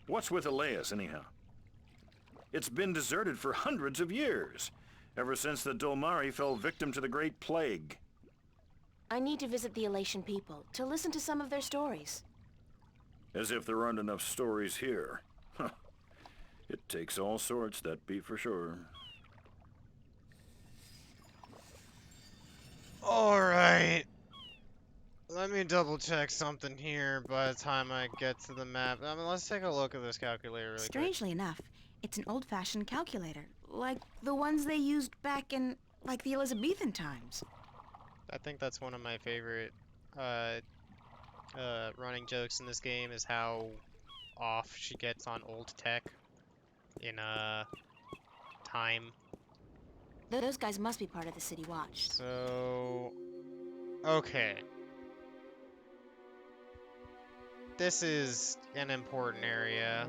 What's with Elias, anyhow? It's been deserted for hundreds of years, ever since the Dolmari fell victim to the Great Plague. I need to visit the Elation people, to listen to some of their stories. As if there aren't enough stories here. Huh. It takes all sorts, that be for sure. Alright. Let me double check something here by the time I get to the map. I mean, let's take a look at this calculator really quick. Strangely enough, it's an old-fashioned calculator, like the ones they used back in, like, the Elizabethan times. I think that's one of my favorite running jokes in this game is how off she gets on old tech in time. Those guys must be part of the City Watch. So, okay. This is an important area.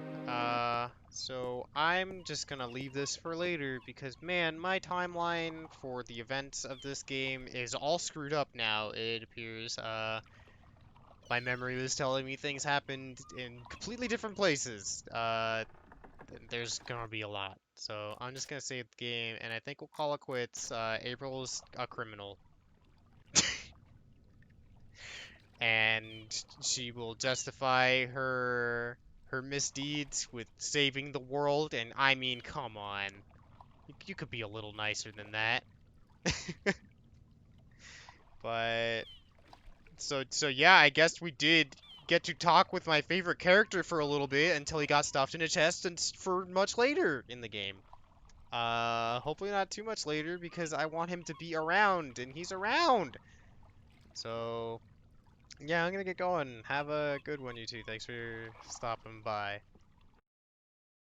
So I'm just gonna leave this for later because, man, my timeline for the events of this game is all screwed up now, it appears. My memory was telling me things happened in completely different places. There's gonna be a lot. So I'm just gonna save the game, and I think we'll call it quits. April's a criminal. And she will justify her misdeeds with saving the world, and I mean, come on. You could be a little nicer than that. But so yeah, I guess we did get to talk with my favorite character for a little bit until he got stuffed in a chest and for much later in the game. Hopefully not too much later because I want him to be around, and he's around. So yeah, I'm gonna get going. Have a good one, you two. Thanks for stopping by.